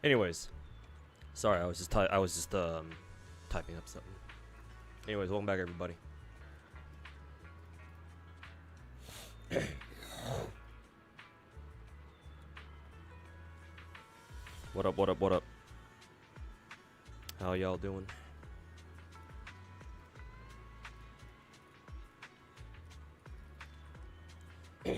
Anyways, sorry, I was just typing up something. Anyways, welcome back, everybody. What up? What up? What up? How y'all doing? Yeah.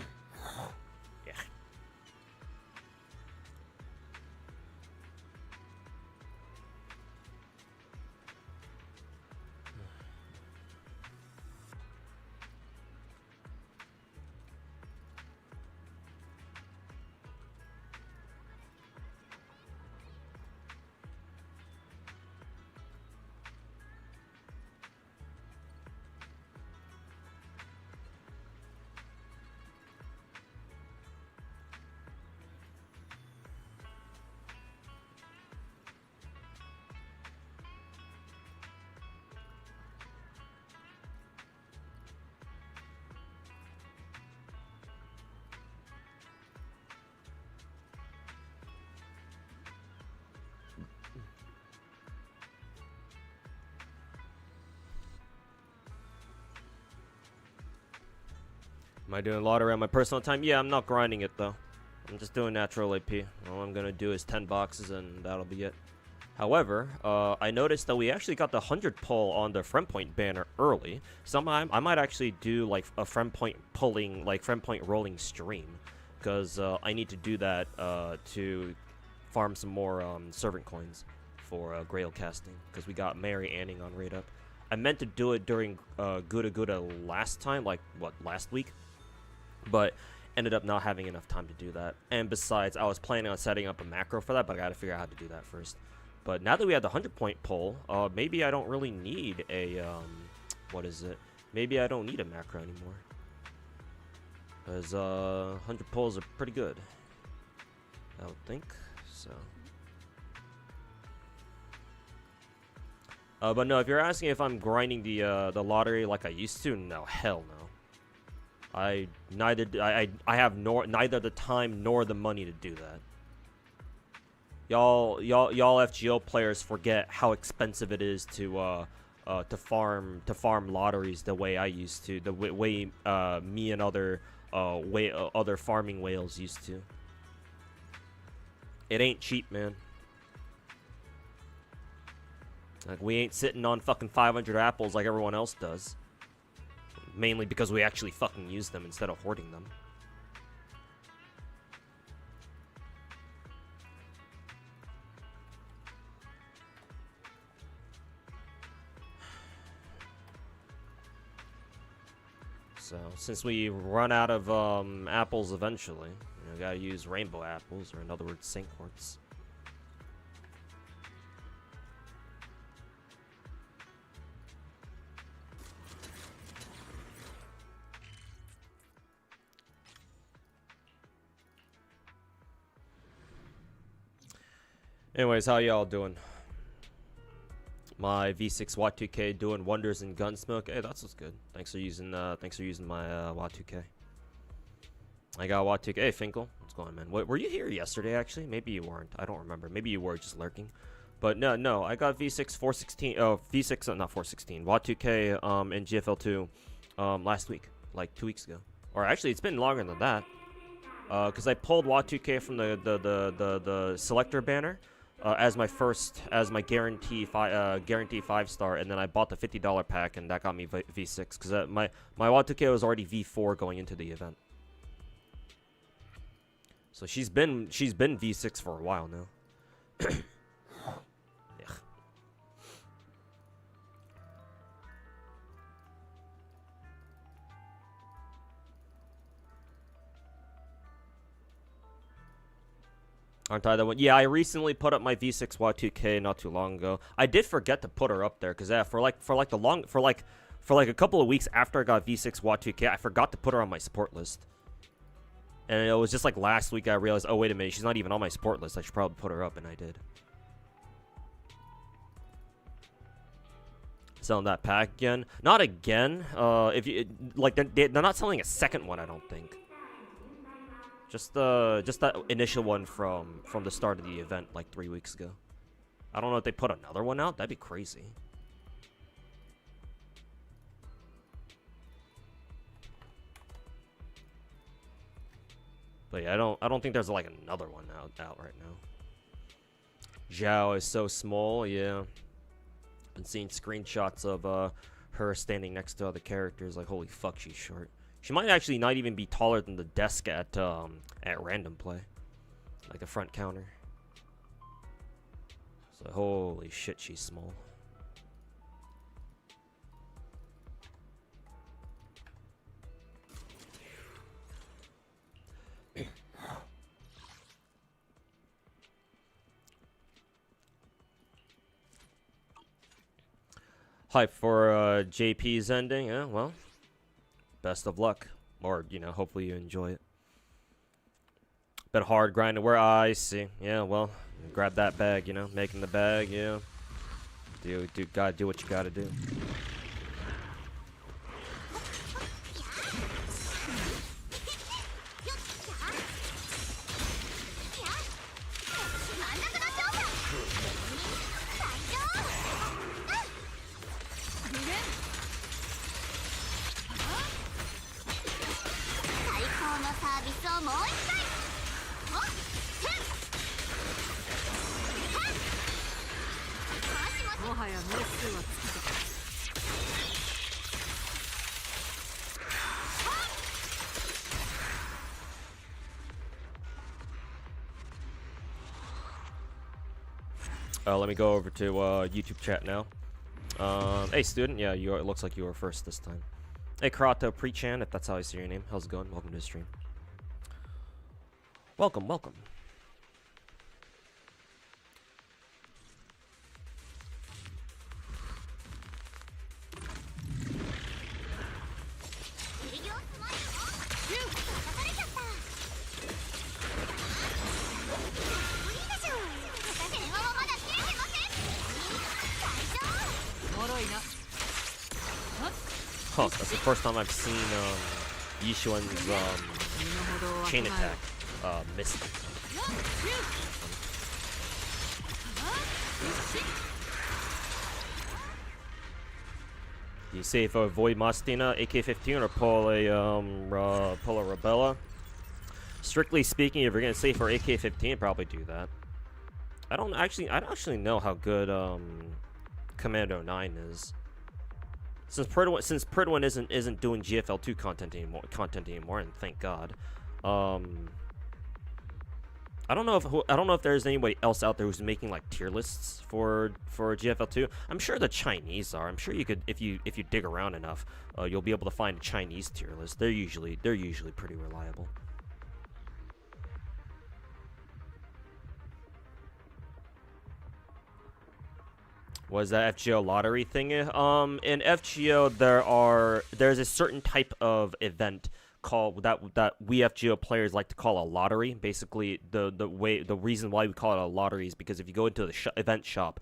Am I doing lottery on my personal time? Yeah, I'm not grinding it though. I'm just doing natural AP. All I'm gonna do is 10 boxes and that'll be it. However, I noticed that we actually got the 100 pull on the friend point banner early. Sometime I might actually do like a friend point pulling, like friend point rolling stream, because I need to do that to farm some more servant coins for Grail casting, because we got Mary Anning on raid up. I meant to do it during Gouda Gouda last time, like what, last week? But ended up not having enough time to do that. And besides, I was planning on setting up a macro for that, but I gotta figure out how to do that first. But now that we have the 100 point pull, maybe I don't really need a, what is it? Maybe I don't need a macro anymore. Because 100 pulls are pretty good, I would think, so. But no, if you're asking if I'm grinding the lottery like I used to, no, hell no. I have neither the time nor the money to do that. Y'all FGO players forget how expensive it is to farm lotteries the way I used to, the way me and other farming whales used to. It ain't cheap, man. Like, we ain't sitting on fucking 500 apples like everyone else does. Mainly because we actually fucking use them instead of hoarding them. So, since we run out of apples eventually, you know, gotta use rainbow apples, or in other words, Saint quartz. Anyways, how y'all doing? My V6 Watt2K doing wonders in Gunsmoke. Hey, that's what's good. Thanks for using my Watt2K. I got Watt2K. Hey, Finkel, what's going on, man? Were you here yesterday? Actually, maybe you weren't. I don't remember. Maybe you were just lurking. But no, I got V6 416. Oh, V6 not 416. Watt2K in GFL2 last week, like 2 weeks ago. Or actually, it's been longer than that. Because I pulled Watt2K from the selector banner. As my guarantee 5-star, and then I bought the $50 pack, and that got me V6 because my Y2K was already V4 going into the event. So she's been V6 for a while now. Aren't I the one? Yeah, I recently put up my V6 Y2K not too long ago. I did forget to put her up there because for a couple of weeks after I got V6 Y2K, I forgot to put her on my support list. And it was just like last week I realized, oh wait a minute, she's not even on my support list. I should probably put her up, and I did. Selling that pack again? Not again. If you like, they're not selling a second one, I don't think. Just that initial one from the start of the event like 3 weeks ago. I don't know if they put another one out. That'd be crazy. But yeah, I don't think there's like another one out right now. Zhao is so small, yeah. Been seeing screenshots of her standing next to other characters. Like, holy fuck, she's short. She might actually not even be taller than the desk at random play, like the front counter. So holy shit, she's small. Hype for JP's ending. Yeah, well, best of luck, or you know, hopefully you enjoy it. Been hard grinding. Where I see. Yeah, well, grab that bag. You know, making the bag. Yeah. Gotta do what you gotta do. Let me go over to YouTube chat now. Hey student, yeah, it looks like you were first this time. Hey Karato Pre-Chan, if that's how I see your name. How's it going? Welcome to the stream. Welcome, welcome. Huh, that's the first time I've seen Yishuan's chain attack miss. You say if I avoid Mastina AK-15 or pull a Rebella? Strictly speaking, if you're gonna say for AK-15, probably do that. I don't actually know how good Commando 9 is. Since Pridwin isn't doing GFL2 content anymore, and thank God. I don't know if there's anybody else out there who's making like tier lists for GFL2. I'm sure the Chinese are. I'm sure you could, if you dig around enough, you'll be able to find a Chinese tier list. They're usually pretty reliable. Was that FGO lottery thing? In FGO there's a certain type of event called that we FGO players like to call a lottery. Basically, the reason why we call it a lottery is because if you go into the event shop,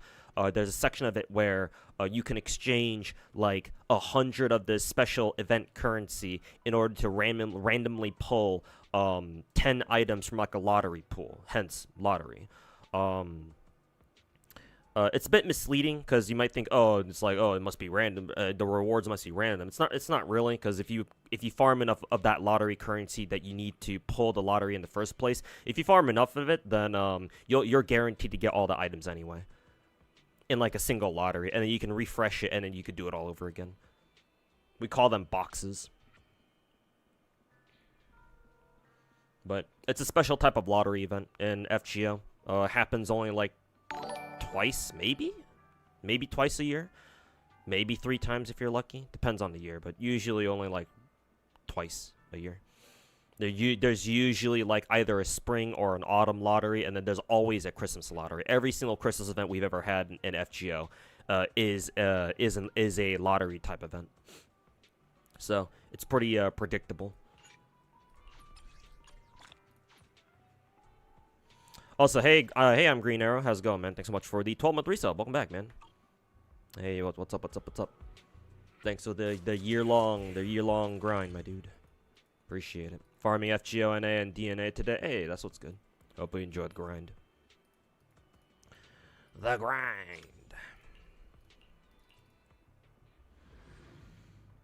there's a section of it where you can exchange like 100 of this special event currency in order to randomly pull 10 items from like a lottery pool. Hence, lottery. It's a bit misleading because you might think, oh, it's like, oh, it must be random. The rewards must be random. It's not really, because if you farm enough of that lottery currency that you need to pull the lottery in the first place, if you farm enough of it, then you're guaranteed to get all the items anyway, in like a single lottery, and then you can refresh it, and then you could do it all over again. We call them boxes, but it's a special type of lottery event in FGO. Happens only like twice, maybe twice a year, maybe 3 times if you're lucky. Depends on the year, but usually only like twice a year. There's usually like either a spring or an autumn lottery, and then there's always a Christmas lottery. Every single Christmas event we've ever had in FGO is a lottery type event. So it's pretty predictable. Also, hey, I'm Green Arrow. How's it going, man? Thanks so much for the 12-month resub. Welcome back, man. Hey, what's up? Thanks for the year-long grind, my dude. Appreciate it. Farming FGONA and DNA today. Hey, that's what's good. Hope you enjoyed the grind. The grind.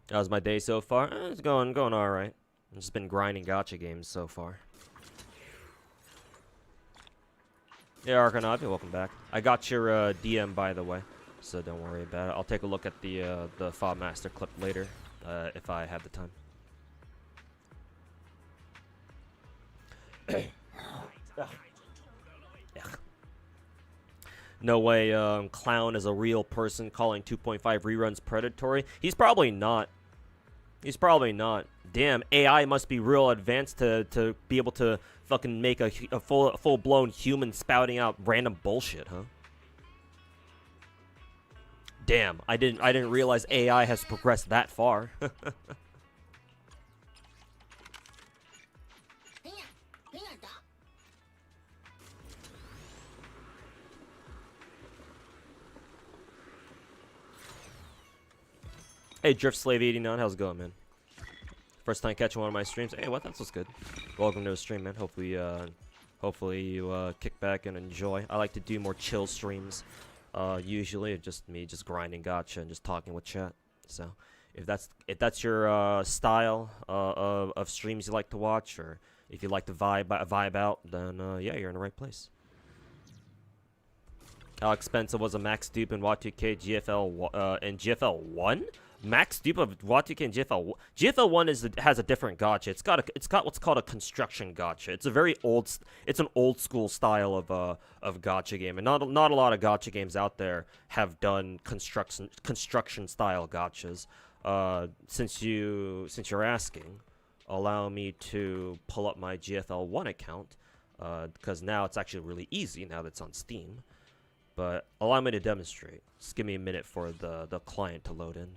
How's my day so far? It's going all right. I've just been grinding gacha games so far. Yeah, Arcanaught, welcome back. I got your DM, by the way, so don't worry about it. I'll take a look at the Fob Master clip later, if I have the time. No way, Clown is a real person calling 2.5 reruns predatory. He's probably not. He's probably not. Damn, AI must be real advanced to be able to fucking make a full-blown human spouting out random bullshit, huh? Damn, I didn't realize AI has progressed that far. Hey, Drift Slave 89, how's it going, man? First time catching one of my streams. Hey, what? That's what's good. Welcome to the stream, man. Hopefully you kick back and enjoy. I like to do more chill streams. Usually, just me just grinding gacha and just talking with chat. So, if that's your style of streams you like to watch, or if you like to vibe out, then yeah, you're in the right place. How expensive was a max dupe in WA2K GFL and GFL 1? Max dupe of WA2K and GFL. GFL 1 has a different gacha. It's got what's called a construction gacha. It's an old school style of gacha game, and not a lot of gacha games out there have done construction style gachas. Since you're asking, allow me to pull up my GFL 1 account, because now it's actually really easy now that it's on Steam. But allow me to demonstrate. Just give me a minute for the client to load in.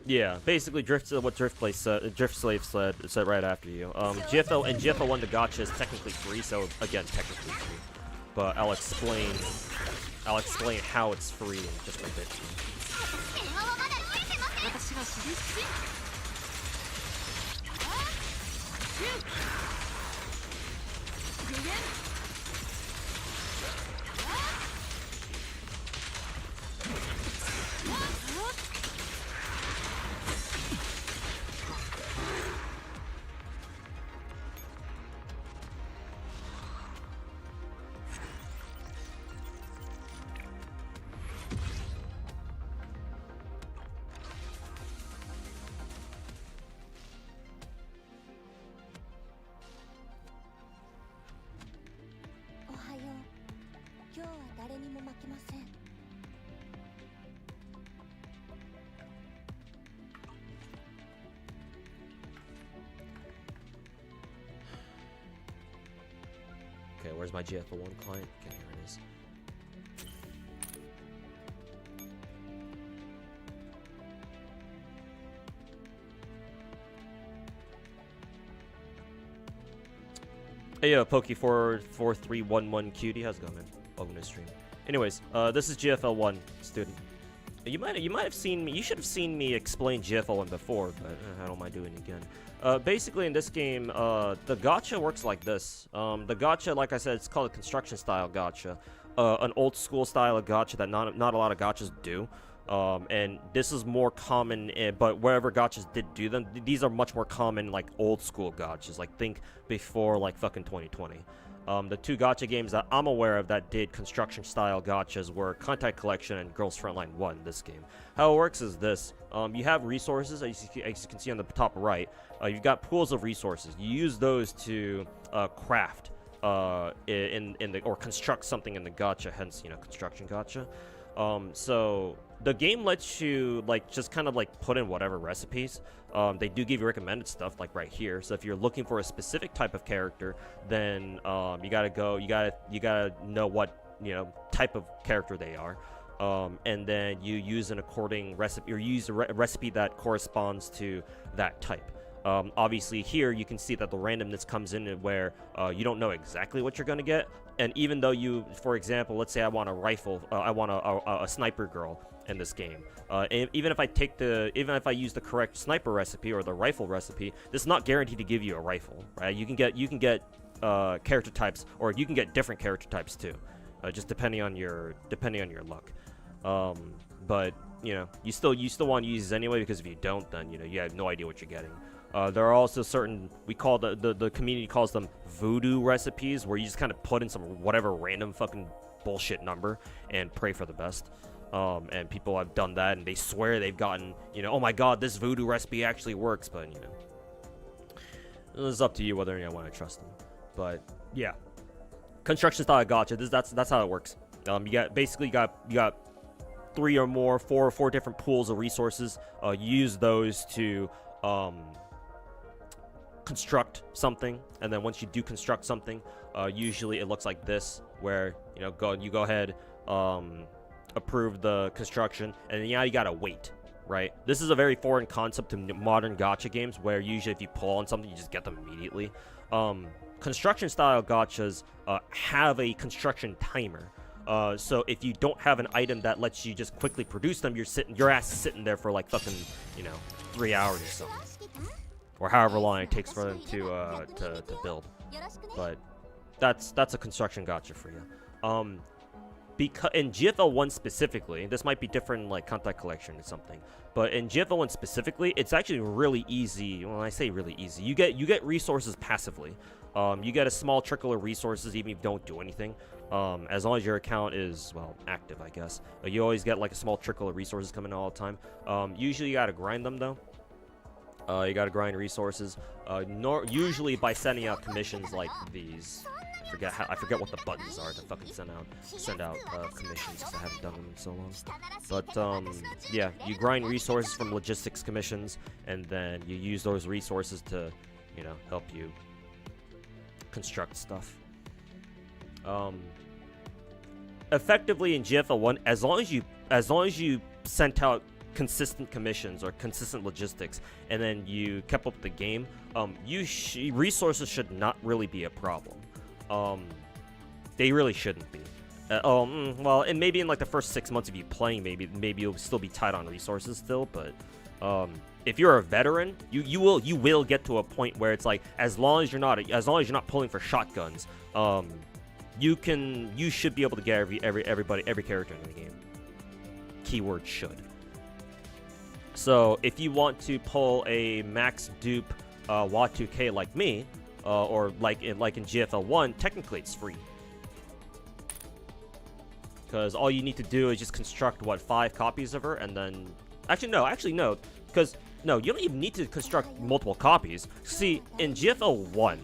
Yeah, basically what Drift Slave said right after you. GFL 1 the gacha is technically free, so again technically free. But I'll explain how it's free in just a bit. Okay, where's my GFL 1 client? Okay, here it is. Hey, Poke4311 cutie, how's it going, man? Welcome to the stream. Anyways, this is GFL 1, student. You might have seen me. You should have seen me explain GFL 1 before, but I don't mind doing it again. Basically, in this game, the gacha works like this. The gacha, like I said, it's called a construction style gacha. An old school style of gacha that not a lot of gachas do. And this is more common, but wherever gachas did do them, these are much more common, like old school gachas. Like think before like fucking 2020. The two gacha games that I'm aware of that did construction style gachas were Contact Collection and Girls Frontline 1 this game. How it works is this. You have resources, as you can see on the top right. You've got pools of resources. You use those to craft or construct something in the gacha, hence, construction gacha. So the game lets you just kind of put in whatever recipes. They do give you recommended stuff like right here. So if you're looking for a specific type of character, then you gotta know what type of character they are. And then you use an according recipe, or use a recipe that corresponds to that type. Obviously here you can see that the randomness comes in where you don't know exactly what you're going to get, And even though you, for example, let's say I want a rifle, I want a sniper girl in this game. Even if I use the correct sniper recipe or the rifle recipe, this is not guaranteed to give you a rifle, right? You can get character types, or you can get different character types too, just depending on your luck. But you know, you still want to use this anyway, because if you don't, then you know you have no idea what you're getting. There are also certain, we call the community calls them voodoo recipes, where you just kind of put in some whatever random fucking bullshit number and pray for the best. And people have done that, and they swear they've gotten, you know, oh my god, this voodoo recipe actually works. But you know, it's up to you whether or not you want to trust them. But yeah, construction style gacha. That's how it works. You got 3 or more, four different pools of resources. You use those to construct something, and then once you do construct something, usually it looks like this, where you know you go ahead, approve the construction, and then you gotta wait, right? This is a very foreign concept to modern gacha games, where usually if you pull on something, you just get them immediately. Construction style gachas have a construction timer. So if you don't have an item that lets you just quickly produce them, your ass is sitting there for like fucking, you know, 3 hours or something, or however long it takes for them to build. But that's a construction gacha for you. Because in GFL1 specifically, this might be different in like Contact Collection or something, but in GFL1 specifically, it's actually really easy. Well, I say really easy. You get resources passively. You get a small trickle of resources even if you don't do anything. As long as your account is, well, active, I guess. You always get like a small trickle of resources coming all the time. Usually you gotta grind them though. You gotta grind resources. Usually by sending out commissions like these. I forget what the buttons are to fucking send out commissions, because I haven't done them in so long. But yeah, you grind resources from logistics commissions, and then you use those resources to, you know, help you construct stuff. Effectively in GFL1, as long as you sent out consistent commissions or consistent logistics, and then you kept up the game, resources should not really be a problem. They really shouldn't be. Well, and maybe in like the first 6 months of you playing, maybe you'll still be tight on resources still, but if you're a veteran, you will get to a point where it's like, as long as you're not pulling for shotguns, you should be able to get every character in the game. Keyword should. So if you want to pull a max dupe Wa2K like me, or like in GFL1, technically it's free, because all you need to do is just construct 5 copies of her, and then actually no, because no, you don't even need to construct multiple copies. See, in GFL1,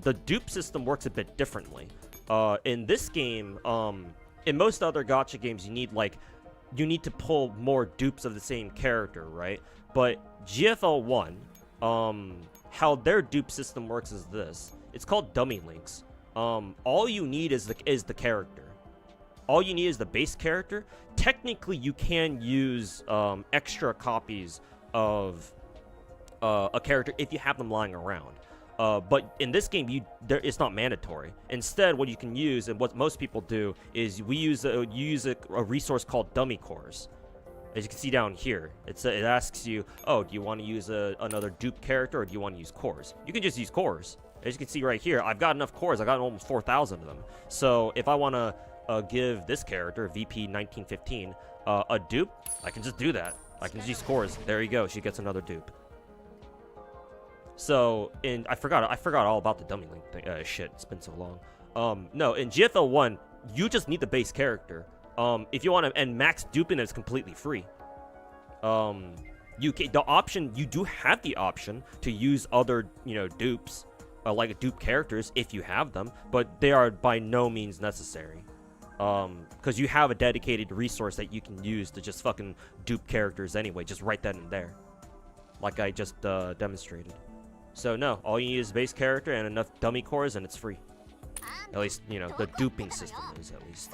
the dupe system works a bit differently. In this game, in most other gacha games, you need to pull more dupes of the same character, right? But GFL1, how their dupe system works is this. It's called dummy links. All you need is the character. All you need is the base character. Technically, you can use extra copies of a character if you have them lying around. But in this game, it's not mandatory. Instead, what you can use, and what most people do, is you use a resource called dummy cores. As you can see down here, it asks you, oh, do you want to use another dupe character, or do you want to use cores? You can just use cores. As you can see right here, I've got enough cores. I've got almost 4,000 of them. So if I want to give this character, VP 1915, a dupe, I can just do that. I can just use cores. There you go. She gets another dupe. So I forgot all about the dummy link thing. Shit, it's been so long. No, in GFL1, you just need the base character. If you want to, and max duping is completely free. You do have the option to use other, dupes, like dupe characters if you have them, but they are by no means necessary. Because you have a dedicated resource that you can use to just fucking dupe characters anyway. Just write that in there, like I just demonstrated. So no, all you need is a base character and enough dummy cores, and it's free. At least, the duping system is at least.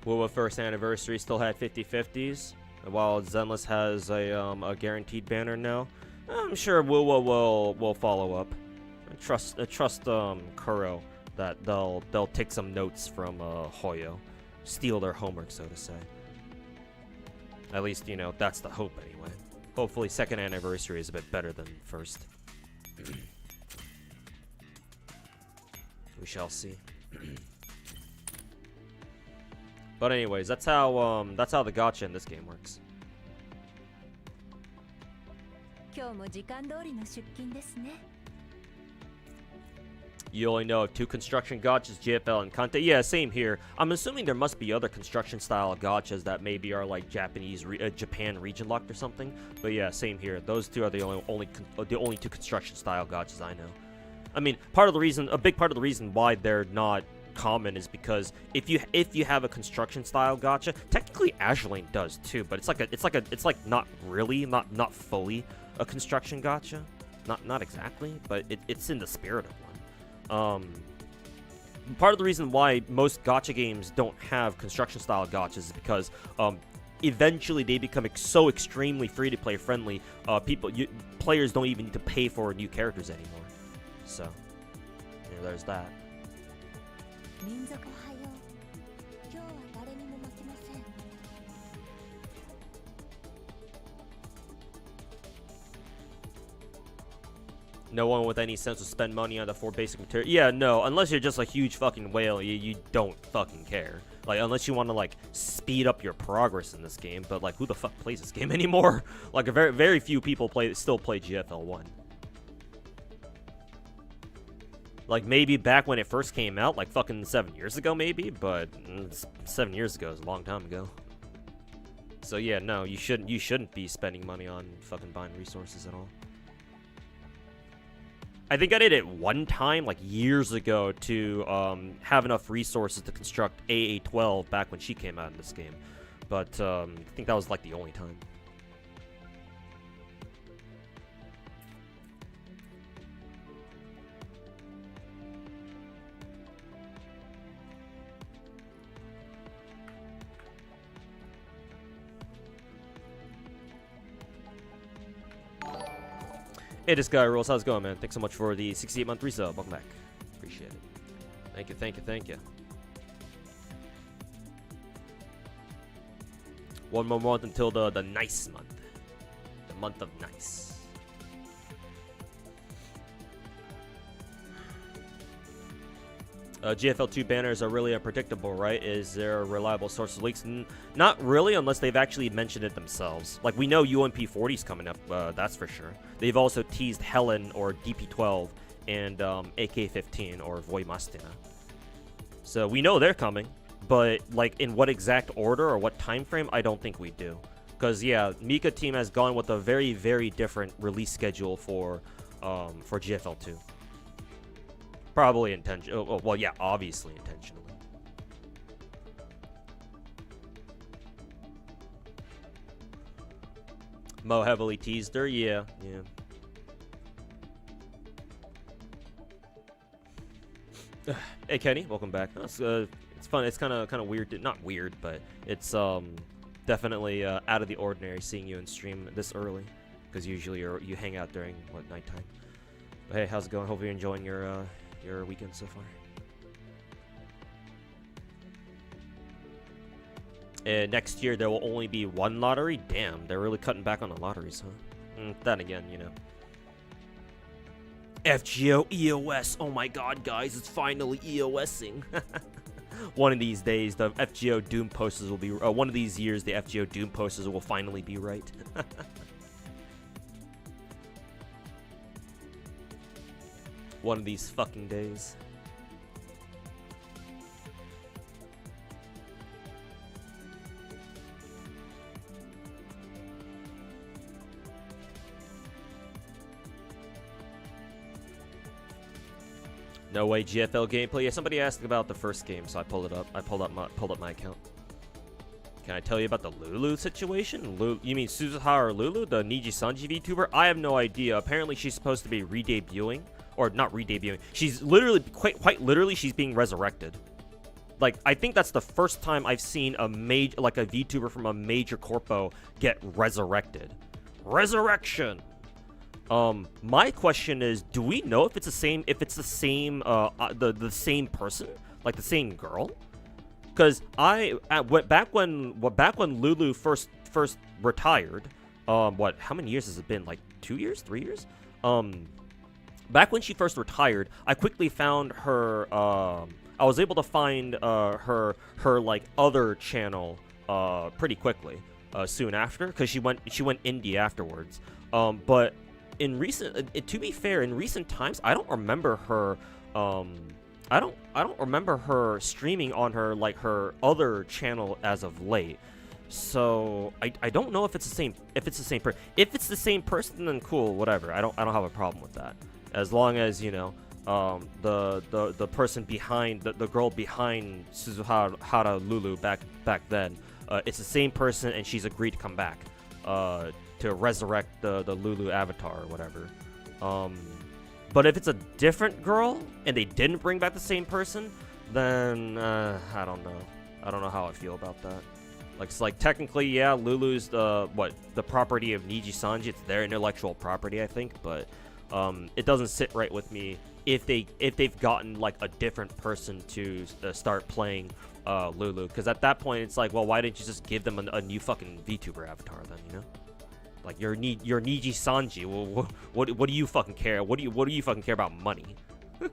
Wuwa first anniversary still had 50/50s. while Zenless has a guaranteed banner now, I'm sure Wuwa will follow up. I trust Kuro that they'll take some notes from Hoyo, steal their homework, so to say. At least, you know, that's the hope anyway. Hopefully second anniversary is a bit better than first. We shall see. But anyways, that's how the gacha in this game works. You only know of 2 construction gachas, GFL and Kante. Yeah, same here. I'm assuming there must be other construction style gachas that maybe are like Japan region locked or something. But yeah, same here. Those 2 are the only 2 construction style gachas I know. I mean, a big part of the reason why they're not common is because if you have a construction style gacha, technically Azure Lane does too, but it's like not fully a construction gacha. Not exactly, but it's in the spirit of one. Part of the reason why most gacha games don't have construction style gachas is because eventually they become so extremely free to play friendly. Players don't even need to pay for new characters anymore. So, yeah, there's that. No one with any sense will spend money on the 4 basic material. Yeah, no, unless you're just a huge fucking whale, you don't fucking care. Like, unless you want to, like, speed up your progress in this game. But, like, who the fuck plays this game anymore? Like, very few people still play GFL 1. Like, maybe back when it first came out, like, fucking 7 years ago, maybe? But 7 years ago is a long time ago. So, yeah, no, you shouldn't be spending money on fucking buying resources at all. I think I did it one time, like years ago, to have enough resources to construct AA12 back when she came out in this game. But I think that was like the only time. Hey, this guy rules. How's it going, man? Thanks so much for the 68-month resub. Welcome back. Appreciate it. Thank you, thank you, thank you. One more month until the nice month. The month of nice. GFL2 banners are really unpredictable, right? Is there a reliable source of leaks? Not really, unless they've actually mentioned it themselves. Like, we know UMP 40 is coming up, that's for sure. They've also teased Helen or DP12 and AK-15 or Voimastina. So we know they're coming, but like in what exact order or what time frame, I don't think we do. Because yeah, Mika team has gone with a very, very different release schedule for GFL2. Probably intentional. Oh, well, yeah, obviously intentionally. Mo heavily teased her. Yeah, yeah. Hey Kenny, welcome back. It's fun. It's kind of weird. Not weird, but it's definitely out of the ordinary seeing you in stream this early, because usually you hang out during what, nighttime. But hey, how's it going? Hope you're enjoying your weekend so far. And next year there will only be one lottery. Damn, they're really cutting back on the lotteries, huh? Then again, you know. FGO EOS. Oh my god, guys, it's finally EOSing. One of these days, the FGO Doom posters will be. One of these years, the FGO Doom posters will finally be right. One of these fucking days. No way, GFL gameplay. Yeah, somebody asked about the first game, so I pulled it up. I pulled up my account. Can I tell you about the Lulu situation? You mean Suzuha Lulu, the Niji Sanji VTuber? I have no idea. Apparently, she's supposed to be re-debuting. Or not re-debuting. She's literally, quite literally, she's being resurrected. like I think that's the first time I've seen a VTuber from a major corpo get resurrected. Resurrection. My question is, do we know if it's the same the same person, like the same girl? Because back when Lulu first retired, how many years has it been? Like 2 years, 3 years? Back when she first retired, I quickly found her. I was able to find her like other channel pretty quickly soon after, because she went indie afterwards. But in to be fair, in recent times, I don't remember her. I don't remember her streaming on her other channel as of late. So I don't know if it's the same person. If it's the same person, then cool, whatever. I don't have a problem with that, as long as the person behind the girl behind Suzuhara Lulu back then, it's the same person, and she's agreed to come back to resurrect the Lulu avatar or whatever. But if it's a different girl and they didn't bring back the same person, then I don't know. I don't know how I feel about that. Like technically, yeah, Lulu's the property of Niji-sanji. It's their intellectual property, I think, but it doesn't sit right with me if they've gotten like a different person to start playing Lulu, because at that point it's like, well, why didn't you just give them a new fucking VTuber avatar then, you know? Like you're Niji-sanji. Well, what do you fucking care? What do you fucking care about money? I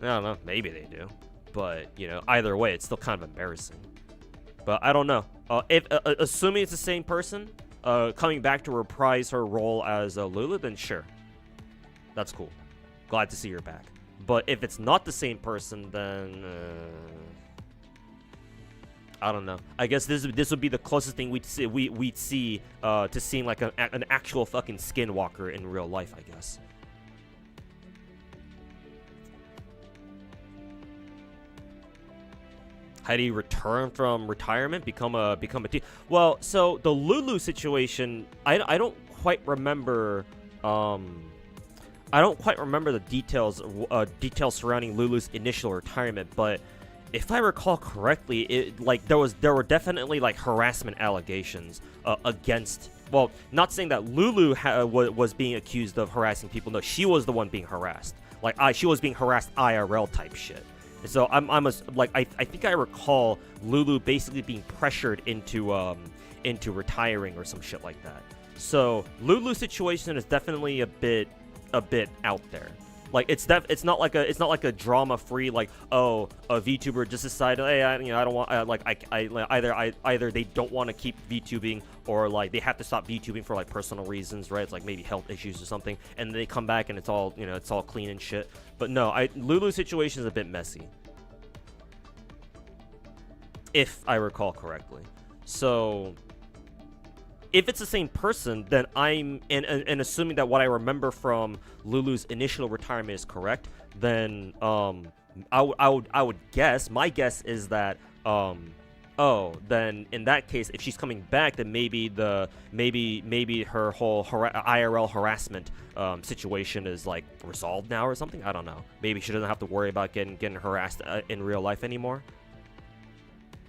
don't know. Maybe they do, but either way, it's still kind of embarrassing. But I don't know. If assuming it's the same person coming back to reprise her role as Lulu, then sure, that's cool. Glad to see her back. But if it's not the same person, then I don't know. I guess this would be the closest thing we'd see to seeing like an actual fucking skinwalker in real life, I guess. How do you return from retirement? Become a team? Well, so the Lulu situation, I don't quite remember. I don't quite remember the details surrounding Lulu's initial retirement, but if I recall correctly, there were definitely like harassment allegations against. Well, not saying that Lulu was being accused of harassing people. No, she was the one being harassed. She was being harassed IRL type shit. So I think I recall Lulu basically being pressured into retiring or some shit like that. So Lulu's situation is definitely a bit out there. Like it's not like a drama free, like, oh, a VTuber just decided, hey, I don't want, either they don't want to keep VTubing, or like they have to stop VTubing for like personal reasons, right? It's like maybe health issues or something, and then they come back and it's all clean and shit. But no, Lulu's situation is a bit messy, if I recall correctly. So if it's the same person, then and assuming that what I remember from Lulu's initial retirement is correct, then I would guess, my guess is that then in that case, if she's coming back, then maybe her whole IRL harassment situation is like resolved now or something. I don't know. Maybe she doesn't have to worry about getting harassed in real life anymore.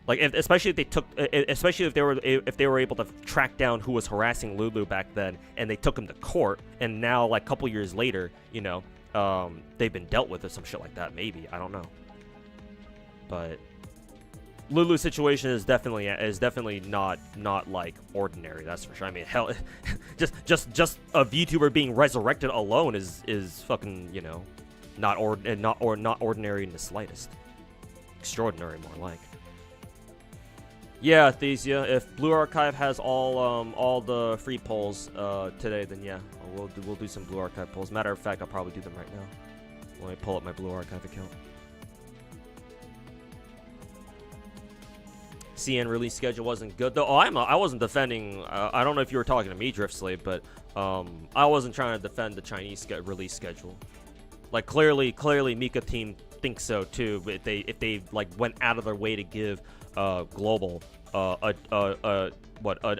Like, especially if they were able to track down who was harassing Lulu back then, and they took him to court, and now like a couple years later, they've been dealt with or some shit like that. Maybe, I don't know. But Lulu's situation is definitely not like ordinary. That's for sure. I mean, hell, just a VTuber being resurrected alone is fucking not ordinary in the slightest. Extraordinary, more like. Yeah, Thesia, if Blue Archive has all the free polls today, then yeah, we'll do some Blue Archive polls. Matter of fact, I'll probably do them right now. Let me pull up my Blue Archive account. CN release schedule wasn't good though. I wasn't defending. I don't know if you were talking to me, Driftslave, but I wasn't trying to defend the Chinese release schedule. Like clearly, Mika team thinks so too. But if they like went out of their way to give global an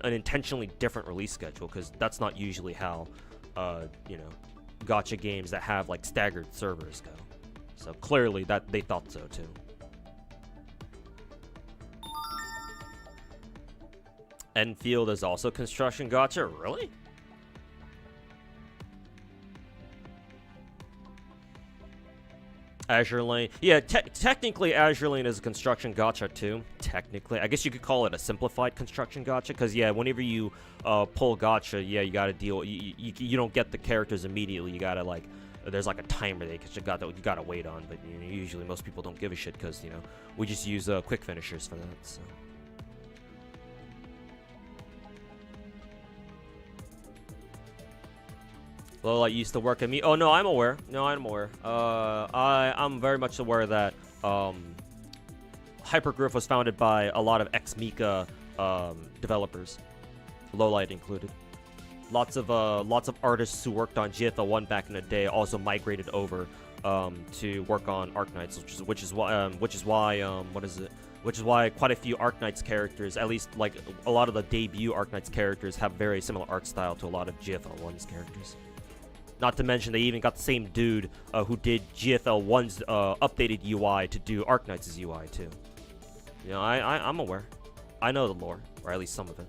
intentionally different release schedule, because that's not usually how gacha games that have like staggered servers go. So clearly that they thought so too. Enfield is also construction gacha? Really? Azure Lane. Yeah, technically Azure Lane is a construction gacha too. Technically. I guess you could call it a simplified construction gacha, because yeah, whenever you pull gacha, yeah, you gotta deal, you don't get the characters immediately. You gotta, like, there's like a timer that you gotta wait on, but you know, usually most people don't give a shit, because, you know, we just use quick finishers for that, so. Well, I used to work at me. Oh no, I'm aware. No, I'm aware. I'm very much aware that Hypergriff was founded by a lot of ex-Mika developers, Lowlight included. Lots of artists who worked on GFL1 back in the day also migrated over to work on Arknights, which is why quite a few Arknights characters, at least like a lot of the debut Arknights characters, have very similar art style to a lot of GFL1's characters. Not to mention, they even got the same dude who did GFL1's updated UI to do Arknights' UI too. You know, I'm aware. I know the lore, or at least some of it.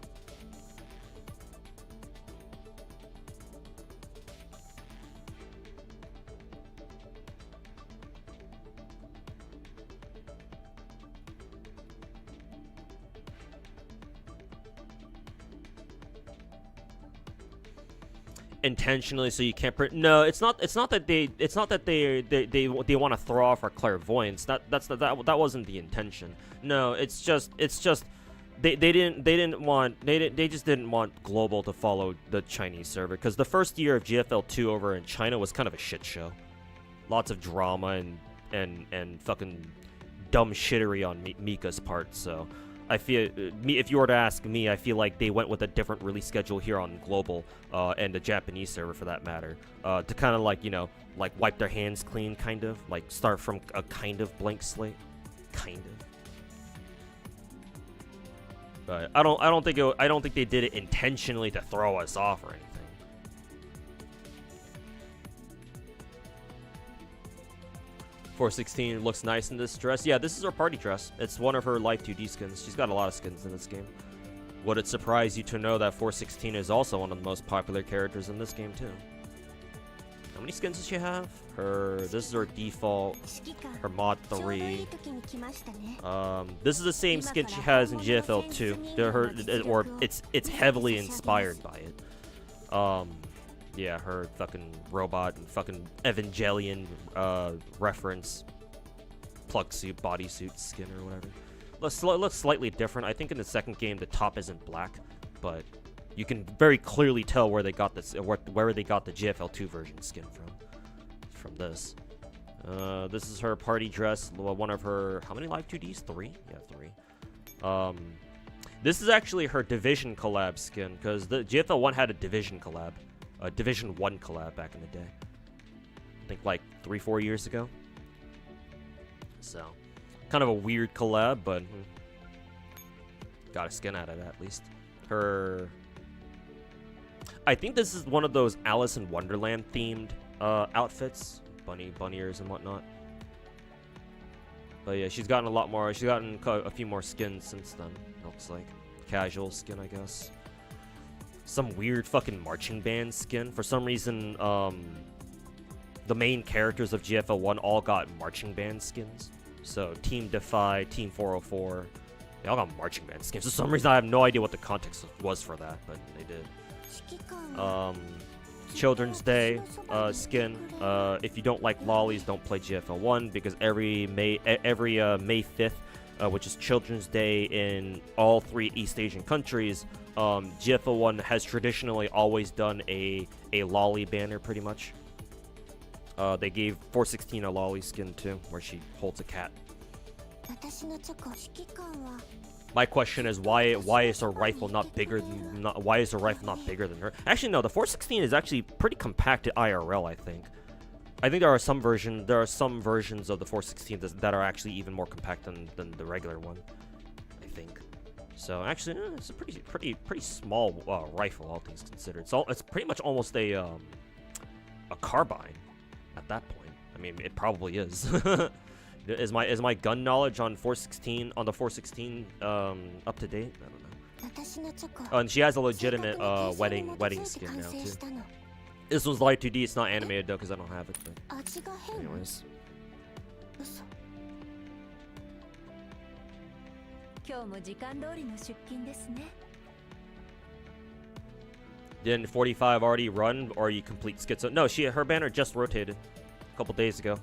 Intentionally, so you can't print. No, it's not that they want to throw off our clairvoyance. That wasn't the intention. No, it's just they just didn't want global to follow the Chinese server, because the first year of GFL2 over in China was kind of a shit show. Lots of drama and fucking dumb shittery on Mika's part. So I feel, if you were to ask me, I feel like they went with a different release schedule here on global and the Japanese server for that matter, to kind of, like, you know, like wipe their hands clean, kind of like start from a kind of blank slate, kind of. But I don't think they did it intentionally to throw us off or anything. .416 looks nice in this dress. Yeah, this is her party dress. It's one of her Life 2D skins. She's got a lot of skins in this game. Would it surprise you to know that .416 is also one of the most popular characters in this game too? How many skins does she have? This is her default, her mod 3. This is the same skin she has in GFL 2. It's heavily inspired by it. Yeah, her fucking robot and fucking Evangelion reference plug suit, bodysuit skin or whatever. Looks slightly different. I think in the second game the top isn't black, but you can very clearly tell where they got this, where they got the GFL2 version skin from this. This is her party dress. One of her, how many Live 2Ds? 3? Yeah, 3. This is actually her Division collab skin, because the GFL1 had a Division collab. A Division 1 collab back in the day. I think like 3-4 years ago. So, kind of a weird collab, but got a skin out of it at least. I think this is one of those Alice in Wonderland themed outfits. Bunny ears and whatnot. But yeah, she's gotten a lot more. She's gotten a few more skins since then, looks like. Casual skin, I guess. Some weird fucking marching band skin. For some reason, the main characters of GFL1 all got marching band skins. So, Team Defy, Team 404, they all got marching band skins. For some reason, I have no idea what the context was for that, but they did. Children's Day skin. If you don't like lollies, don't play GFL1, because every May 5th, which is Children's Day in all 3 East Asian countries, GFL1 has traditionally always done a lolly banner, pretty much. They gave .416 a lolly skin too, where she holds a cat. My question is, why is her rifle not bigger than why is her rifle not bigger than her? Actually, no, the .416 is actually pretty compact IRL, I think. I think there are some versions of the .416 that are actually even more compact than the regular one, I think. So actually, it's a pretty small rifle, all things considered. It's pretty much almost a carbine at that point. I mean, it probably is. Is my gun knowledge on 416 on the 416 up to date? I don't know. Oh, and she has a legitimate wedding skin now too. This one's light 2D. It's not animated though because I don't have it. But anyways. Didn't 45 already run, or you complete schizo? No, her banner just rotated a couple days ago,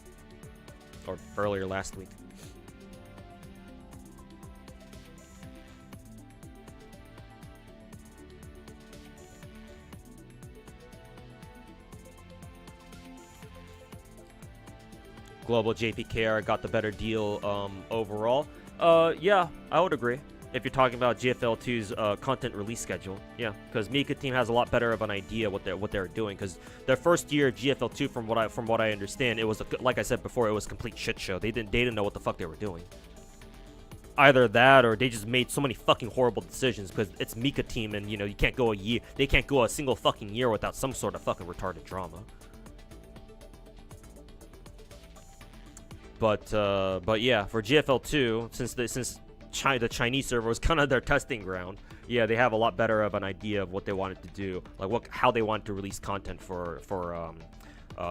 or earlier last week. Global JPKR got the better deal overall. Yeah, I would agree. If you're talking about GFL2's content release schedule, yeah, because Mika team has a lot better of an idea what they're doing. Because their first year GFL2, from what I understand, it was like I said before, it was a complete shit show. They didn't know what the fuck they were doing. Either that, or they just made so many fucking horrible decisions because it's Mika team, and you know you can't go a year. They can't go a single fucking year without some sort of fucking retarded drama. But yeah, for GFL2, since the Chinese server was kind of their testing ground, yeah, they have a lot better of an idea of what they wanted to do, like how they wanted to release content for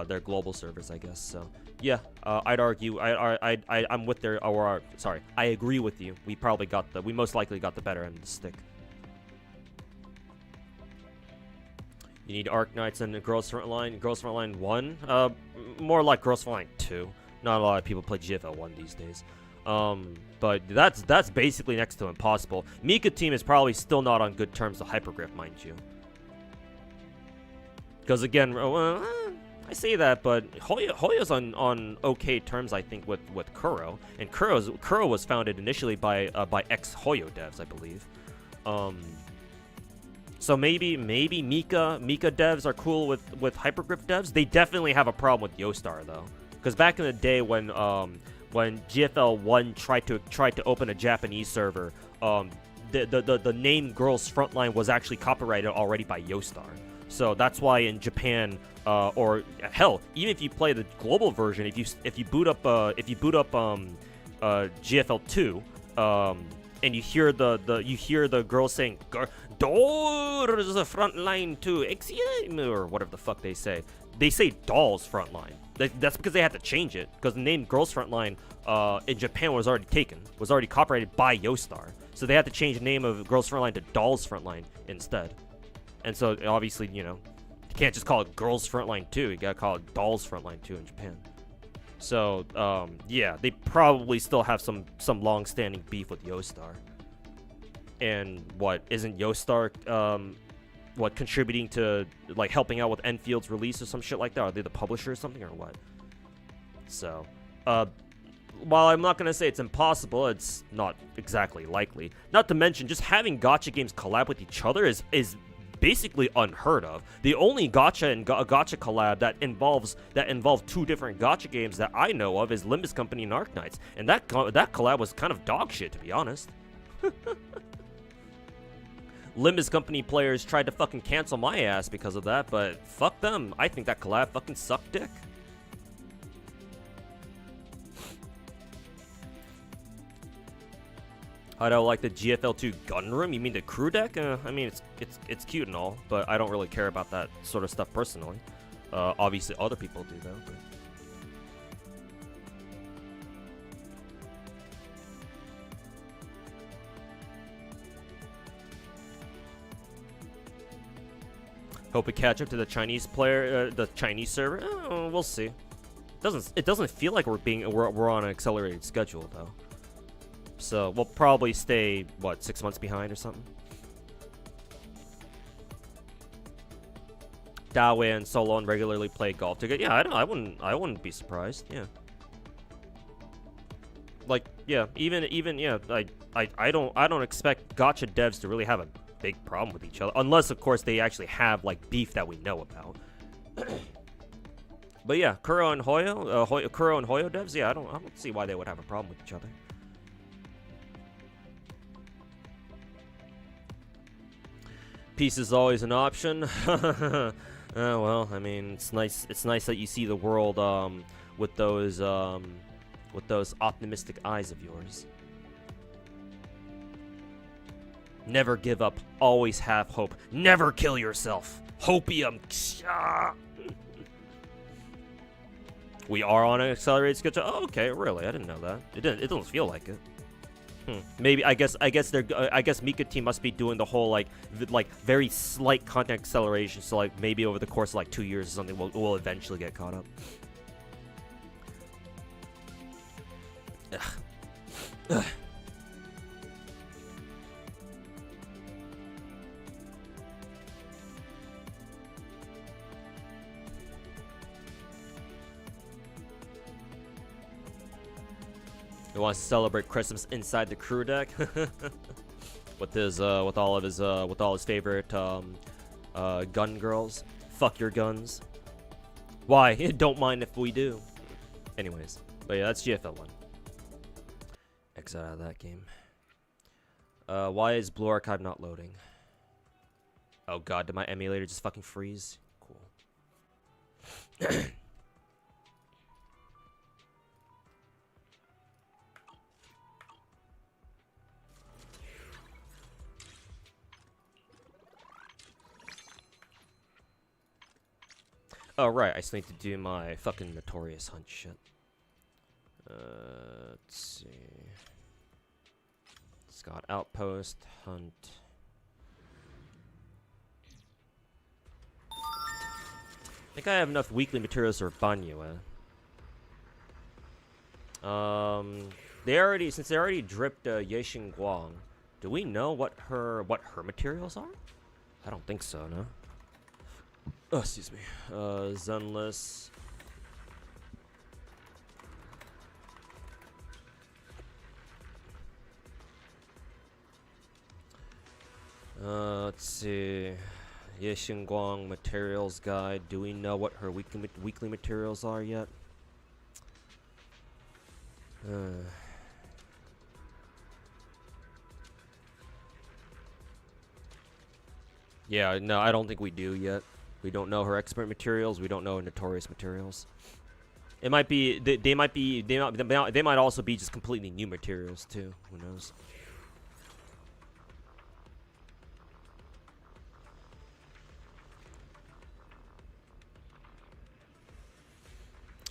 their global servers, I guess. So yeah, I'd argue I'm with their, or sorry, I agree with you. We most likely got the better end of the stick. You need Arc Knights and Girls Frontline. Girls Frontline 1, more like Girls Frontline 2. Not a lot of people play GFL 1 these days. But that's basically next to impossible. Mika team is probably still not on good terms with Hypergriff, mind you. Because again, I say that, but Hoyo's on okay terms, I think, with Kuro. And Kuro was founded initially by ex-Hoyo devs, I believe. So maybe Mika devs are cool with Hypergriff devs. They definitely have a problem with Yostar though. Because back in the day when GFL 1 tried to open a Japanese server, the name Girls Frontline was actually copyrighted already by Yostar. So that's why in Japan, or hell, even if you play the global version, if you boot up GFL 2, and you hear the girls saying "Doors Frontline 2" or whatever the fuck they say. They say Dolls Frontline. That's because they had to change it, because the name Girls Frontline in Japan was already copyrighted by Yostar. So they had to change the name of Girls Frontline to Dolls Frontline instead. And so obviously, you know, you can't just call it Girls Frontline 2. You gotta call it Dolls Frontline 2 in Japan. So yeah, they probably still have some long-standing beef with Yostar. And what, isn't Yostar contributing to, like, helping out with Enfield's release or some shit like that? Are they the publisher or something, or what? So, while I'm not gonna say it's impossible, it's not exactly likely. Not to mention, just having gacha games collab with each other is basically unheard of. The only gacha and gacha collab that involves two different gacha games that I know of is Limbus Company and Arc Knights, and that collab was kind of dog shit, to be honest. Limbus Company players tried to fucking cancel my ass because of that, but fuck them. I think that collab fucking sucked dick. I don't like the GFL2 gun room. You mean the crew deck? I mean, it's cute and all, but I don't really care about that sort of stuff personally. Obviously, other people do though. But... hope we catch up to the Chinese player, the Chinese server. We'll see. It doesn't feel like we're on an accelerated schedule though. So we'll probably stay, what, 6 months behind or something. Dawei and Solon regularly play golf together. Yeah, I wouldn't be surprised. Yeah. Like, yeah, even yeah, I don't expect gacha devs to really have a big problem with each other, unless of course they actually have like beef that we know about. But yeah, Kuro and Hoyo devs, yeah, I don't see why they would have a problem with each other. Peace is always an option. Well, I mean, it's nice that you see the world with those optimistic eyes of yours. Never give up. Always have hope. Never kill yourself. Hopium. We are on an accelerated schedule. Oh, okay, really? I didn't know that. It doesn't feel like it. Maybe I guess Mika team must be doing the whole like very slight content acceleration. So like maybe over the course of like 2 years or something, we'll eventually get caught up. Ugh. He wants to celebrate Christmas inside the crew deck with all his favorite gun girls. Fuck your guns. Why? Don't mind if we do. Anyways, but yeah, that's GFL 1. Exit out of that game. Why is Blue Archive not loading? Oh god, did my emulator just fucking freeze? Cool. Oh, right, I still need to do my fucking notorious hunt shit. Let's see. Scott Outpost, hunt. I think I have enough weekly materials for Banyue. Since they already dripped Yexin Guang, do we know what her materials are? I don't think so, no. Oh, excuse me. Zenless. Let's see. Yexin Guang materials guide. Do we know what her weekly materials are yet? Yeah, no, I don't think we do yet. We don't know her expert materials. We don't know her notorious materials. It might be they might also be just completely new materials too. Who knows?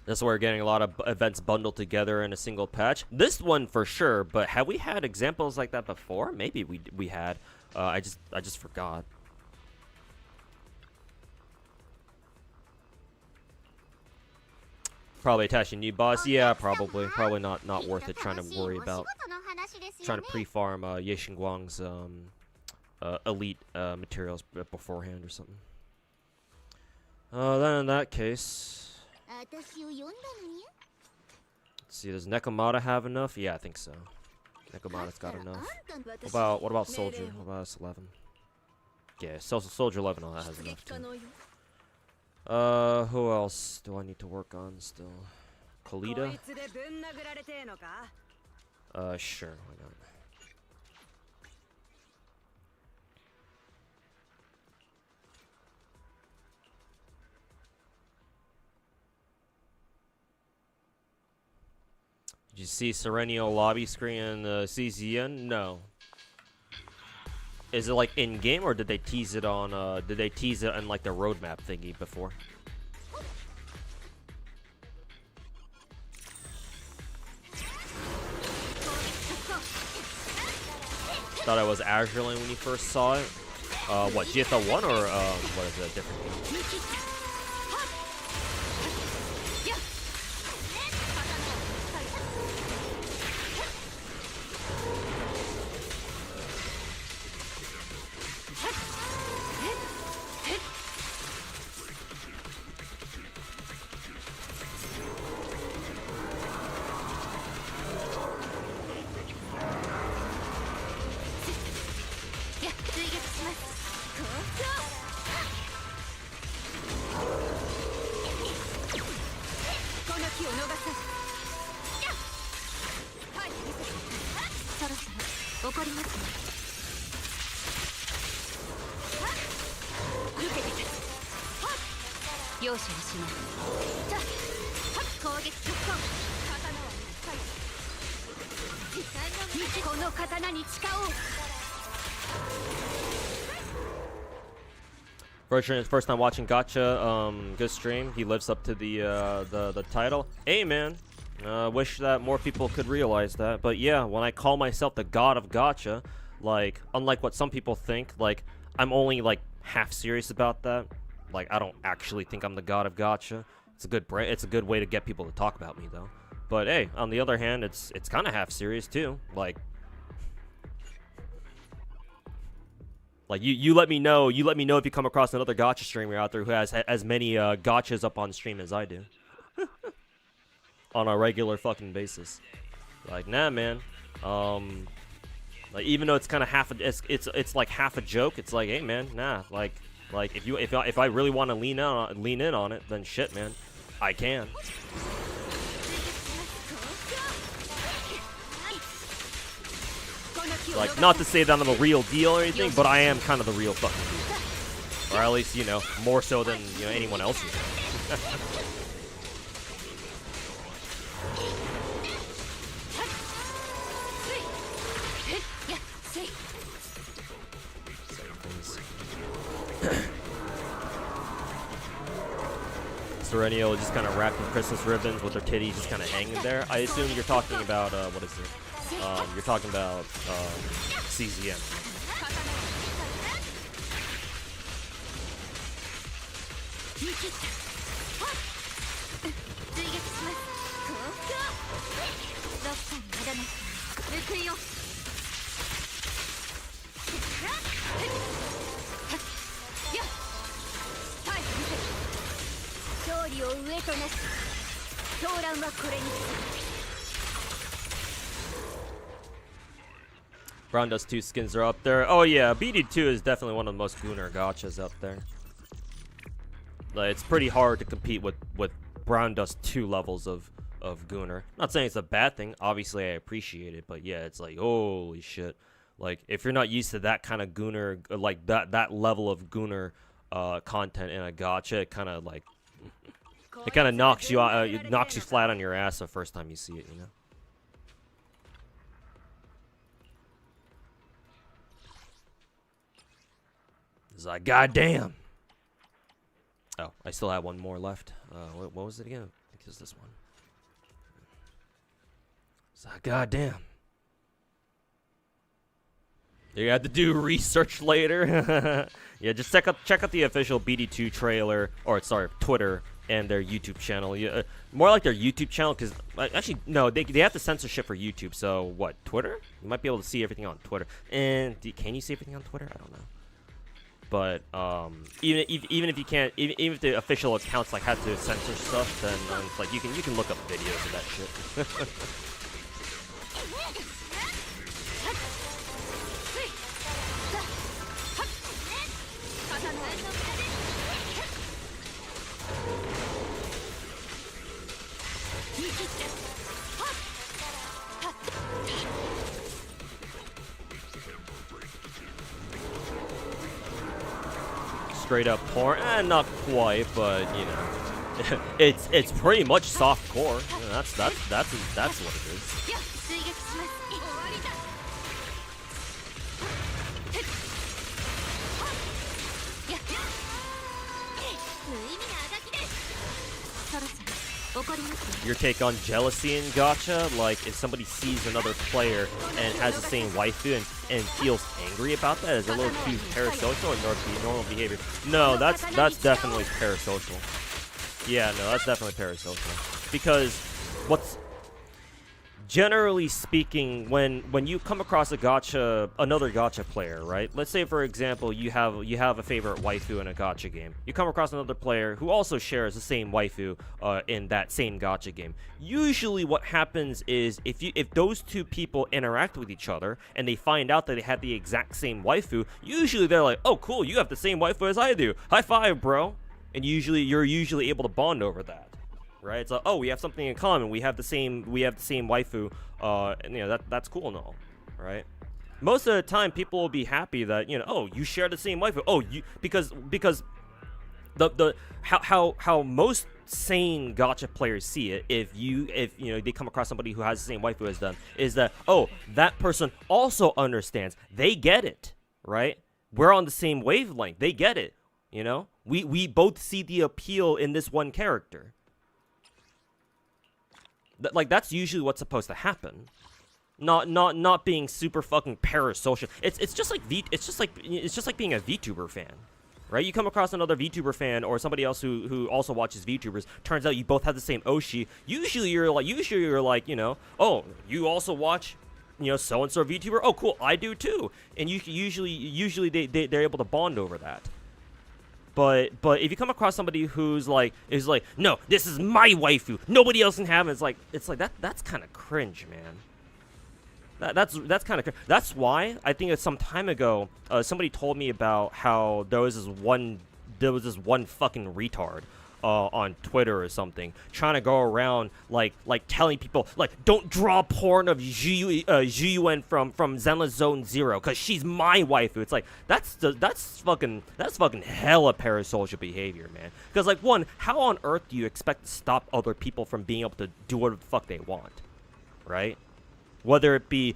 That's why we're getting a lot of events bundled together in a single patch. This one for sure, but have we had examples like that before? Maybe we had. I just forgot. Probably attaching new boss. Yeah, probably. Probably not worth it trying to worry about trying to pre-farm Yexin Guang's elite materials beforehand or something. Then in that case, let's see. Does Nekomata have enough? Yeah, I think so. Nekomata's got enough. What about Soldier? What about S11? Yeah, Soldier 11 all that has enough too. Who else do I need to work on still? Kalita? Sure, why not? Did you see Serenio lobby screen in the CZN? No. Is it like in game or did they tease it on did they tease it in like the roadmap thingy before? Thought I was Azure Lane when you first saw it. What, GFL 1 or what is it, a different game? First time watching Gacha, good stream. He lives up to the title. Hey man, wish that more people could realize that. But yeah, when I call myself the god of Gacha, like unlike what some people think, like I'm only like half serious about that. Like I don't actually think I'm the god of Gacha. It's a good way to get people to talk about me though. But hey, on the other hand, it's kind of half serious too. Like you let me know. You let me know if you come across another gacha streamer out there who has as many gachas up on stream as I do, on a regular fucking basis. Like nah, man. Like even though it's kind of it's like half a joke. It's like hey, man, nah. Like if I really want to lean in on it, then shit, man, I can. Like, not to say that I'm a real deal or anything, but I am kind of the real fucking deal. Or at least, you know, more so than, you know, anyone else is. Serenio just kind of wrapped in Christmas ribbons with her titties just kind of hanging there. I assume you're talking about, what is it? You're talking about CZM. Brown Dust 2 skins are up there. Oh yeah, BD2 is definitely one of the most Gooner gachas up there. Like, it's pretty hard to compete with Brown Dust 2 levels of Gooner. Not saying it's a bad thing. Obviously, I appreciate it, but yeah, it's like holy shit. Like if you're not used to that kind of Gooner, like that level of Gooner content in a gacha, it kind of like it kind of knocks you out, it knocks you flat on your ass the first time you see it, you know. It's like, goddamn. Oh, I still have one more left. What was it again? I think it's this one. It's like, goddamn. You have to do research later. Yeah, just check out the official BD2 trailer, or sorry, Twitter and their YouTube channel. Yeah, more like their YouTube channel, because actually no, they have the censorship for YouTube. So what? Twitter? You might be able to see everything on Twitter. And can you see everything on Twitter? I don't know. But even if you can't, even if the official accounts like have to censor stuff, then it's like you can look up videos of that shit. Straight up porn, not quite, but you know, it's pretty much soft core. You know, that's what it is. Your take on jealousy in gacha? Like, if somebody sees another player and has the same waifu and feels angry about that, is it a little too parasocial or normal behavior? No, that's definitely parasocial. Yeah, no, that's definitely parasocial. Because what's generally speaking, when you come across another gacha player, right? Let's say, for example, you have a favorite waifu in a gacha game. You come across another player who also shares the same waifu in that same gacha game. Usually, what happens is if those two people interact with each other and they find out that they have the exact same waifu, usually they're like, "Oh, cool, you have the same waifu as I do. High five, bro!" And you're usually able to bond over that. Right? It's like, oh, we have something in common. We have the same waifu. And you know that's cool and all, right? Most of the time, people will be happy that oh, you share the same waifu. Oh, because the how most sane gacha players see it, if you know they come across somebody who has the same waifu as them, is that, oh, that person also understands. They get it, right? We're on the same wavelength. They get it. You know, we both see the appeal in this one character. Like, that's usually what's supposed to happen. Not being super fucking parasocial. It's just like being a VTuber fan, right? You come across another VTuber fan or somebody else who also watches VTubers. Turns out you both have the same Oshi. Usually you're like, you know, oh, you also watch, you know, so and so VTuber. Oh, cool, I do too. And you usually they're able to bond over that. But if you come across somebody who's like, no, this is my waifu, nobody else can have it. It's like that's kind of cringe, man. That's kind of, that's why I think it's some time ago somebody told me about how there was this one fucking retard on Twitter or something trying to go around like telling people, like, don't draw porn of Zhiyuan from Zenless Zone 0 because she's my waifu. It's like, that's fucking hella parasocial behavior, man. Because, like, one, how on earth do you expect to stop other people from being able to do whatever the fuck they want, right? Whether it be,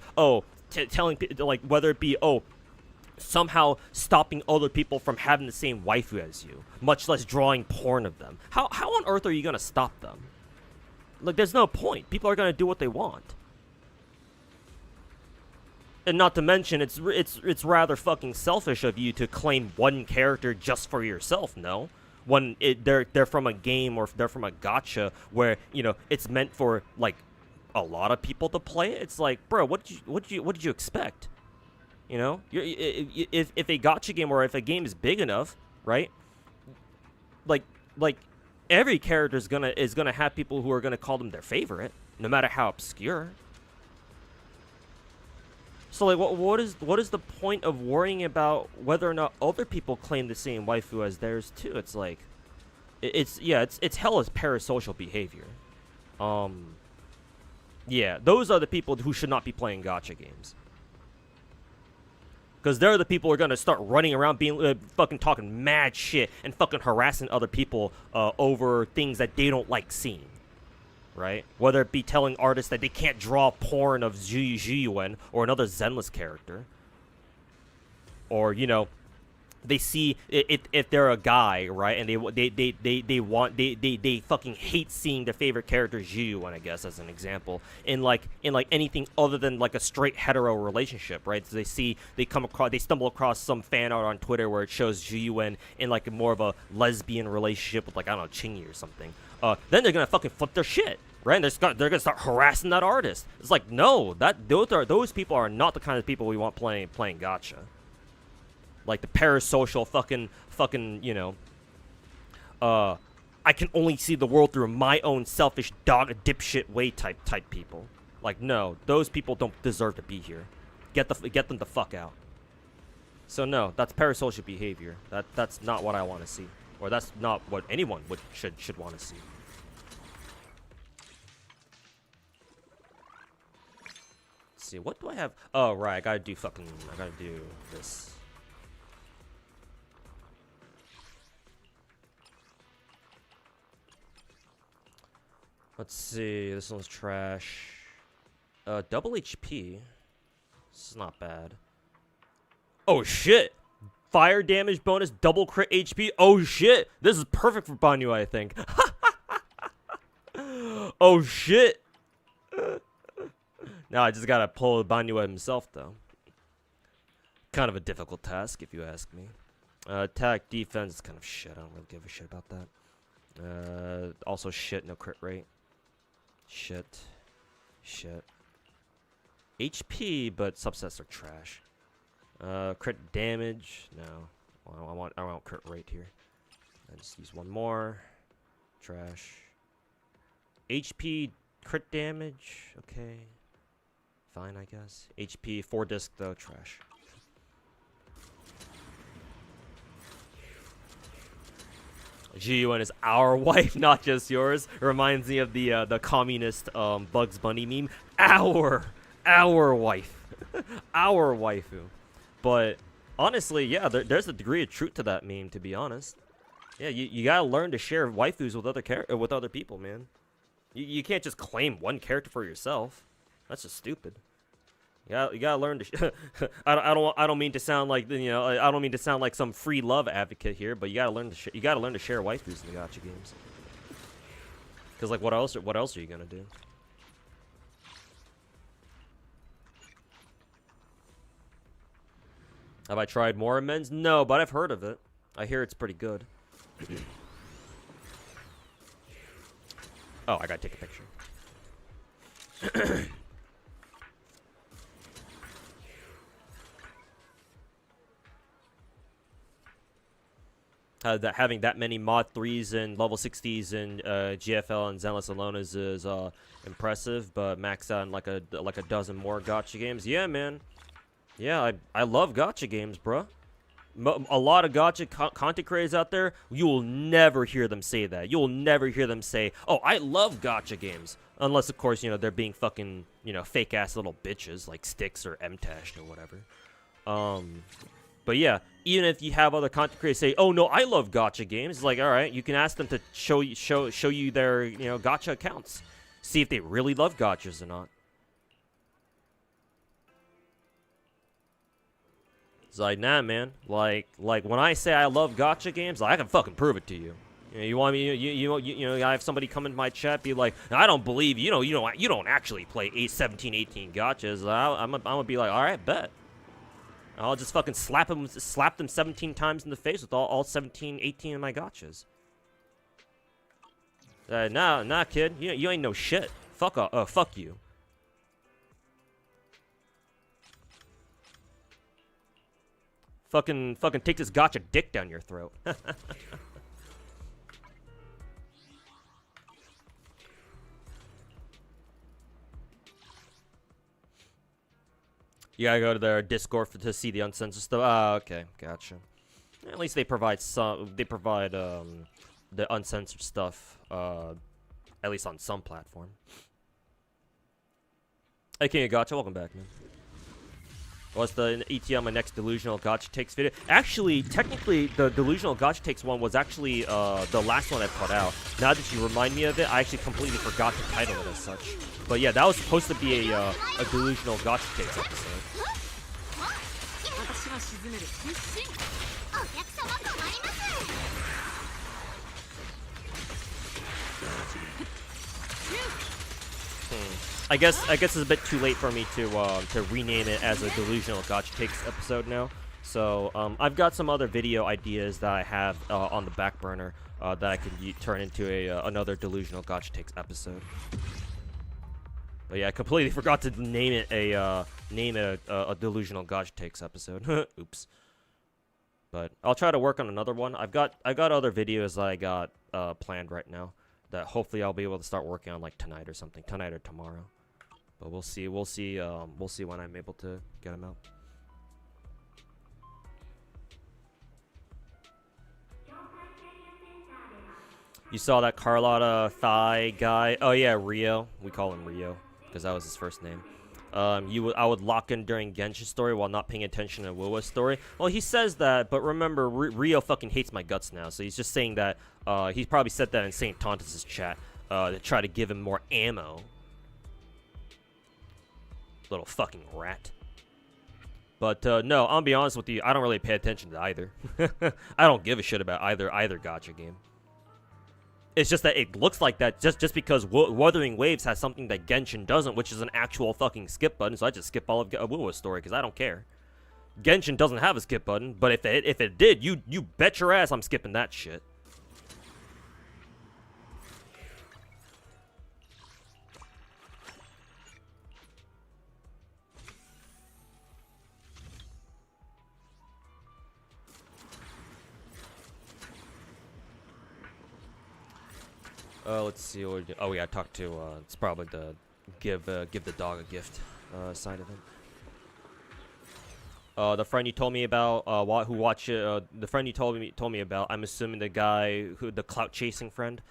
somehow stopping other people from having the same waifu as you, much less drawing porn of them. How on earth are you gonna stop them? Like, there's no point. People are gonna do what they want. And not to mention, it's rather fucking selfish of you to claim one character just for yourself. No, when they're from a game or they're from a gacha where, you know, it's meant for like a lot of people to play it. It's like, bro, what did you expect? You know, if a gacha game or if a game is big enough, right? Like every character is gonna have people who are gonna call them their favorite, no matter how obscure. So, like, what is the point of worrying about whether or not other people claim the same waifu as theirs too? It's like, it's hella parasocial behavior. Yeah, those are the people who should not be playing gacha games. Because they're the people who are going to start running around being fucking talking mad shit and fucking harassing other people over things that they don't like seeing. Right? Whether it be telling artists that they can't draw porn of Zhiyuan or another Zenless character. Or, you know, they see if they're a guy, right, and they fucking hate seeing their favorite character Zhiyuan, I guess, as an example, in like anything other than like a straight hetero relationship, right? So they stumble across some fan art on Twitter where it shows Zhiyuan in like more of a lesbian relationship with, like, I don't know, Chingy or something. Then they're gonna fucking flip their shit, right? And they're gonna start harassing that artist. It's like, no, those people are not the kind of people we want playing gacha. Like the parasocial fucking, you know, I can only see the world through my own selfish dipshit way type people. Like, no, those people don't deserve to be here. Get them the fuck out. So no, that's parasocial behavior. That's not what I want to see, or that's not what anyone should want to see. Let's see, what do I have? Oh right, I gotta do this. Let's see, this one's trash. Double HP. This is not bad. Oh shit! Fire damage bonus, double crit HP. Oh shit! This is perfect for Banyu, I think. Oh shit! Now I just gotta pull Banyu himself, though. Kind of a difficult task, if you ask me. Attack, defense is kind of shit. I don't really give a shit about that. Also shit, no crit rate. Shit. HP, but subsets are trash. Crit damage, no. Well, I want crit rate here. I just use one more. Trash. HP, crit damage, okay. Fine, I guess. HP, 4 disc though, trash. Zhiyuan is our wife, not just yours. Reminds me of the communist Bugs Bunny meme. Our wife, our waifu. But honestly, yeah, there's a degree of truth to that meme. To be honest, Yeah, you gotta learn to share waifus with other people, man. You can't just claim one character for yourself. That's just stupid. You gotta learn to. I don't mean to sound like I don't mean to sound like some free love advocate here, but you gotta learn to share waifus in the gacha games. Cause like what else are you gonna do? Have I tried more amends? No, but I've heard of it. I hear it's pretty good. Oh, I gotta take a picture. Having that many mod 3s and level 60s in GFL and Zenless alone is impressive, but max out in like a dozen more gacha games. Yeah, man. Yeah, I love gacha games, bruh. A lot of gacha content creators out there, you will never hear them say that. You will never hear them say, "Oh, I love gacha games," unless, of course, they're being fucking, fake ass little bitches like Styx or Mtash or whatever. But yeah, even if you have other content creators say, "Oh no, I love gacha games," it's like, all right, you can ask them to show you their gacha accounts, see if they really love gachas or not. It's like, nah, man. Like when I say I love gacha games, I can fucking prove it to you. You want me? I have somebody come into my chat, be like, I don't believe you. You don't actually play 17, 18 gachas. I'm gonna be like, all right, bet. I'll just fucking slap them 17 times in the face with all 17, 18 of my gachas. Nah, kid. You ain't no shit. Fuck you. Fucking take this gacha dick down your throat. You gotta go to their Discord to see the uncensored stuff. Ah, okay, gotcha. At least they provide the uncensored stuff, at least on some platform. Hey, King of Gacha, welcome back, man. What's the ET on my next Delusional Gacha Takes video? Actually, technically, the Delusional Gacha Takes one was actually the last one I put out. Now that you remind me of it, I actually completely forgot to title it as such. But yeah, that was supposed to be a Delusional Gacha Takes episode. I guess it's a bit too late for me to rename it as a Delusional Gacha Takes episode now. So I've got some other video ideas that I have on the back burner that I could turn into another Delusional Gacha Takes episode. But yeah, I completely forgot to name it a Delusional Gacha Takes episode. Oops. But I'll try to work on another one. I've got other videos that I got planned right now that hopefully I'll be able to start working on like tonight or something, tonight or tomorrow. But we'll see when I'm able to get them out. You saw that Carlotta Thigh guy? Oh yeah, Rio. We call him Rio because that was his first name. I would lock in during Genshin's story while not paying attention to Wuwa's story. Well, he says that, but remember, Rio fucking hates my guts now, so he's just saying that. He probably said that in St. Tontus' chat to try to give him more ammo. Little fucking rat. But no, I'll be honest with you, I don't really pay attention to either. I don't give a shit about either gacha game. It's just that it looks like that just because Wuthering Waves has something that Genshin doesn't, which is an actual fucking skip button, so I just skip all of Wuwa's story because I don't care. Genshin doesn't have a skip button, but if it did, you bet your ass I'm skipping that shit. Let's see what we do. Oh yeah, I talked to it's probably the give the dog a gift side of it. The friend you told me about the friend you told me about, I'm assuming the guy the clout chasing friend.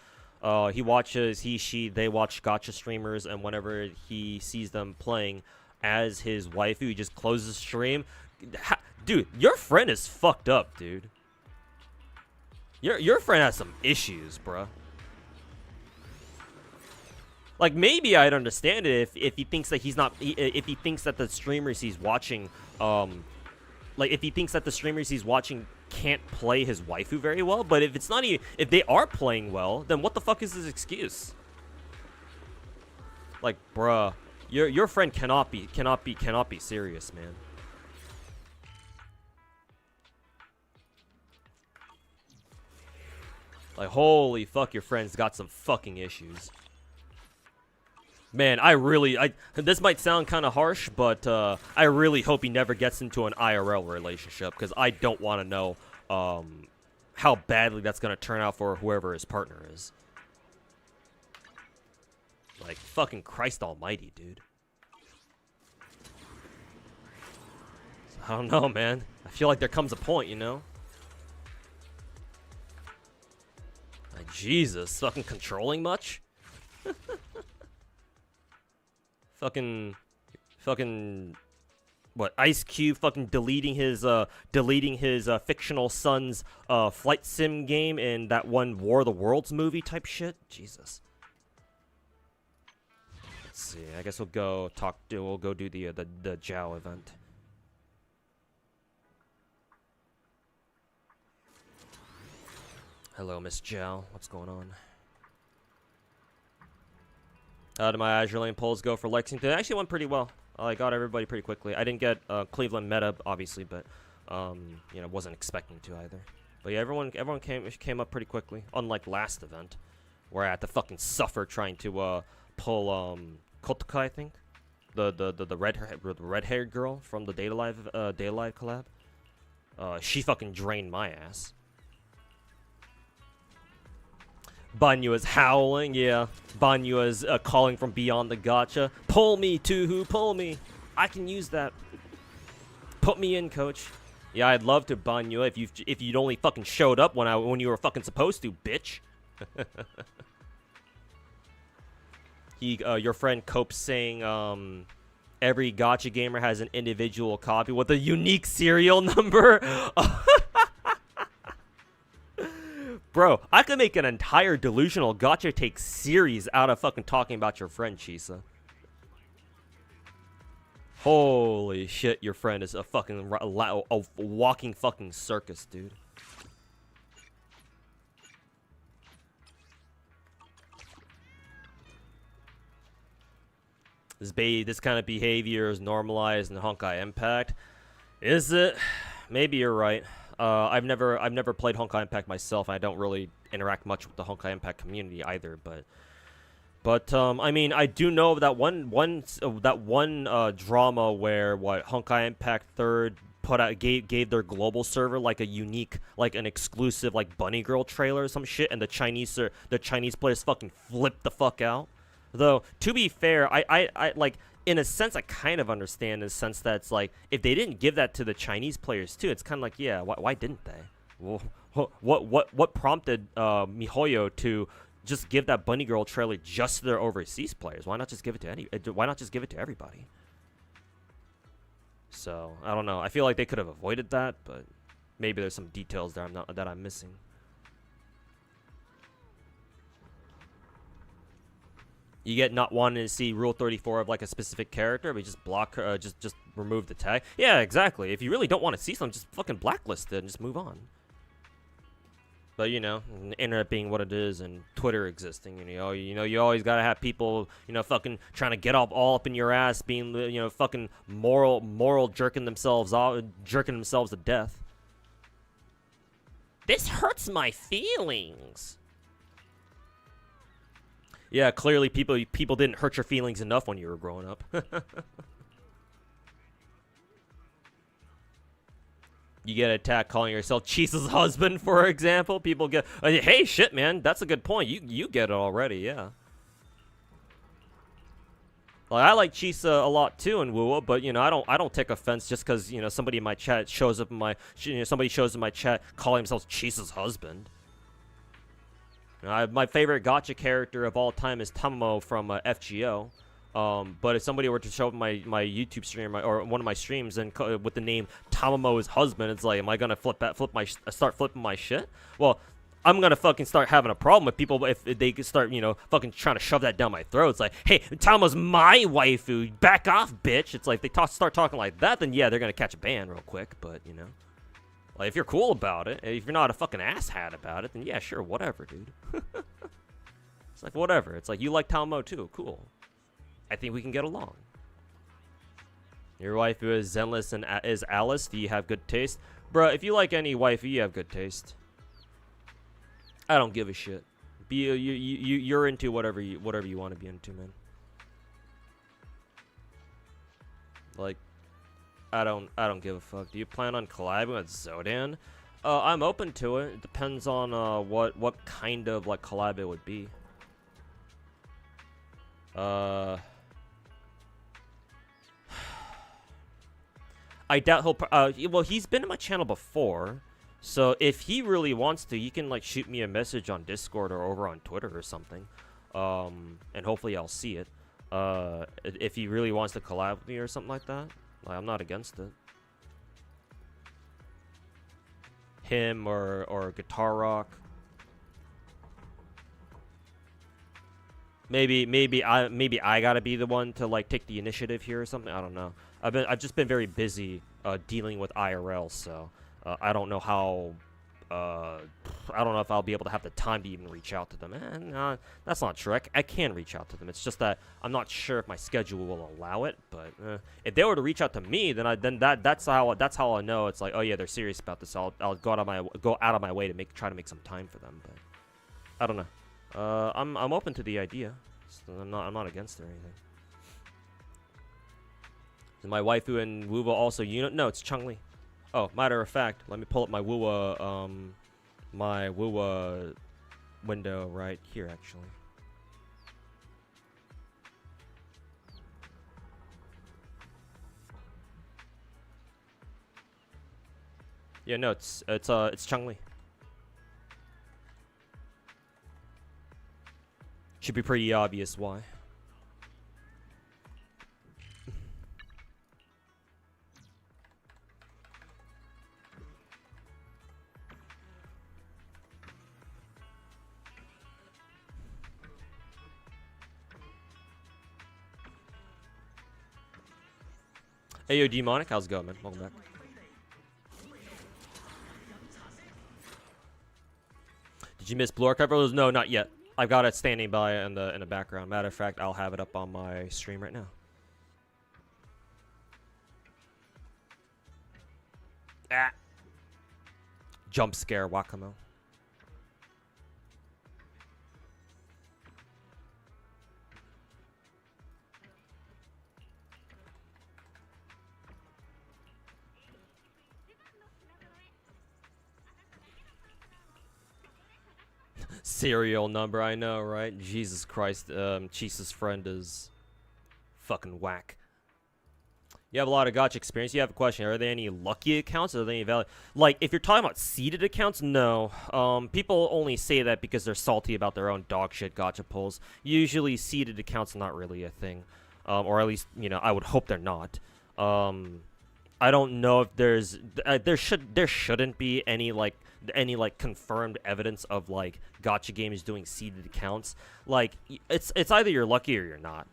He watches they watch gacha streamers, and whenever he sees them playing as his waifu, he just closes the stream. Dude, your friend is fucked up, dude. Your friend has some issues, bruh. Like, maybe I'd understand it if he thinks that he's not, if he thinks that the streamers he's watching, like, if he thinks that the streamers he's watching can't play his waifu very well. But if it's not, if they are playing well, then what the fuck is his excuse? Like, bruh, your friend cannot be serious, man. Like, holy fuck, your friend's got some fucking issues. Man, this might sound kind of harsh, but I really hope he never gets into an IRL relationship, because I don't want to know how badly that's going to turn out for whoever his partner is. Like, fucking Christ almighty, dude. I don't know, man. I feel like there comes a point, you know? Like, Jesus, fucking controlling much? Fucking, what? Ice Cube fucking deleting his fictional son's flight sim game in that one War of the Worlds movie type shit. Jesus. Let's see. I guess we'll go do the Jow event. Hello, Miss Jow. What's going on? How did my Azure Lane polls go for Lexington? It actually went pretty well. I got everybody pretty quickly. I didn't get Cleveland meta, obviously, but you know, wasn't expecting to either. But yeah, everyone came up pretty quickly. Unlike last event, where I had to fucking suffer trying to pull Kotka, I think, the red-haired girl from the Data Live collab. She fucking drained my ass. Banyu is howling, yeah. Banyu is calling from beyond the gacha. Pull me, Tuhu, pull me. I can use that. Put me in, coach. Yeah, I'd love to, Banyu, if you'd only fucking showed up when you were fucking supposed to, bitch. Your friend Cope's saying, every gacha gamer has an individual copy with a unique serial number. Bro, I could make an entire delusional gacha take series out of fucking talking about your friend, Chisa. Holy shit, your friend is a fucking a walking fucking circus, dude. This kind of behavior is normalized in Honkai Impact. Is it? Maybe you're right. I've never played Honkai Impact myself. I don't really interact much with the Honkai Impact community either. But I mean, I do know that one drama where Honkai Impact Third gave their global server like a unique, like an exclusive like Bunny Girl trailer or some shit, and the Chinese players fucking flipped the fuck out. Though to be fair, I like. In a sense, I kind of understand in the sense that it's like, if they didn't give that to the Chinese players too, it's kind of like, yeah, why didn't they? Well, what prompted MiHoYo to just give that Bunny Girl trailer just to their overseas players? Why not just give it to why not just give it to everybody? So I don't know. I feel like they could have avoided that, but maybe there's some details there that I'm missing. You get not wanting to see Rule 34 of like a specific character, but just block, just remove the tag. Yeah, exactly. If you really don't want to see something, just fucking blacklist it and just move on. But you know, internet being what it is, and Twitter existing, you always gotta have people, fucking trying to get all up in your ass, being, fucking moral jerking themselves to death. This hurts my feelings. Yeah, clearly people didn't hurt your feelings enough when you were growing up. You get attacked calling yourself Chisa's husband, for example. People get, hey, shit, man, that's a good point. You get it already, yeah. Like, I like Chisa a lot too in Wuwa, but I don't take offense just because somebody in my chat shows up in my chat calling themselves Chisa's husband. My favorite gacha character of all time is Tamamo from FGO. But if somebody were to show up my YouTube stream or one of my streams and with the name Tamamo's husband, it's like, am I gonna start flipping my shit? Well, I'm gonna fucking start having a problem with people if they start, you know, fucking trying to shove that down my throat. It's like, hey, Tama's my waifu, back off, bitch. It's like they start talking like that, then yeah, they're gonna catch a ban real quick. But you know, like if you're cool about it, if you're not a fucking asshat about it, then yeah, sure, whatever, dude. It's like whatever. It's like you like Tamo too, cool. I think we can get along. Your waifu is Zenless and is Alice. Do you have good taste? Bruh, if you like any waifu, you have good taste. I don't give a shit. You're into whatever you want to be into, man. Like, I don't give a fuck. Do you plan on collabing with Zodan? I'm open to it. It depends on what kind of like collab it would be. I doubt he'll. Well, he's been in my channel before, so if he really wants to, he can like shoot me a message on Discord or over on Twitter or something, and hopefully I'll see it. If he really wants to collab with me or something like that, like, I'm not against it. Him or Guitar Rock. Maybe I gotta be the one to like take the initiative here or something. I don't know. I've just been very busy dealing with IRL, so I don't know how. I don't know if I'll be able to have the time to even reach out to them. No, that's not true. I can reach out to them. It's just that I'm not sure if my schedule will allow it. But if they were to reach out to me, then that's how I know it's like, oh yeah, they're serious about this. I'll go out of my way to try to make some time for them. But I don't know. I'm open to the idea. I'm not against it or anything. Is my waifu and Wuwa also unit? No, it's Chun-Li. Oh, matter of fact, let me pull up my Wuwa window right here actually. Yeah, no, it's Chun-Li. Should be pretty obvious why. Hey yo, Demonic, how's it going, man? Welcome back. Did you miss Blue Archive? No, not yet. I've got it standing by in the background. Matter of fact, I'll have it up on my stream right now. Ah. Jump scare, Wakamo. Serial number, I know, right? Jesus Christ, Chisa's friend is fucking whack. You have a lot of gacha experience. You have a question. Are there any lucky accounts? Are there any valid? Like, if you're talking about seeded accounts, no. People only say that because they're salty about their own dog shit gacha pulls. Usually, seeded accounts are not really a thing. Or at least, you know, I would hope they're not. I don't know if there shouldn't be any confirmed evidence of like gacha games doing seeded accounts. Like it's either you're lucky or you're not.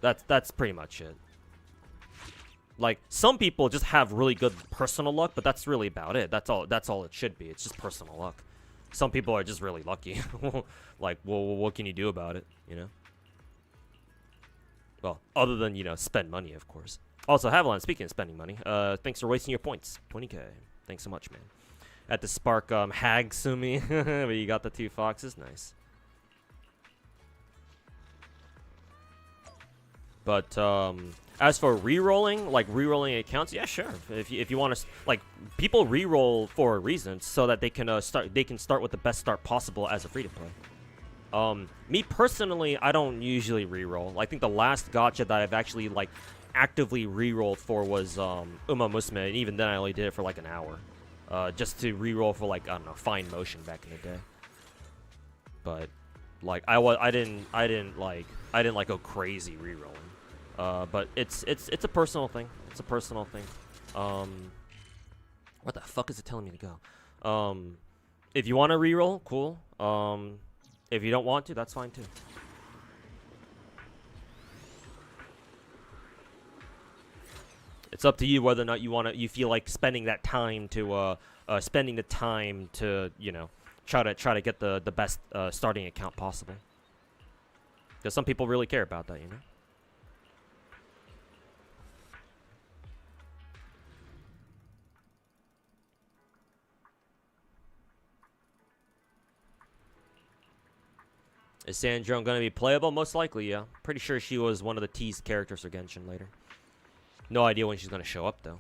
That's pretty much it. Like some people just have really good personal luck, but that's really about it. That's all it should be. It's just personal luck. Some people are just really lucky. Like, well, what can you do about it, you know? Well, other than, you know, spend money, of course. Also, Haviland, speaking of spending money, thanks for wasting your points. 20k. Thanks so much, man. At the Spark Hag Sumi, where you got the 2 foxes. Nice. But as for re-rolling, like re-rolling accounts, yeah, sure. If you want to, like, people re-roll for a reason so that they can start with the best start possible as a free-to-play. Me personally, I don't usually re-roll. I think the last gacha that I've actually like actively re-rolled for was Uma Musume, and even then I only did it for like an hour. Just to re-roll for like, I don't know, fine motion back in the day. But like I didn't like go crazy re-rolling. But it's a personal thing. It's a personal thing. What the fuck is it telling me to go? If you want to reroll, cool. If you don't want to, that's fine too. It's up to you whether or not you feel like spending that time to you know, try to get the best starting account possible. Because some people really care about that, you know. Is Sandrone gonna be playable? Most likely, yeah. Pretty sure she was one of the teased characters for Genshin later. No idea when she's gonna show up though.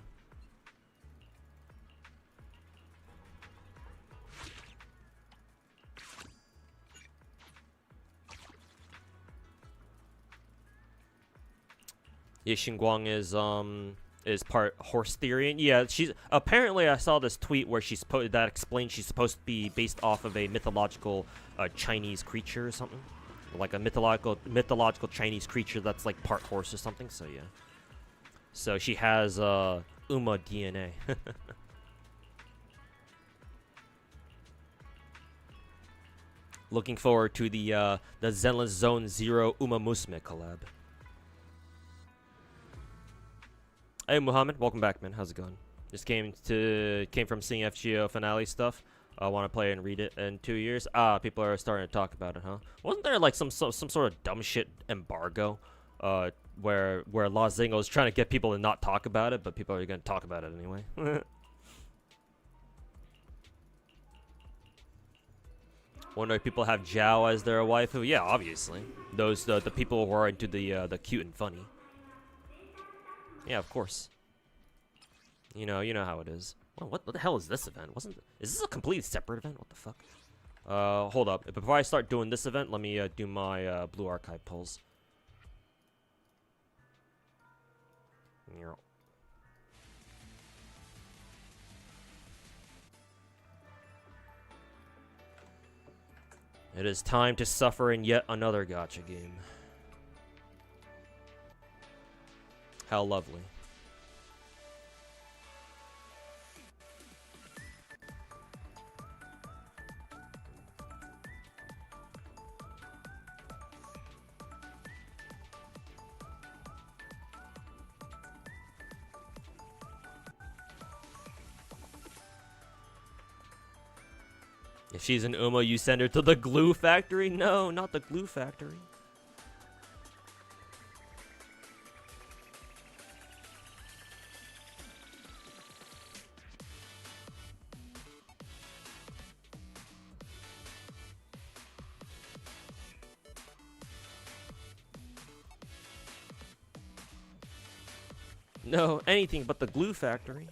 Yeah, Xinguang is part horse Therian. Yeah, she's apparently I saw this tweet where that explains she's supposed to be based off of a mythological Chinese creature or something, like a mythological Chinese creature that's like part horse or something. So yeah, so she has Uma DNA. Looking forward to the Zenless Zone Zero Uma Musume collab. Hey Muhammad, welcome back, man. How's it going? Just came from seeing FGO finale stuff. I want to play and read it in 2 years. People are starting to talk about it, huh? Wasn't there like some sort of dumb shit embargo, where La Zingo is trying to get people to not talk about it, but people are gonna talk about it anyway. Wonder if people have Zhao as their waifu? Yeah, obviously. Those the people who are into the cute and funny. Yeah, of course. You know how it is. Well, what the hell is this event? Is this a completely separate event? What the fuck? Hold up. Before I start doing this event, let me do my blue archive pulls. It is time to suffer in yet another gacha game. How lovely. If she's an Uma, you send her to the glue factory? No, not the glue factory. No, anything but the glue factory.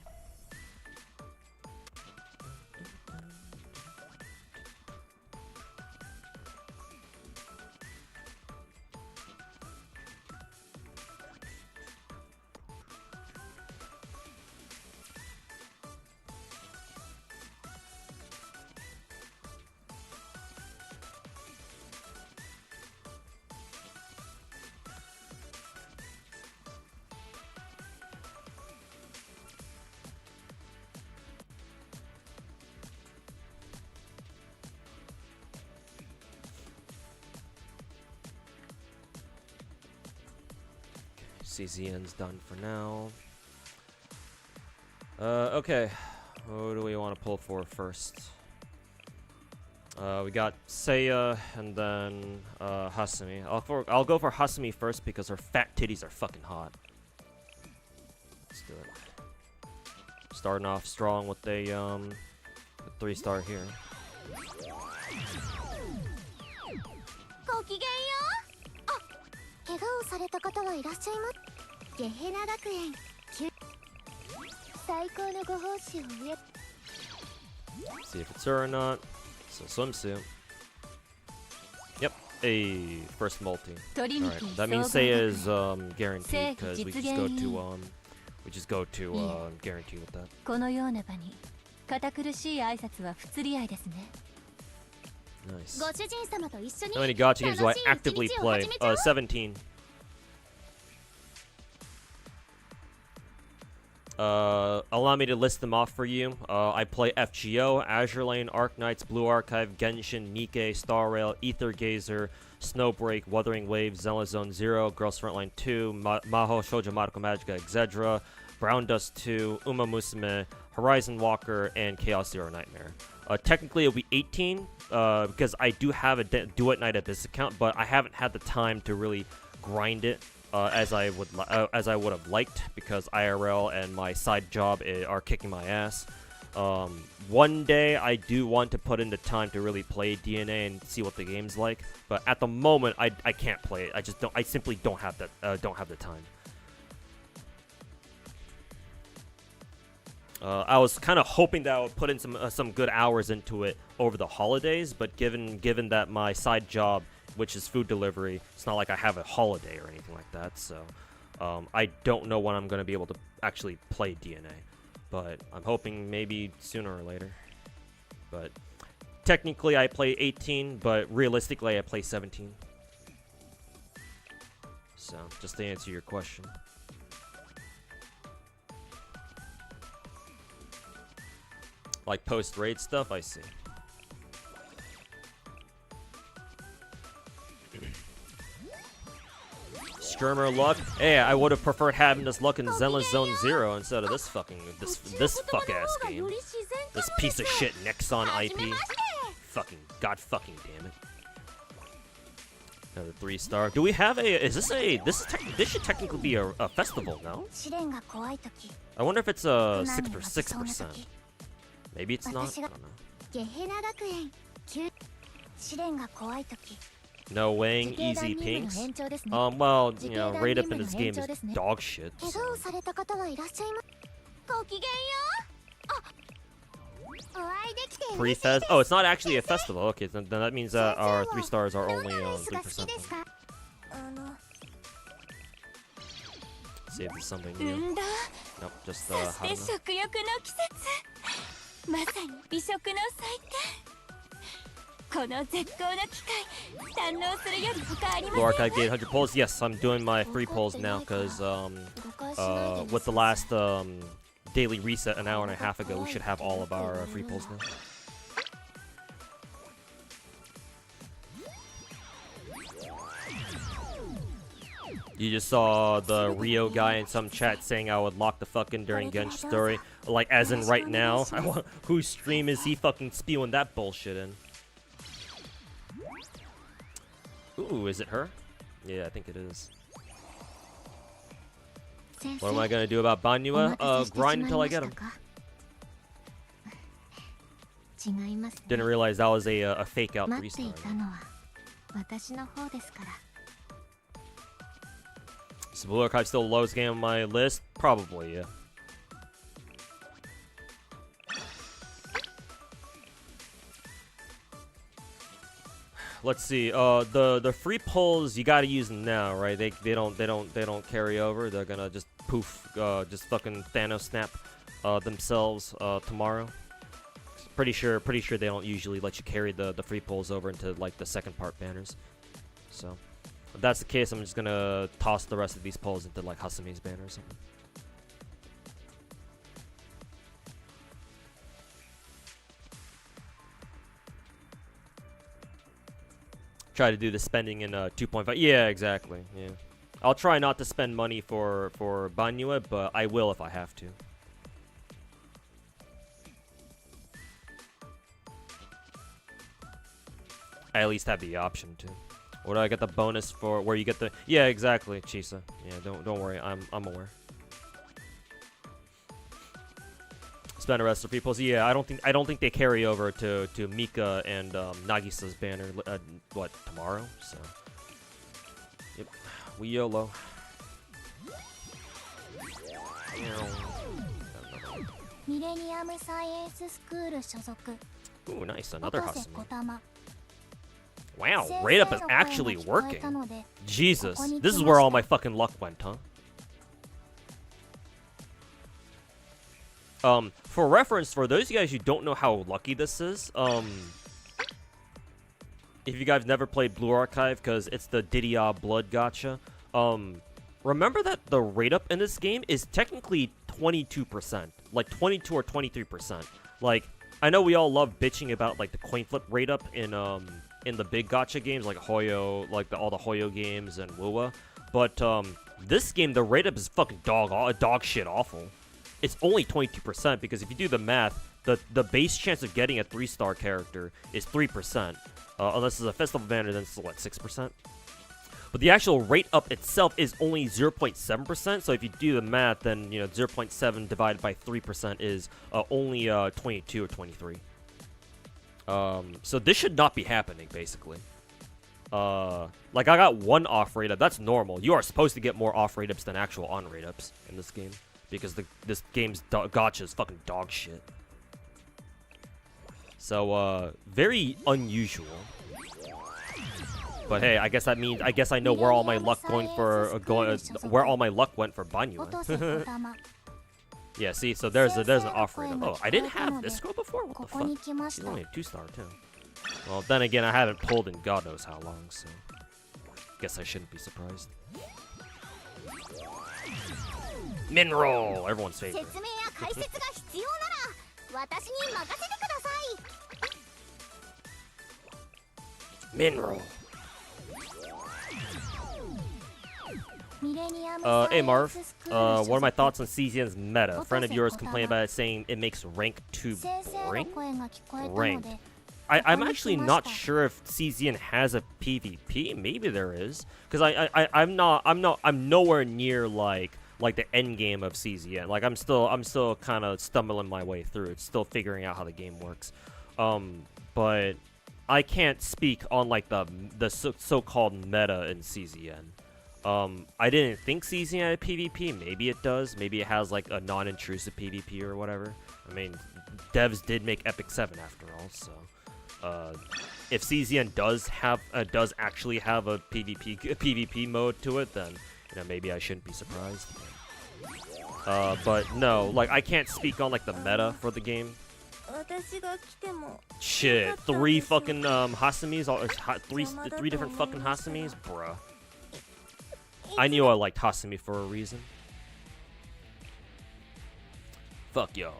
CZN's done for now. Okay. What do we want to pull for first? We got Seiya and then Hasumi. I'll go for Hasumi first because her fat titties are fucking hot. Let's do it. Starting off strong with a 3-star here. See if it's her or not. So swimsuit. Yep, a first multi. Alright, that means Seiya is guaranteed because we just go to guarantee with that. Nice. How many gacha games do I actively play? 17. Allow me to list them off for you. I play FGO, Azure Lane, Arc Knights, Blue Archive, Genshin, Nikke, Star Rail, Ether Gazer, Snowbreak, Wuthering Waves, Zenless Zone 0, Girls Frontline 2, Maho, Shoujo Madoka Magica, Exedra, Brown Dust 2, Uma Musume, Horizon Walker, and Chaos Zero Nightmare. Technically, it'll be 18 because I do have a duet night at this account, but I haven't had the time to really grind it as I would have liked because IRL and my side job are kicking my ass. One day I do want to put in the time to really play DNA and see what the game's like, but at the moment I can't play it. I simply don't have the time. I was kind of hoping that I would put in some good hours into it over the holidays, but given that my side job, which is food delivery, it's not like I have a holiday or anything like that, so I don't know when I'm going to be able to actually play DNA, but I'm hoping maybe sooner or later. But technically I play 18, but realistically I play 17. So, just to answer your question. Like post-raid stuff, I see. Skirmer luck. Hey, I would have preferred having this luck in Zenless Zone 0 instead of this fuck ass game. This piece of shit Nexon IP. Fucking god fucking damn it. Another 3-star. Do we have a? This should technically be a festival, no? I wonder if it's a 6%. Maybe it's not. I don't know. No weighing, easy pinks. Well, you know, rate up in this game is dog shit. So. Pre-fest? Oh, it's not actually a festival. Okay, then that means that our 3 stars are only 3%. See if there's something new. Nope, just Haruna. Blue Archive gate 100 polls. Yes, I'm doing my free polls now because with the last daily reset an hour and a half ago, we should have all of our free polls now. You just saw the Rio guy in some chat saying I would lock the fucking during Genshin story. Like, as in right now. Whose stream is he fucking spewing that bullshit in? Ooh, is it her? Yeah, I think it is. What am I gonna do about Banyua? Grind until I get him. Didn't realize that was a fake out 3-star. Is Blue Archive still the lowest game on my list? Probably, yeah. Let's see. The free polls you gotta use them now, right? They don't carry over. They're gonna just poof, just fucking Thanos snap themselves tomorrow. Pretty sure they don't usually let you carry the free polls over into like the second part banners. So if that's the case, I'm just gonna toss the rest of these polls into like Hasame's banner or something. Try to do the spending in 2.5. Yeah, exactly. Yeah, I'll try not to spend money for Banyua, but I will if I have to. I at least have the option to. What do I get the bonus for? Where you get the? Yeah, exactly, Chisa. Yeah, don't worry. I'm aware. Spend the rest of people's. Yeah, I don't think they carry over to Mika and Nagisa's banner. What, tomorrow? So. Yep. We YOLO. Ooh, nice. Another Hasame. Wow, rate up is actually working. Jesus, this is where all my fucking luck went, huh? For reference, for those of you guys who don't know how lucky this is, if you guys never played Blue Archive, because it's the Didia Blood gacha, remember that the rate up in this game is technically 22%, like 22 or 23%. Like, I know we all love bitching about like the coin flip rate up in the big gacha games like Hoyo, like all the Hoyo games and Wuwa, but this game the rate up is fucking dog shit awful. It's only 22% because if you do the math, the base chance of getting a 3-star character is 3%, unless it's a festival banner, then it's what, 6%. But the actual rate up itself is only 0.7%, so if you do the math, then, 0.7 divided by 3% is only 22 or 23. So this should not be happening, basically. Like, I got 1 off rate up. That's normal. You are supposed to get more off rate ups than actual on rate ups in this game, because this game's gacha is fucking dog shit. So, very unusual. But hey, I guess that means I know where all my luck where all my luck went for Banyue. Yeah, see, so there's an off rate. Oh, I didn't have this girl before. What the fuck? She's only a 2-star too. Well, then again, I haven't pulled in God knows how long, so guess I shouldn't be surprised. Minroll, everyone's favorite. Minroll. Hey Marv, what are my thoughts on CZN's meta? A friend of yours complained about it, saying it makes rank too boring. Ranked. I'm actually not sure if CZN has a PvP. Maybe there is, because I'm nowhere near like the end game of CZN. Like I'm still kind of stumbling my way through it, still figuring out how the game works. But I can't speak on like the so-called meta in CZN. I didn't think CZN had a PvP. Maybe it does. Maybe it has like a non-intrusive PvP or whatever. I mean, devs did make Epic 7 after all, so if CZN does actually have a PvP mode to it, then maybe I shouldn't be surprised. But no, like I can't speak on like the meta for the game. Shit, 3 fucking Hasumis, three different fucking Hasumis, bruh. I knew I liked Hasumi for a reason. Fuck y'all.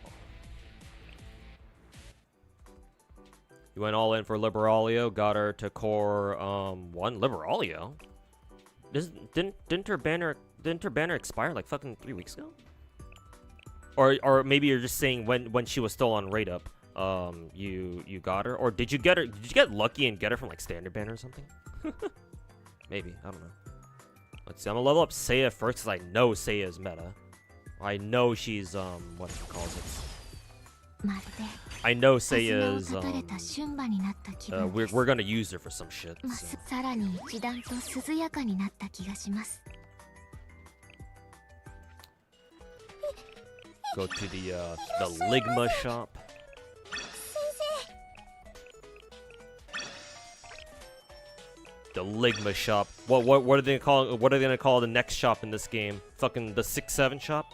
You went all in for Liberalio, got her to core 1. Liberalio? Didn't her banner expire like fucking 3 weeks ago? Or maybe you're just saying when she was still on rate up, you got her, or did you get her? Did you get lucky and get her from like standard banner or something? Maybe, I don't know. Let's see. I'm gonna level up Seiya first because I know Seiya is meta. I know she's what it calls it. I know Seiya is we're gonna use her for some shit. So. Go to the Ligma shop. The Ligma shop. What are they gonna call? What are they gonna call the next shop in this game? Fucking the 6-7 shop.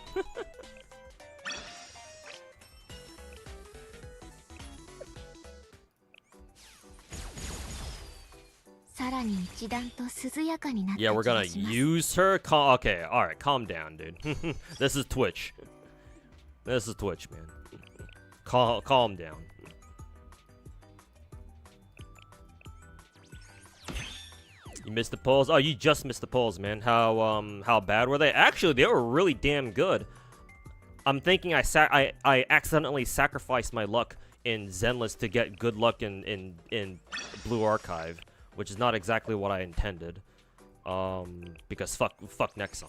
Yeah, we're gonna use her. Okay, all right, calm down, dude. This is Twitch. This is Twitch, man. Calm down. You missed the polls? Oh, you just missed the polls, man. How bad were they? Actually, they were really damn good. I'm thinking I accidentally sacrificed my luck in Zenless to get good luck in Blue Archive, which is not exactly what I intended. Because fuck Nexon.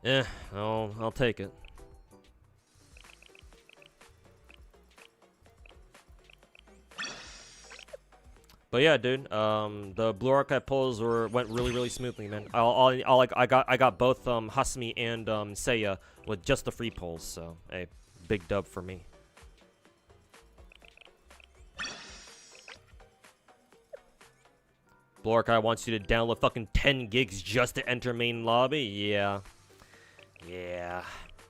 Eh, I'll take it. But yeah, dude, the Blue Archive polls went really smoothly, man. I got both Hasumi and Seiya with just the free polls, so hey, big dub for me. Blue Archive wants you to download fucking 10 gigs just to enter main lobby. Yeah.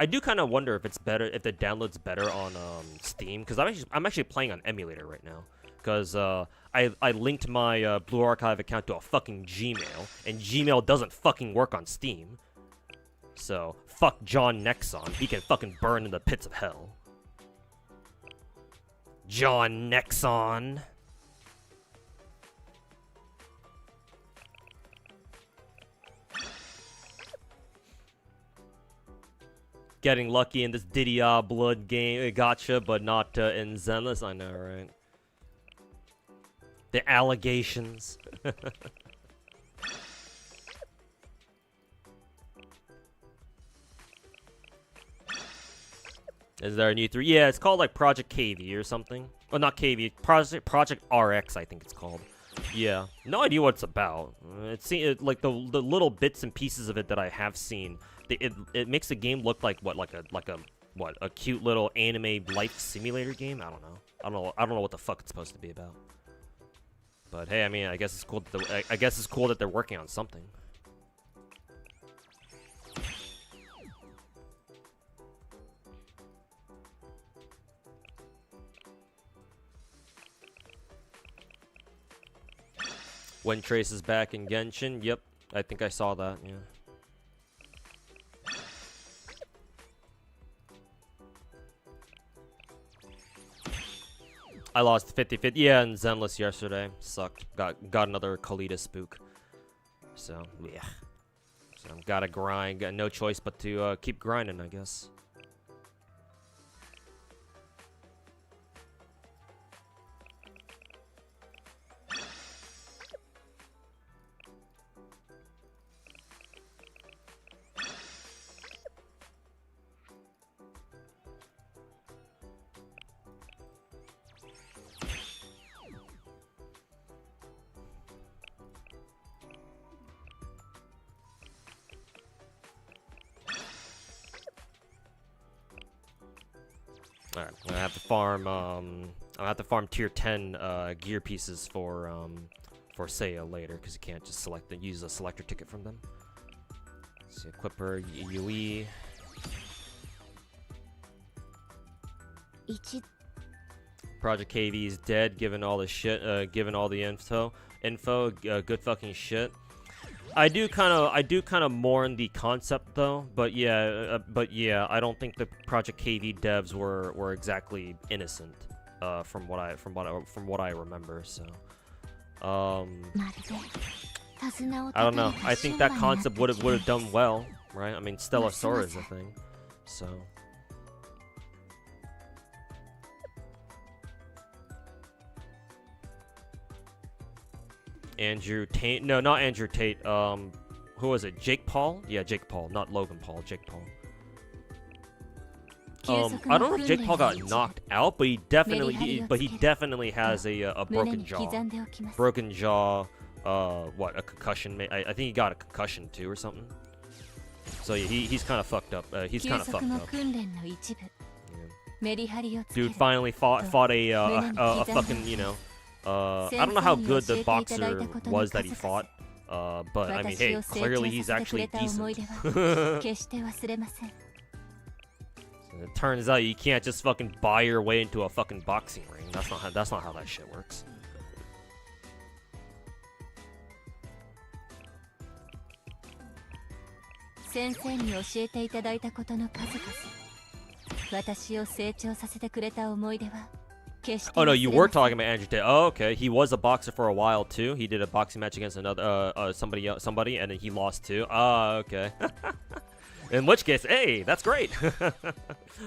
I do kind of wonder if it's better, if the download's better on Steam, because I'm actually playing on emulator right now. Because I linked my Blue Archive account to a fucking Gmail, and Gmail doesn't fucking work on Steam. So, fuck John Nexon. He can fucking burn in the pits of hell. John Nexon. Getting lucky in this Didia blood game, gacha, but not in Zenless. I know, right? The allegations. Is there a new 3? Yeah, it's called like Project KV or something. Well, not KV. Project RX, I think it's called. Yeah, no idea what it's about. Like the little bits and pieces of it that I have seen. It makes the game look like a cute little anime life simulator game. I don't know what the fuck it's supposed to be about. But hey, I mean, I guess it's cool. I guess it's cool that they're working on something. When Trace is back in Genshin, yep, I think I saw that. Yeah. I lost 50-50. Yeah, in Zenless yesterday. Sucked. Got another Kalita spook. So, yeah. So, gotta grind. Got no choice but to keep grinding, I guess. Alright, I'm gonna have to farm. I'll have to farm tier 10 gear pieces for Seiya later, because you can't just use a selector ticket from them. So equip her Yui. Project KV is dead, given all the shit, given all the info. Good fucking shit. I do kind of mourn the concept though, but yeah, I don't think the Project KV devs were exactly innocent, from what I remember. So, I don't know. I think that concept would have done well, right? I mean, Stellar is a thing, so. Andrew Tate. No, not Andrew Tate. Who was it? Jake Paul? Yeah, Jake Paul, not Logan Paul. Jake Paul. I don't know if Jake Paul got knocked out, but he definitely has a broken jaw. Broken jaw. What, a concussion? I think he got a concussion too or something. So yeah, he's kind of fucked up. He's kind of fucked up. Yeah. Dude finally fought a fucking, you know. I don't know how good the boxer was that he fought, but I mean, hey, clearly he's actually decent. So it turns out you can't just fucking buy your way into a fucking boxing ring. That's not how that shit works. Oh no, you were talking about Andrew Tate. Oh, okay. He was a boxer for a while too. He did a boxing match against another somebody, and then he lost too. Ah, okay. In which case, hey, that's great.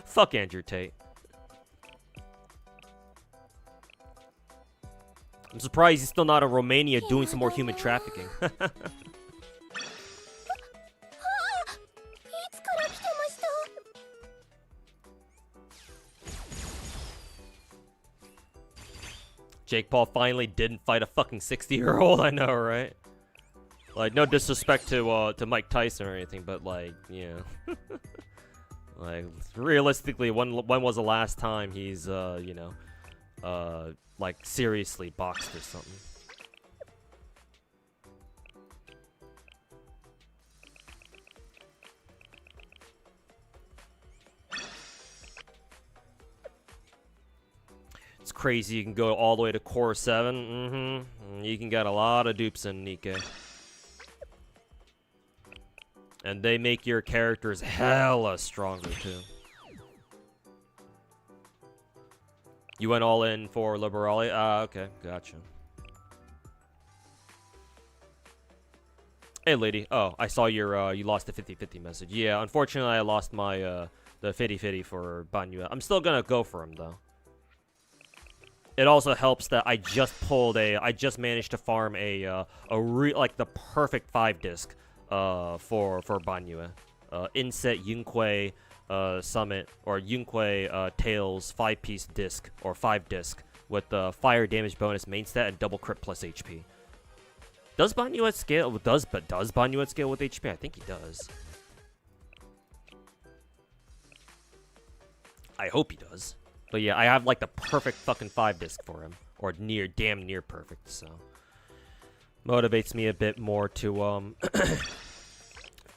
Fuck Andrew Tate. I'm surprised he's still not in Romania doing some more human trafficking. Jake Paul finally didn't fight a fucking 60-year-old. I know, right? Like, no disrespect to Mike Tyson or anything, but like, yeah. Like, realistically, when was the last time he's you know, like seriously boxed or something? It's crazy. You can go all the way to core 7. You can get a lot of dupes in Nikkei. And they make your characters hella stronger, too. You went all in for Liberale? Okay, gotcha. Hey, lady. Oh, I saw your, you lost the 50-50 message. Yeah, unfortunately, I lost my, the 50-50 for Banyue. I'm still gonna go for him, though. It also helps that I just managed to farm like, the perfect 5-disc, for Banyue. Inset Yunquei, Summit, or Yunquei, Tails 5-piece disc, or 5-disc, with the fire damage bonus main stat and double crit plus HP. Does Banyue scale? Does Banyue scale with HP? I think he does. I hope he does. But yeah, I have like the perfect fucking 5-disc for him, or damn near perfect. So motivates me a bit more to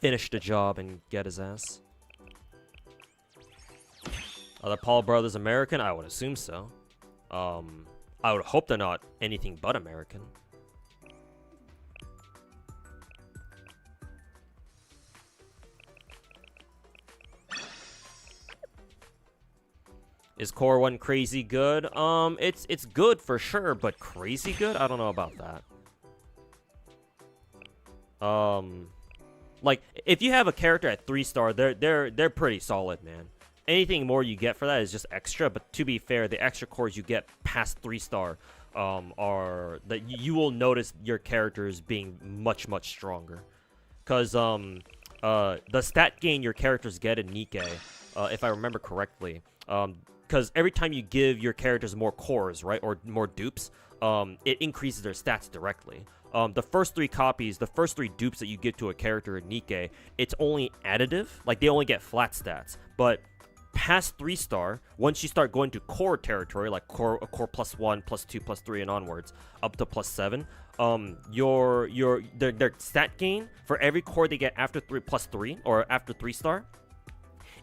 finish the job and get his ass. Are the Paul brothers American? I would assume so. I would hope they're not anything but American. Is Core 1 crazy good? It's good for sure, but crazy good? I don't know about that. Like, if you have a character at 3-star, they're pretty solid, man. Anything more you get for that is just extra, but to be fair, the extra cores you get past 3-star are that you will notice your characters being much stronger. Cause the stat gain your characters get in Nikkei, if I remember correctly, because every time you give your characters more cores, right, or more dupes, it increases their stats directly. The first 3 copies, the first 3 dupes that you give to a character in Nikkei, it's only additive, like they only get flat stats. But past 3-star, once you start going to core territory, like core +1, +2, +3, and onwards, up to +7, their stat gain for every core they get after +3 or after 3-star,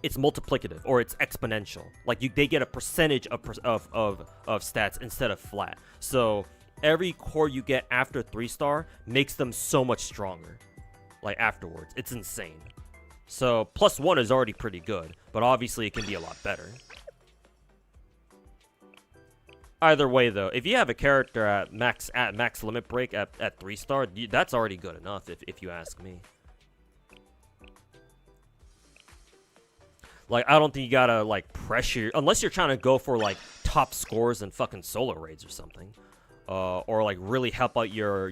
it's multiplicative, or it's exponential. Like they get a percentage of stats instead of flat. So every core you get after 3-star makes them so much stronger. Like afterwards, it's insane. So +1 is already pretty good, but obviously it can be a lot better. Either way, though, if you have a character at max limit break at 3-star, that's already good enough, if you ask me. Like, I don't think you gotta, like, pressure... Unless you're trying to go for, like, top scores and fucking solo raids or something. Or, like, really help out your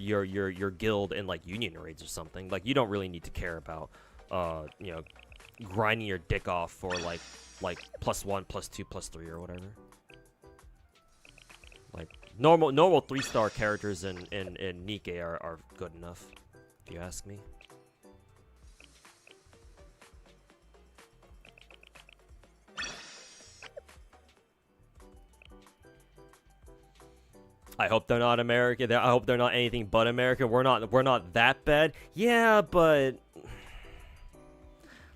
guild in, like, union raids or something. Like, you don't really need to care about, you know, grinding your dick off for, like +1, +2, +3, or whatever. Like, normal 3-star characters in Nikkei are good enough, if you ask me. I hope they're not American. I hope they're not anything but American. We're not that bad. Yeah, but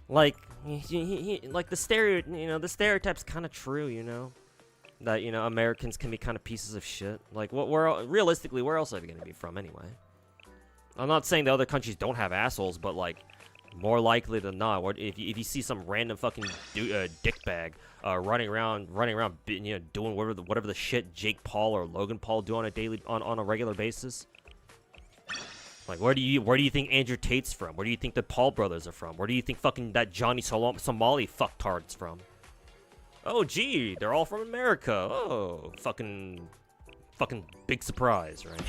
like like the stereotype's kind of true, you know, that Americans can be kind of pieces of shit. Like realistically, where else are they gonna be from anyway? I'm not saying the other countries don't have assholes, but like more likely than not, if you see some random fucking dickbag running around, doing whatever the shit Jake Paul or Logan Paul do on a regular basis. Like, where do you think Andrew Tate's from? Where do you think the Paul brothers are from? Where do you think fucking that Johnny Somali fucktard's from? Oh, gee, they're all from America. Oh, fucking big surprise, right?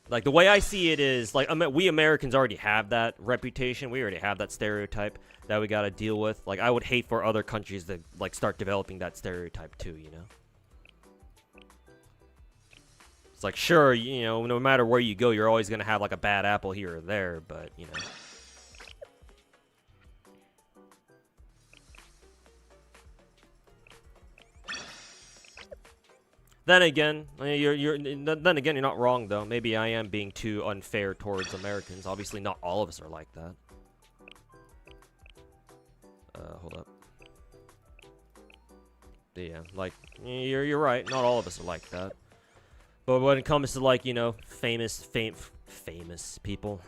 Like, the way I see it is, like, we Americans already have that reputation. We already have that stereotype that we gotta deal with. Like, I would hate for other countries to, like, start developing that stereotype too, you know? It's like, sure, no matter where you go, you're always gonna have, like, a bad apple here or there, but, you know. Then again, you're not wrong though. Maybe I am being too unfair towards Americans. Obviously, not all of us are like that. Hold up. Yeah, like you're right. Not all of us are like that. But when it comes to, like, you know, famous people.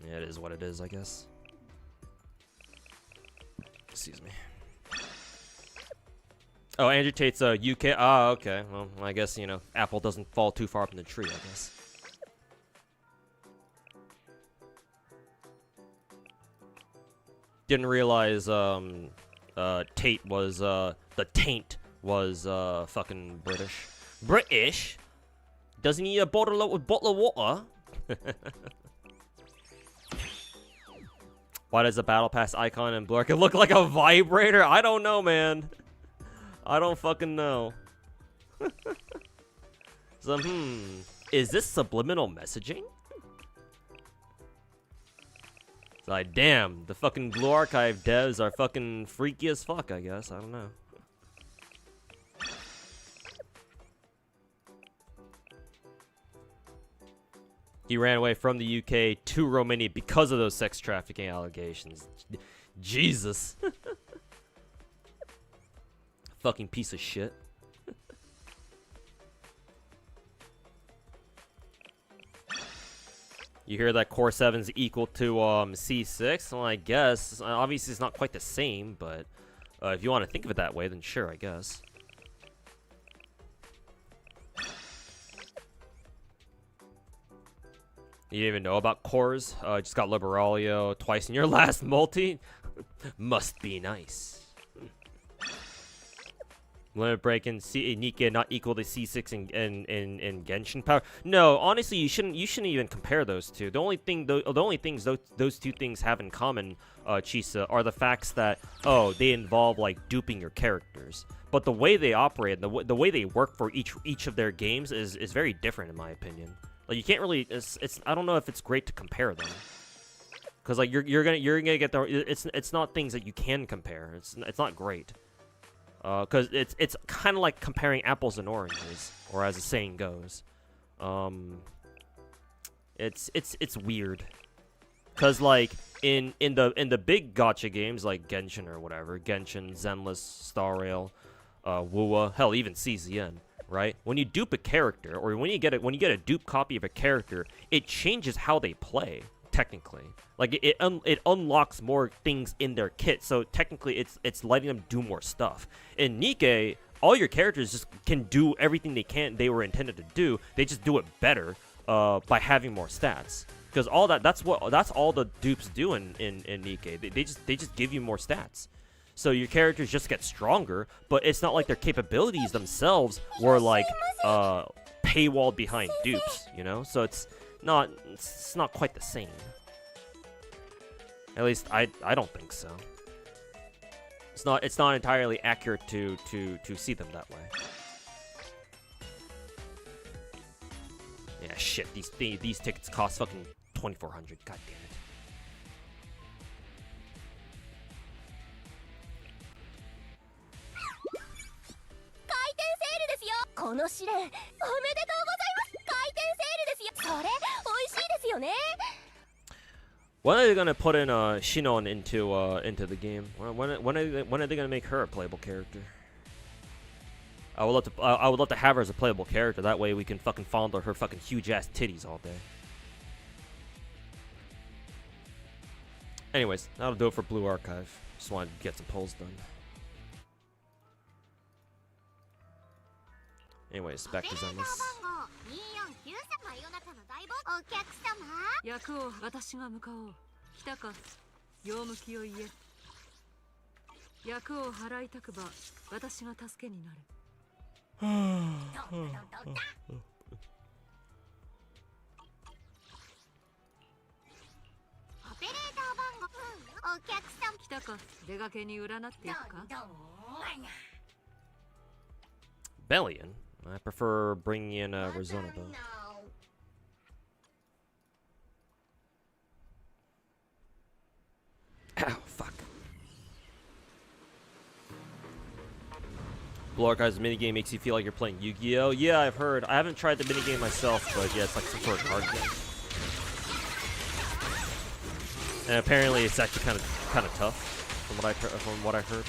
Yeah, it is what it is, I guess. Excuse me. Oh, Andrew Tate's UK. Ah, okay. Well, I guess, you know, apple doesn't fall too far up in the tree, I guess. Didn't realize Tate was the taint was fucking British. British? Doesn't he need a bottle of water? Why does the battle pass icon in Blur look like a vibrator? I don't know, man. I don't fucking know. So, is this subliminal messaging? It's like, damn, the fucking Blue Archive devs are fucking freaky as fuck, I guess. I don't know. He ran away from the UK to Romania because of those sex trafficking allegations. Jesus. Fucking piece of shit. You hear that Core 7's equal to C6? Well, I guess. Obviously, it's not quite the same, but if you want to think of it that way, then sure, I guess. You didn't even know about cores? Just got Liberalia twice in your last multi? Must be nice. Limit break in Nika not equal to C6 in Genshin power. No, honestly, you shouldn't even compare those two. The only things those two things have in common, Chisa, are the facts that they involve like duping your characters. But the way they operate, the way they work for each of their games is very different in my opinion. Like you can't really. I don't know if it's great to compare them. Cause like you're gonna get the. It's not things that you can compare. It's not great. Cause it's kind of like comparing apples and oranges, or as the saying goes. It's weird. Cause like in the big gacha games like Genshin or whatever, Genshin, Zenless, Star Rail, Wuwa, hell even CZN. Right? When you dupe a character, or when you get a dupe copy of a character, it changes how they play. Technically, like it unlocks more things in their kit. So technically, it's letting them do more stuff. In Nikke, all your characters just can do everything they were intended to do. They just do it better by having more stats. Because that's all the dupes do in Nikke. They just give you more stats. So your characters just get stronger, but it's not like their capabilities themselves were like paywalled behind dupes, you know? So it's not quite the same. At least I don't think so. It's not entirely accurate to see them that way. Yeah, shit. These tickets cost fucking 2,400. God damn it. When are they gonna put in Shinon into the game? When are they gonna make her a playable character? I would love to have her as a playable character. That way we can fucking fondle her fucking huge ass titties all day. Anyways, that'll do it for Blue Archive. Just wanted to get some polls done. Anyways, back to Zenless. Bellion? I prefer bringing in Rizonabo. Ow, fuck. Blue Archive's minigame makes you feel like you're playing Yu-Gi-Oh! Yeah, I've heard. I haven't tried the minigame myself, but yeah, it's like some sort of card game. And apparently it's actually kind of tough, from what I heard.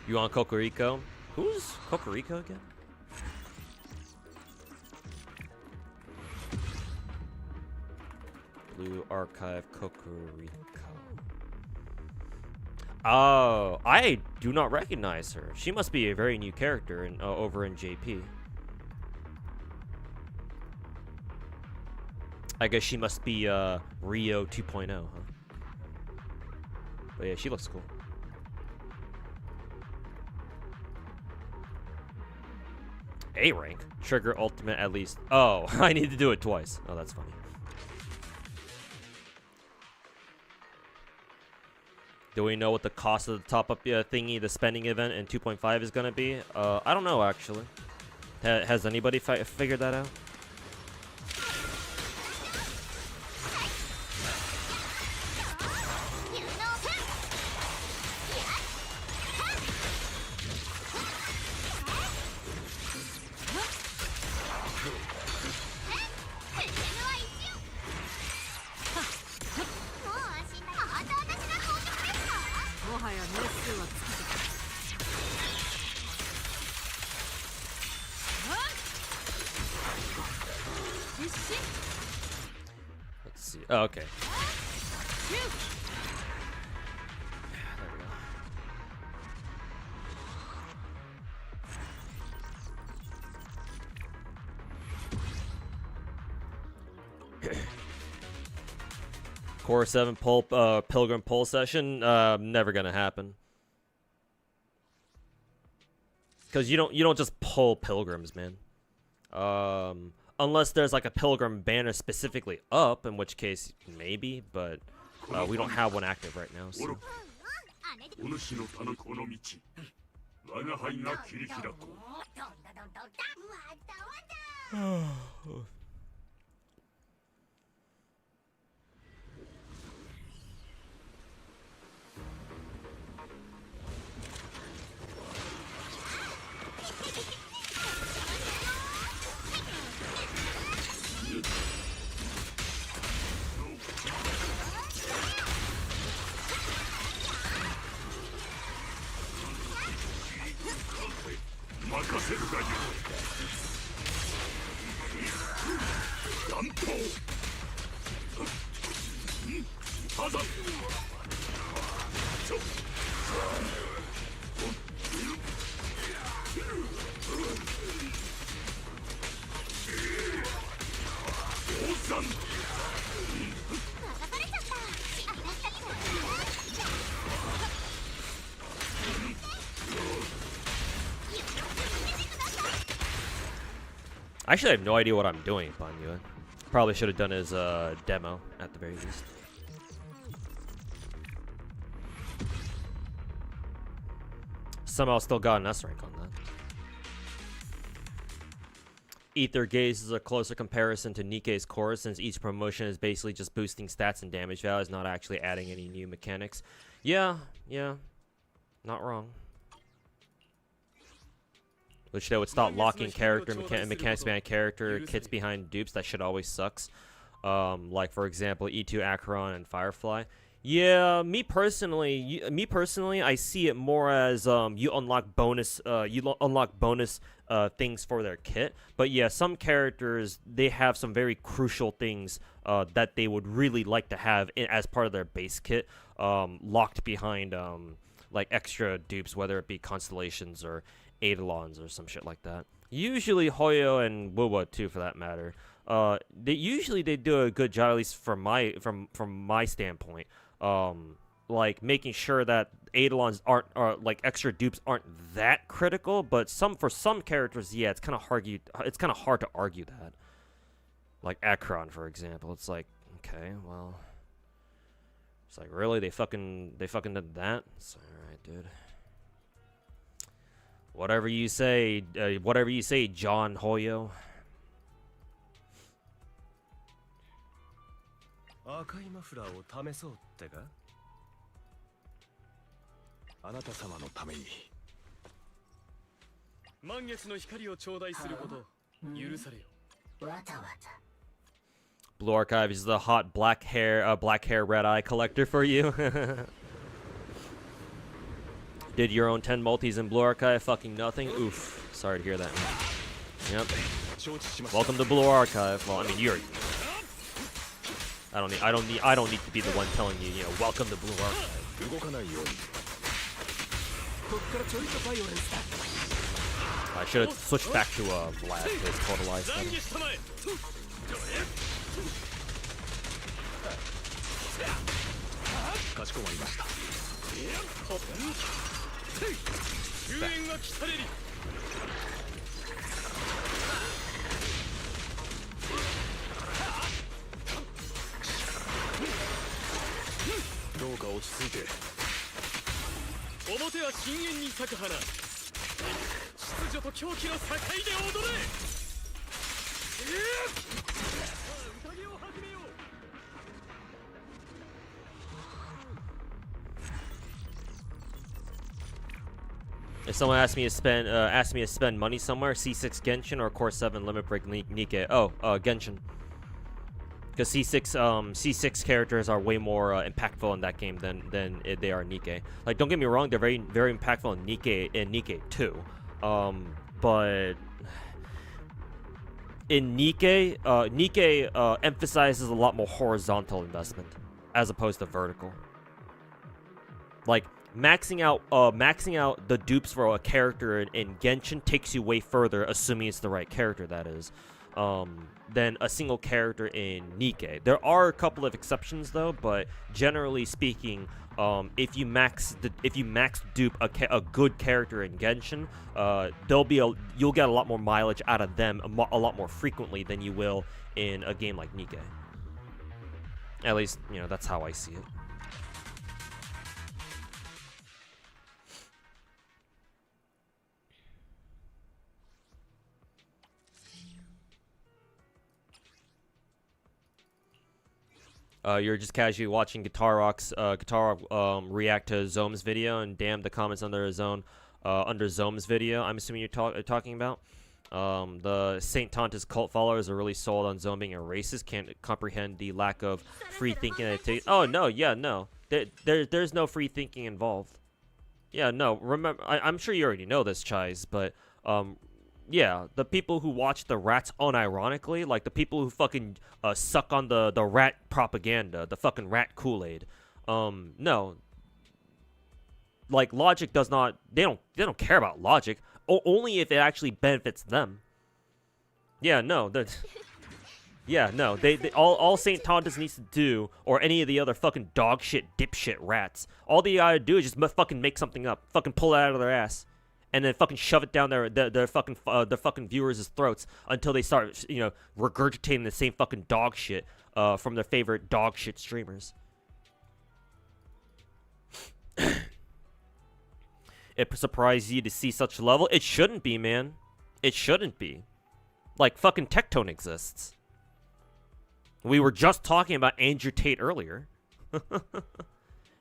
You on Kokoriko? Who's Kokoriko again? Blue Archive Kokoriko. Oh, I do not recognize her. She must be a very new character in, over in JP. I guess she must be Rio 2.0, huh? But yeah, she looks cool. A rank? Trigger ultimate at least. Oh, I need to do it twice. Oh, that's funny. Do we know what the cost of the top-up thingy, the spending event in 2.5 is going to be? I don't know, actually. Has anybody figured that out? Let's see. Oh, okay. There we go. Core 7 Pilgrim Pull session, never gonna happen. Cause you don't just pull pilgrims, man. Unless there's like a pilgrim banner specifically up, in which case maybe, but we don't have one active right now. So. Actually, I have no idea what I'm doing, Banyue. Probably should have done his demo at the very least. Somehow still got an S rank on that. Ether Gaze is a closer comparison to Nikkei's core, since each promotion is basically just boosting stats and damage values, not actually adding any new mechanics. Yeah, not wrong. Which they would stop locking character mechanics behind character kits behind dupes. That shit always sucks. Like for example, E2 Acheron and Firefly. Yeah, me personally, I see it more as you unlock bonus things for their kit. But yeah, some characters, they have some very crucial things that they would really like to have as part of their base kit, locked behind like extra dupes, whether it be constellations or Eidolons or some shit like that. Usually Hoyo and Wuwa too, for that matter. They do a good job, at least from my standpoint. Like making sure that Eidolons aren't like extra dupes aren't that critical, but for some characters, yeah, it's kind of hard to argue that. Like Acheron, for example, it's like, okay, well, it's like, really, they fucking did that. It's all right, dude. Whatever you say, John Hoyo. Blue Archive is the hot black hair red eye collector for you. Did your own 10 multis in Blue Archive? Fucking nothing. Oof. Sorry to hear that. Yep. Welcome to Blue Archive. Well, I mean, you're. I don't need to be the one telling you, you know, welcome to Blue Archive. I should have switched back to Vlad to totalize them. If someone asked me to spend money somewhere, C6 Genshin or Core 7 Limit Break Nikke. Oh, Genshin. Because C6 characters are way more impactful in that game than they are in Nikke. Like, don't get me wrong, they're very impactful in Nikke too. But in Nikke emphasizes a lot more horizontal investment as opposed to vertical. Like, maxing out the dupes for a character in Genshin takes you way further, assuming it's the right character, that is, than a single character in Nikke. There are a couple of exceptions though, but generally speaking, if you max dupe a good character in Genshin, you'll get a lot more mileage out of them a lot more frequently than you will in a game like Nikke. At least, you know, that's how I see it. You're just casually watching Guitar Rock react to Zome's video, and damn the comments under Zome's video. I'm assuming you're talking about. The Saint Tonta's cult followers are really sold on Zome being a racist. Can't comprehend the lack of free thinking that it takes. Oh no, yeah, no. There's no free thinking involved. Yeah, no. Remember, I'm sure you already know this, Chais, but yeah, the people who watch the rats unironically, like the people who fucking suck on the rat propaganda, the fucking rat Kool-Aid. No. Like, logic does not, they don't care about logic, only if it actually benefits them. Yeah, no, yeah, no, all Saint Tontas needs to do, or any of the other fucking dog shit, dipshit rats, all they gotta do is just fucking make something up, fucking pull it out of their ass. And then fucking shove it down their fucking viewers' throats until they start, you know, regurgitating the same fucking dog shit from their favorite dog shit streamers. It surprises you to see such level? It shouldn't be, man. It shouldn't be. Like, fucking Tectone exists. We were just talking about Andrew Tate earlier.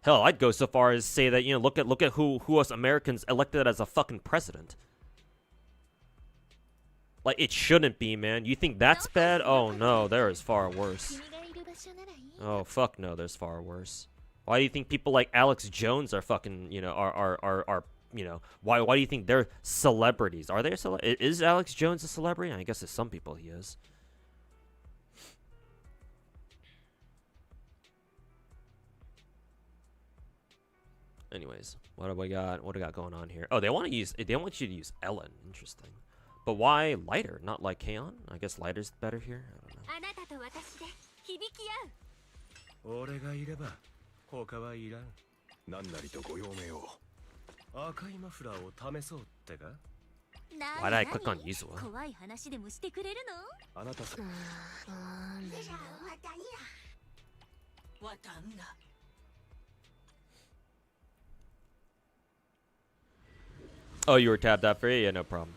Hell, I'd go so far as say that, you know, look at who us Americans elected as a fucking president. Like, it shouldn't be, man. You think that's bad? Oh no, there is far worse. Oh fuck no, there's far worse. Why do you think people like Alex Jones are fucking, you know, are you know, why do you think they're celebrities? Are they is Alex Jones a celebrity? I guess to some people he is. Anyways, what do we got? What do we got going on here? Oh, they want you to use Ellen. Interesting. But why lighter? Not like Kaon? I guess lighter's better here. I don't know. Why did I click on Yuzua? Oh, you were tabbed out for it? Yeah, no problem.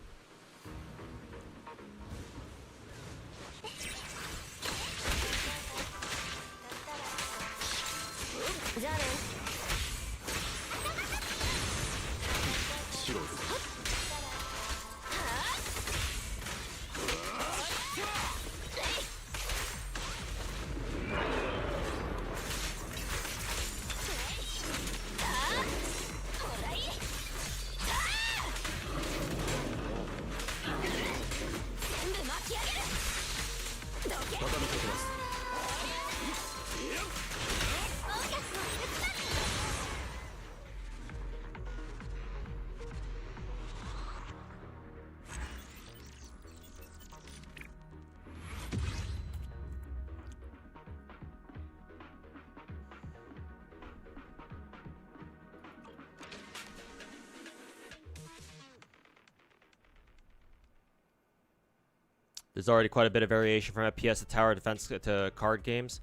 There's already quite a bit of variation from FPS to tower defense to card games.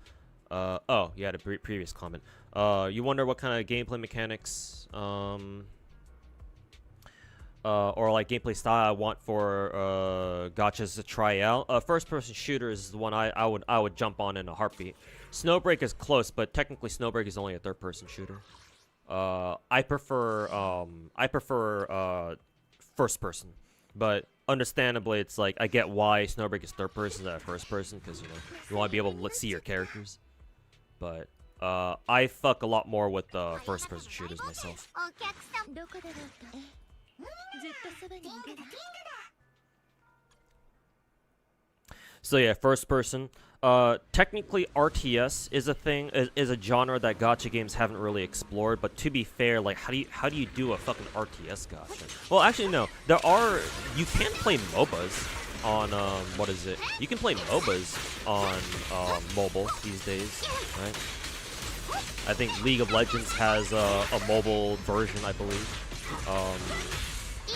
Oh, you had a previous comment. You wonder what kind of gameplay mechanics, or like gameplay style I want for gachas to try out. First-person shooter is the one I would jump on in a heartbeat. Snowbreak is close, but technically Snowbreak is only a third-person shooter. I prefer first-person, but understandably, it's like I get why Snowbreak is third person instead of first person, because you know you want to be able to see your characters. But I fuck a lot more with first person shooters myself. So yeah, first person. Technically, RTS is a thing, is a genre that gacha games haven't really explored. But to be fair, like, how do you do a fucking RTS gacha? Well, actually, no. You can play MOBAs on what is it? You can play MOBAs on mobile these days, right? I think League of Legends has a mobile version, I believe,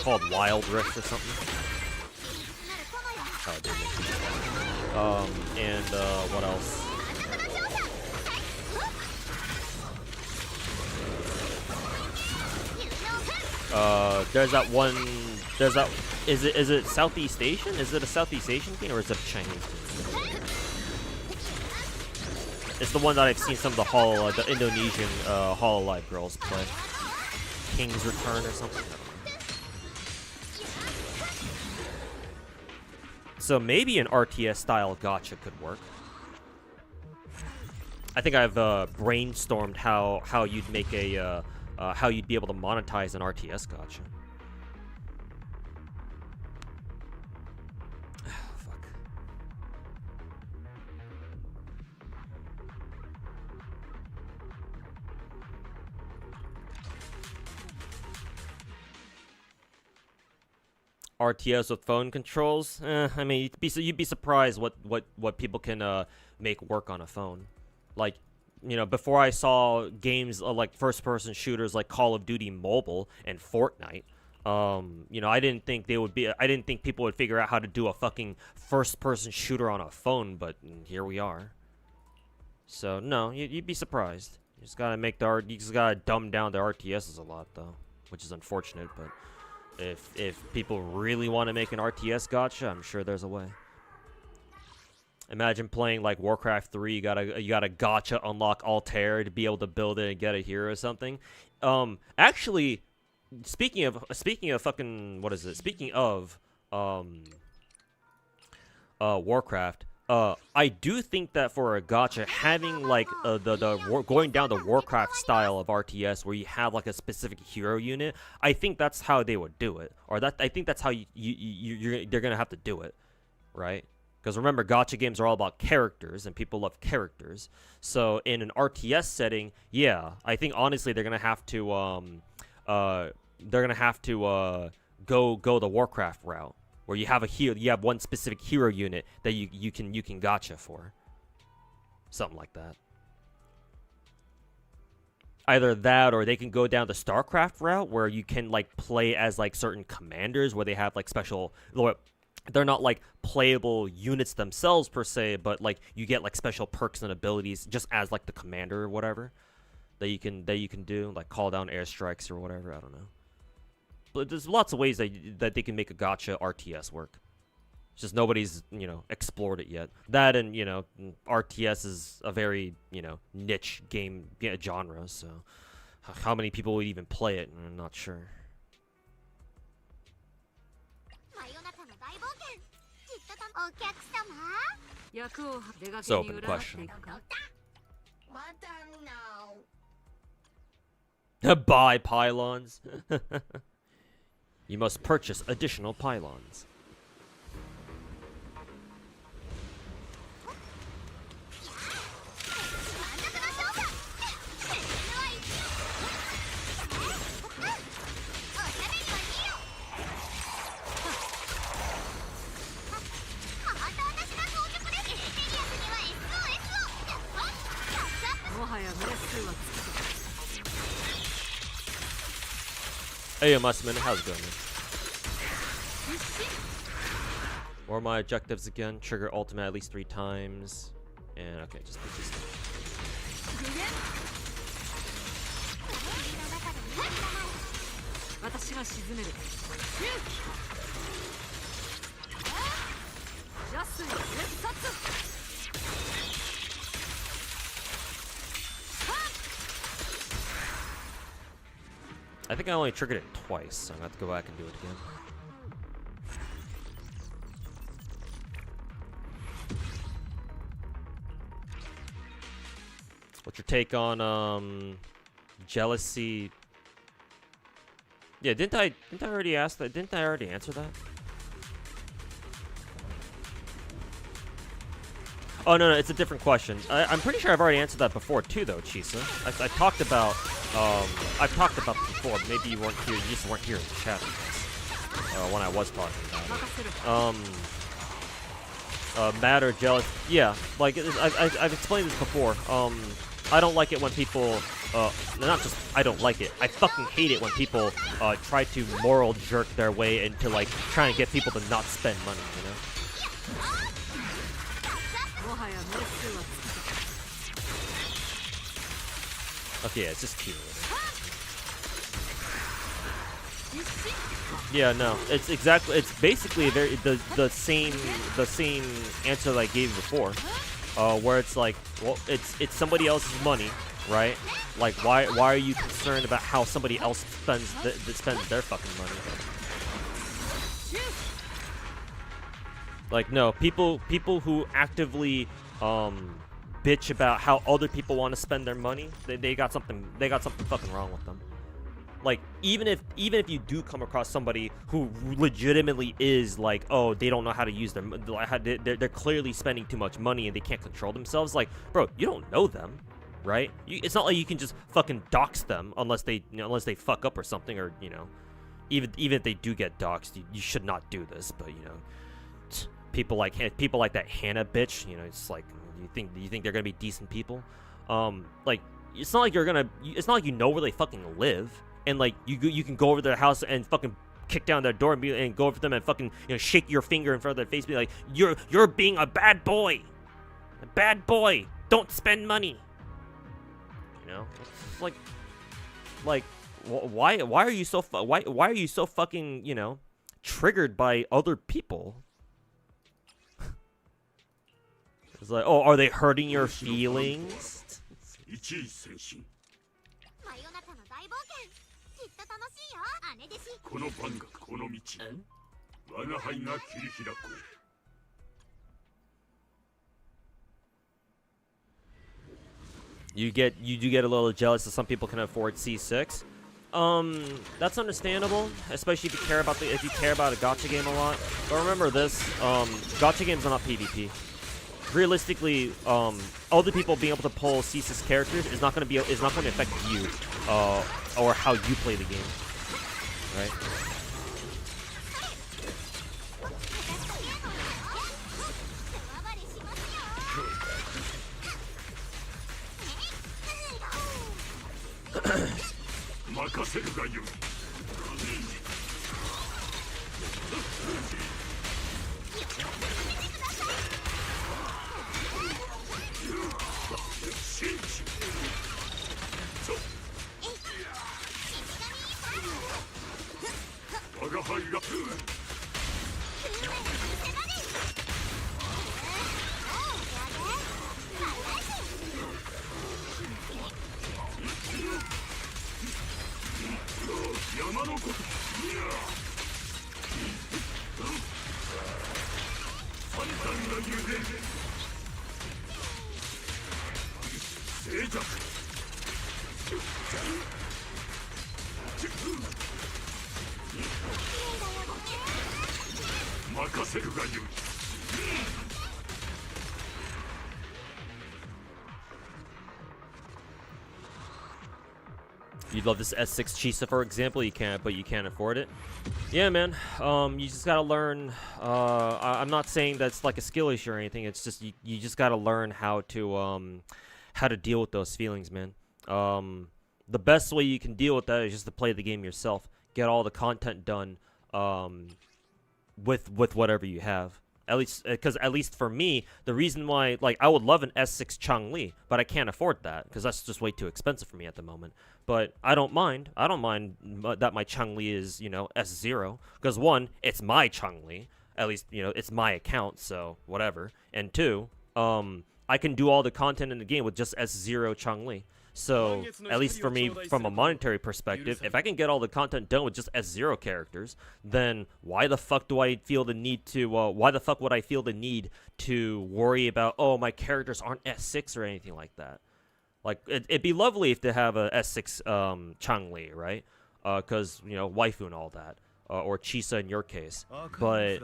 called Wild Rift or something. Oh, damn it. And what else? There's that one. There's that. Is it Southeast Asian? Is it a Southeast Asian thing or is it a Chinese thing? It's the one that I've seen some of the Indonesian Hololive girls play. King's Return or something. So maybe an RTS style gacha could work. I think I've brainstormed how you'd make a how you'd be able to monetize an RTS gacha. Fuck. RTS with phone controls? I mean, you'd be surprised what people can make work on a phone. Like, you know, before I saw games like first-person shooters like Call of Duty Mobile and Fortnite, you know, I didn't think people would figure out how to do a fucking first-person shooter on a phone, but here we are. So no, you'd be surprised. You just gotta dumb down the RTSs a lot though, which is unfortunate, but. If people really want to make an RTS gacha, I'm sure there's a way. Imagine playing like Warcraft 3. You gotta gacha unlock Altair to be able to build it and get a hero or something. Actually, speaking of fucking what is it? Speaking of Warcraft. I do think that for a gacha, having like going down the Warcraft style of RTS, where you have like a specific hero unit, I think that's how they would do it, or I think that's how they're gonna have to do it, right? Because remember, gacha games are all about characters, and people love characters. So in an RTS setting, yeah, I think honestly they're gonna have to go the Warcraft route. Where you have one specific hero unit that you can gacha for. Something like that. Either that, or they can go down the StarCraft route, where you can like play as like certain commanders, where they have like special. They're not like playable units themselves per se, but like you get like special perks and abilities just as like the commander or whatever that you can do, like call down airstrikes or whatever. I don't know. But there's lots of ways that they can make a gacha RTS work. It's just nobody's, you know, explored it yet. That and, you know, RTS is a very, you know, niche game genre, so how many people would even play it? I'm not sure. So open question. Buy pylons. You must purchase additional pylons. Hey, Musman, how's it going, man? What are my objectives again? Trigger ultimate at least 3 times. And okay, just put this down. I think I only triggered it twice, so I'm gonna have to go back and do it again. What's your take on jealousy? Yeah, didn't I already ask that? Didn't I already answer that? Oh no, it's a different question. I'm pretty sure I've already answered that before too, though, Chisa. I talked about I've talked about it before. Maybe you weren't here. You just weren't here in the chat, I guess, when I was talking about it. Mad or jealous? Yeah, like I've explained this before. I don't like it when people, not just I don't like it. I fucking hate it when people try to moral jerk their way into like trying to get people to not spend money. You know. Okay, yeah, it's just cute. Yeah, no, it's basically the same answer that I gave before, where it's like, well, it's somebody else's money, right? Like, why are you concerned about how somebody else spends their fucking money? Like, no, people who actively bitch about how other people want to spend their money, they got something fucking wrong with them. Like, even if you do come across somebody who legitimately is like, oh, they don't know how to use they're clearly spending too much money and they can't control themselves. Like, bro, you don't know them, right? It's not like you can just fucking dox them unless they fuck up or something, or even if they do get doxed, you should not do this. But people like that Hannah bitch, it's like, you think they're gonna be decent people? Like, it's not like it's not like you know where they fucking live. And like you can go over to their house and fucking kick down their door and go over to them and fucking shake your finger in front of their face, be like, you're being a bad boy, don't spend money. It's like why are you so fucking triggered by other people? It's like, oh, are they hurting your feelings? You do get a little jealous that some people can afford C6. That's understandable, especially if you care about a gacha game a lot. But remember this, gacha games are not PvP. Realistically, other people being able to pull C6 characters is not going to affect you, or how you play the game, right? You'd love this S6 Chisa, for example. But you can't afford it. Yeah, man. You just gotta learn. I'm not saying that's like a skill issue or anything. It's just you just gotta learn how to deal with those feelings, man. The best way you can deal with that is just to play the game yourself. get all the content done with whatever you have. At least, because at least for me, the reason why, like, I would love an S6 Changli, but I can't afford that because that's just way too expensive for me at the moment. But I don't mind. I don't mind that my Changli is, you know, S0, because one, it's my Changli. At least, you know, it's my account, so whatever. And two, I can do all the content in the game with just S0 Changli. So, at least for me, from a monetary perspective, if I can get all the content done with just S0 characters, then why the fuck do I feel the need to, why the fuck would I feel the need to worry about, oh, my characters aren't S6 or anything like that? Like, it'd be lovely if they have a S6 Changli, right? Because, you know, waifu and all that. Or Chisa in your case. But,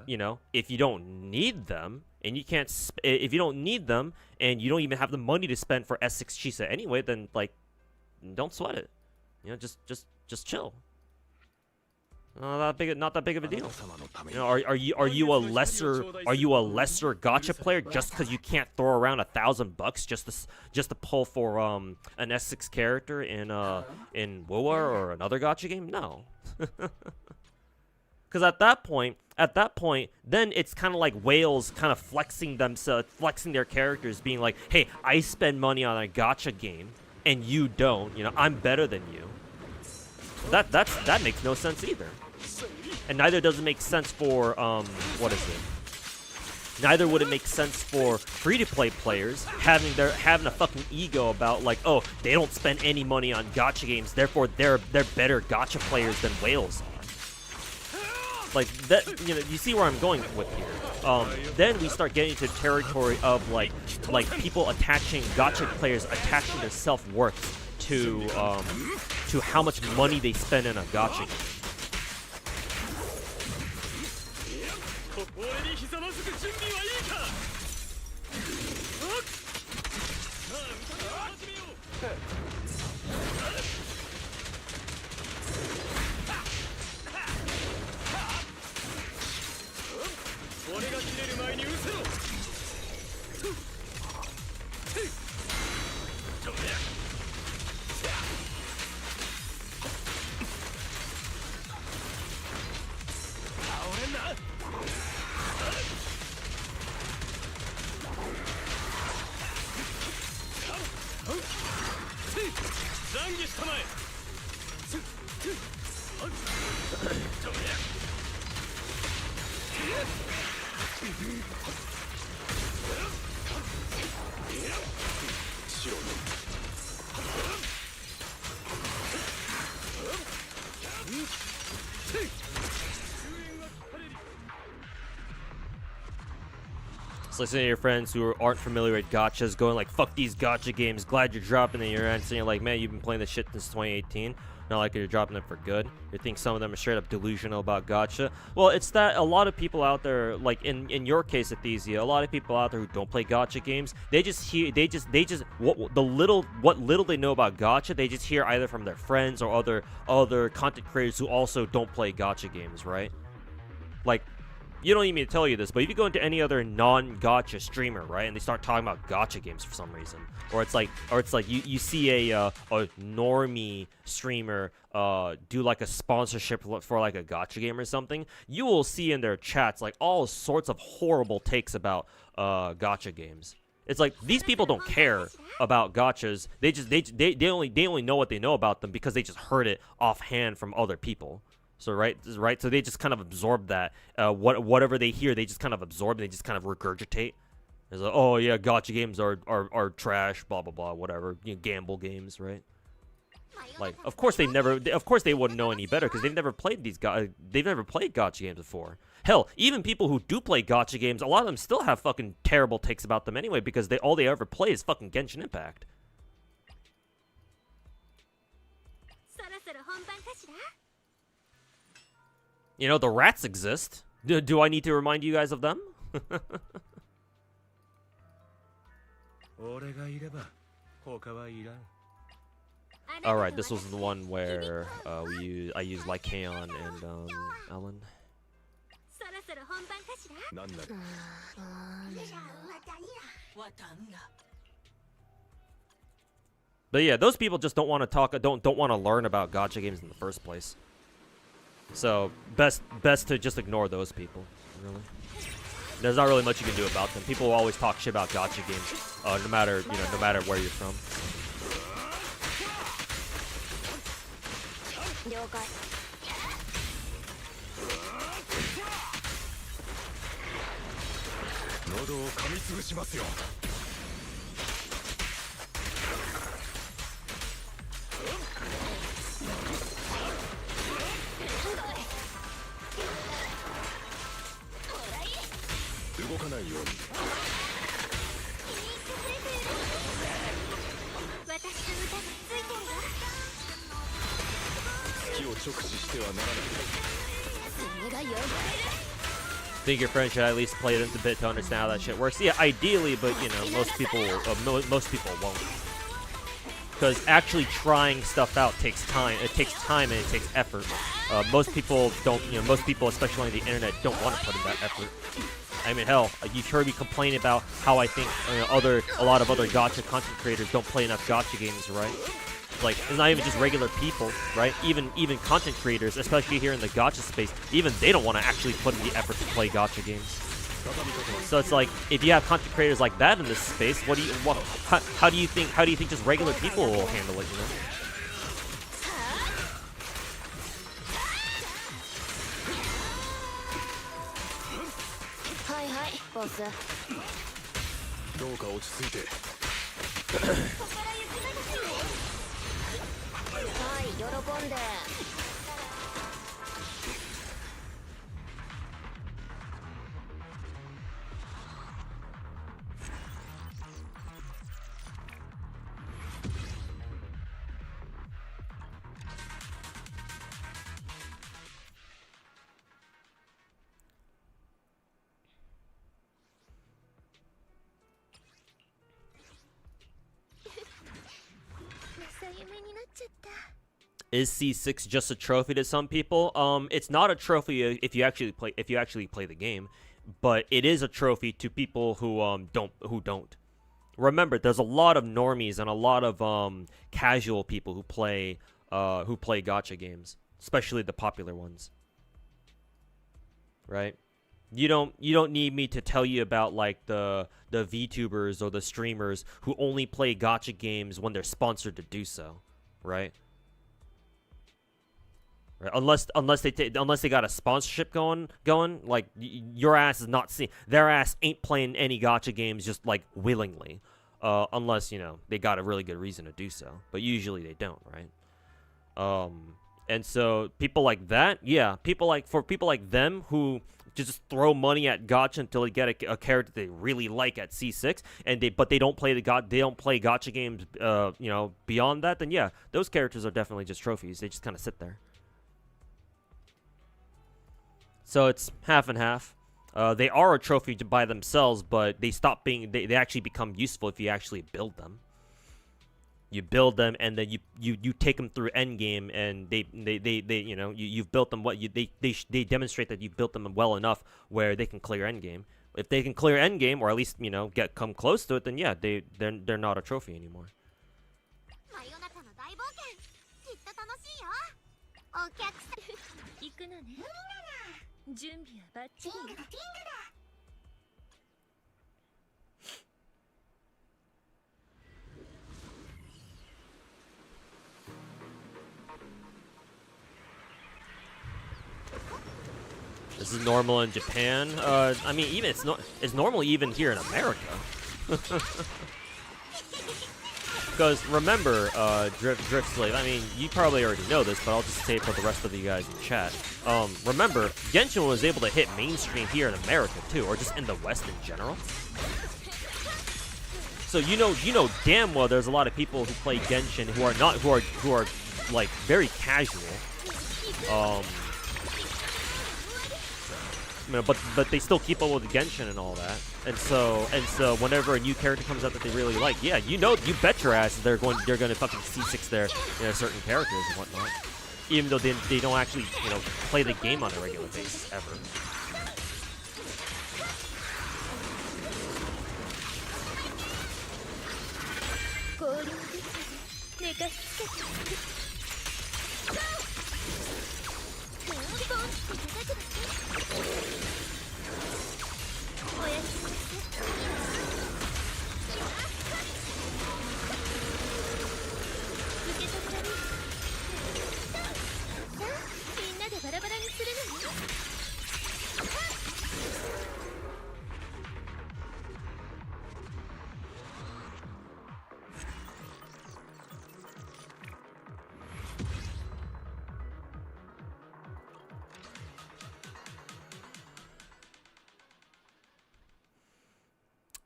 you know, if you don't need them, and you can't, if you don't need them, and you don't even have the money to spend for S6 Chisa anyway, then, like, don't sweat it. You know, just chill. Not that big of a deal. You know, are you a lesser gacha player just because you can't throw around $1,000 just to pull for an S6 character in Wuwa or another gacha game? No. Because at that point, then it's kind of like whales kind of flexing their characters, being like, hey, I spend money on a gacha game, and you don't. You know, I'm better than you. That makes no sense either. And neither does it make sense for, what is it? Neither would it make sense for free-to-play players having a fucking ego about, like, oh, they don't spend any money on gacha games, therefore they're better gacha players than whales are. Like, that, you know, you see where I'm going with here. Then we start getting into territory of, like people attaching, gacha players attaching their self-worth to how much money they spend in a gacha game. Listen to your friends who aren't familiar with gachas going like, fuck these gacha games, glad you're dropping it. You're answering, you're like, man, you've been playing this shit since 2018. Not like you're dropping them for good. You think some of them are straight up delusional about gacha. Well, it's that a lot of people out there, like in your case, Athesia, a lot of people out there who don't play gacha games, they just what little they know about gacha, they just hear either from their friends or other content creators who also don't play gacha games, right? Like, you don't need me to tell you this, but if you go into any other non-gacha streamer, right, and they start talking about gacha games for some reason, or it's like you see a normie streamer do like a sponsorship for like a gacha game or something, you will see in their chats like all sorts of horrible takes about gacha games. It's like these people don't care about gachas. They only know what they know about them because they just heard it offhand from other people. So right. So they just kind of absorb that. Whatever they hear, they just kind of absorb. They just kind of regurgitate. It's like, oh yeah, gacha games are trash. Blah blah blah. Whatever. You know, gamble games, right? Like, of course they wouldn't know any better because they've never played they've never played gacha games before. Hell, even people who do play gacha games, a lot of them still have fucking terrible takes about them anyway because all they ever play is fucking Genshin Impact. You know, the rats exist. Do I need to remind you guys of them? Alright, this was the one where I used Lycaon and Ellen. But yeah, those people just don't want to talk, don't want to learn about gacha games in the first place. So best to just ignore those people. Really, there's not really much you can do about them. People will always talk shit about gacha games, no matter where you're from. Think your friend should at least play it a bit to understand how that shit works. Yeah, ideally, but you know, most people won't. Because actually trying stuff out takes time. It takes time and it takes effort. Most people don't, most people, especially on the internet, don't want to put in that effort. I mean, hell, you've heard me complain about how I think a lot of other gacha content creators don't play enough gacha games, right? Like, it's not even just regular people, right? Even content creators, especially here in the gacha space, even they don't want to actually put in the effort to play gacha games. So it's like, if you have content creators like that in this space, how do you think just regular people will handle it, you know? Is C6 just a trophy to some people? It's not a trophy if you actually play the game, but it is a trophy to people who don't. Remember, there's a lot of normies and a lot of casual people who play gacha games, especially the popular ones. Right? You don't need me to tell you about like the VTubers or the streamers who only play gacha games when they're sponsored to do so, right? Right? Unless they got a sponsorship going, like your ass is not seeing, their ass ain't playing any gacha games just like willingly, unless they got a really good reason to do so. But usually they don't, right? And so people like that, yeah, people like them who just throw money at gacha until they get a character they really like at C6, but they don't play gacha games, beyond that. Then yeah, those characters are definitely just trophies. They just kind of sit there. So it's half and half. They are a trophy by themselves, but they stop being. They actually become useful if you actually build them. You build them, and then you take them through endgame, and you've built them. They demonstrate that you've built them well enough where they can clear endgame. If they can clear endgame, or at least come close to it, then yeah, they're not a trophy anymore. This is normal in Japan. I mean, even it's normal even here in America. Because remember, Drift Slave, I mean, you probably already know this, but I'll just say it for the rest of you guys in chat. Remember, Genshin was able to hit mainstream here in America too, or just in the West in general. So you know damn well there's a lot of people who play Genshin who are like very casual. But they still keep up with Genshin and all that, and so whenever a new character comes out that they really like, yeah, you bet your ass they're gonna fucking C6 their certain characters and whatnot, even though they don't actually play the game on a regular basis ever.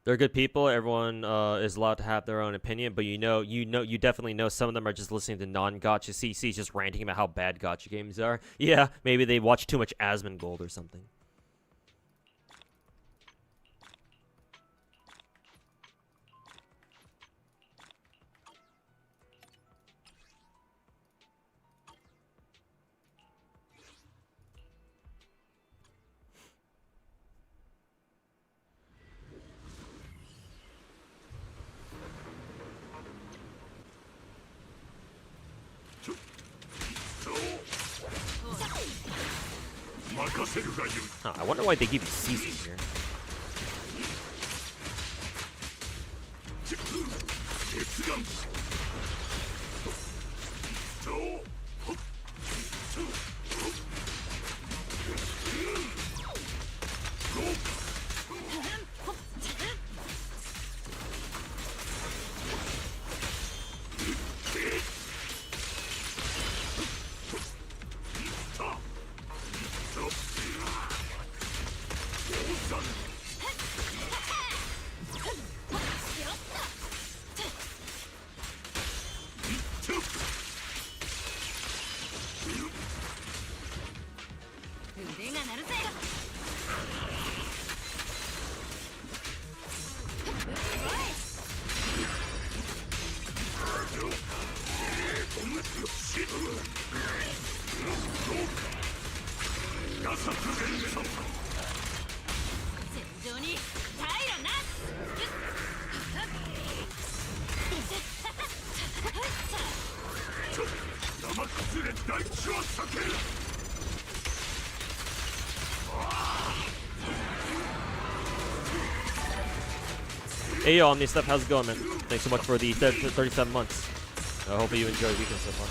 They're good people. Everyone is allowed to have their own opinion, but you definitely know some of them are just listening to non-gacha CCs, just ranting about how bad gacha games are. Yeah, maybe they watch too much Asmongold or something. Huh, I wonder why they give you season here. Hey yo, Omni Stuff, how's it going, man? Thanks so much for the 37 months. I hope you enjoy the weekend so far.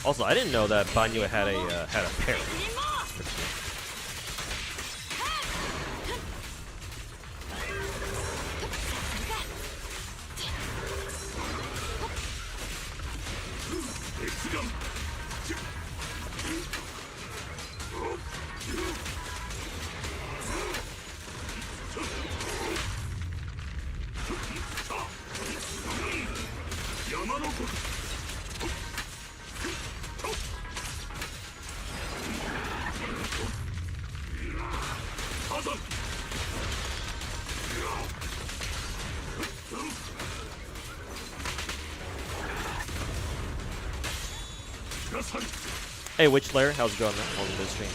Also, I didn't know that Banyue had a parry. Hey, Witch Lair, how's it going, man? Welcome to the stream.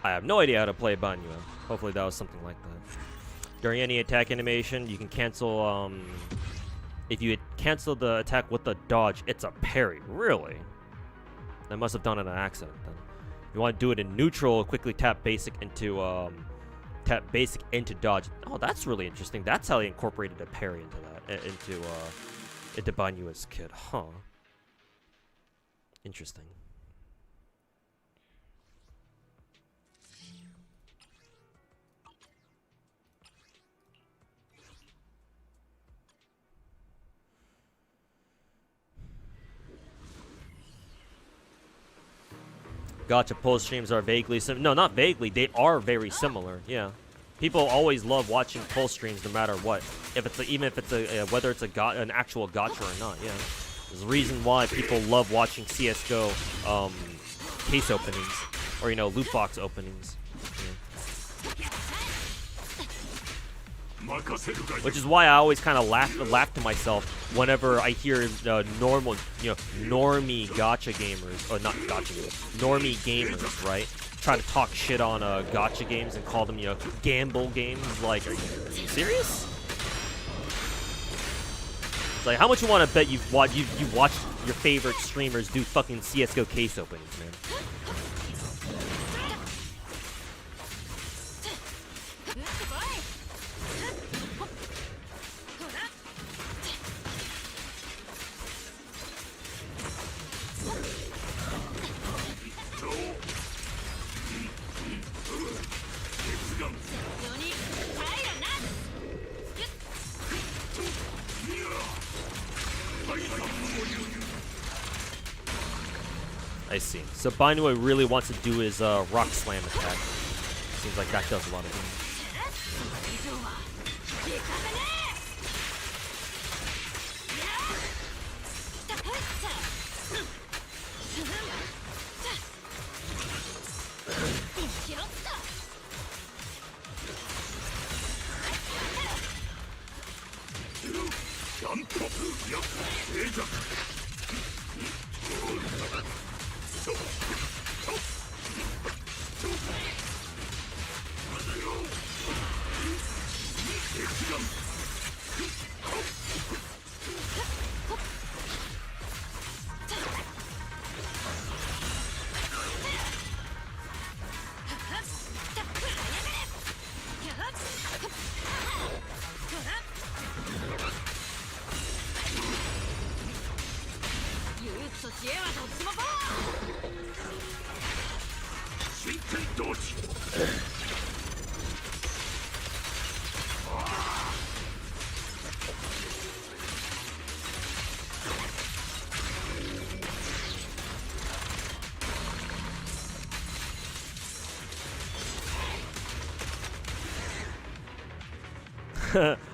I have no idea how to play Banyue. Hopefully that was something like that. During any attack animation, you can cancel, if you cancel the attack with the dodge, it's a parry. Really? I must have done it on accident then. If you want to do it in neutral, quickly tap basic into dodge. Oh, that's really interesting. That's how they incorporated a parry into that, into Banyue's kit. Huh. Interesting. Gacha pull streams are vaguely no, not vaguely. They are very similar. Yeah. People always love watching pull streams no matter what. If it's even if it's whether it's an actual gacha or not. Yeah, there's a reason why people love watching CS:GO case openings or loot box openings. Yeah. Which is why I always kind of laugh to myself whenever I hear normal, normie gacha gamers, or not gacha gamers, normie gamers, right? Try to talk shit on gacha games and call them, gamble games. Like, are you serious? It's like, how much you want to bet you watched your favorite streamers do fucking CS:GO case openings, man? I see. So Binway really wants to do his rock slam attack. Seems like that does a lot of damage.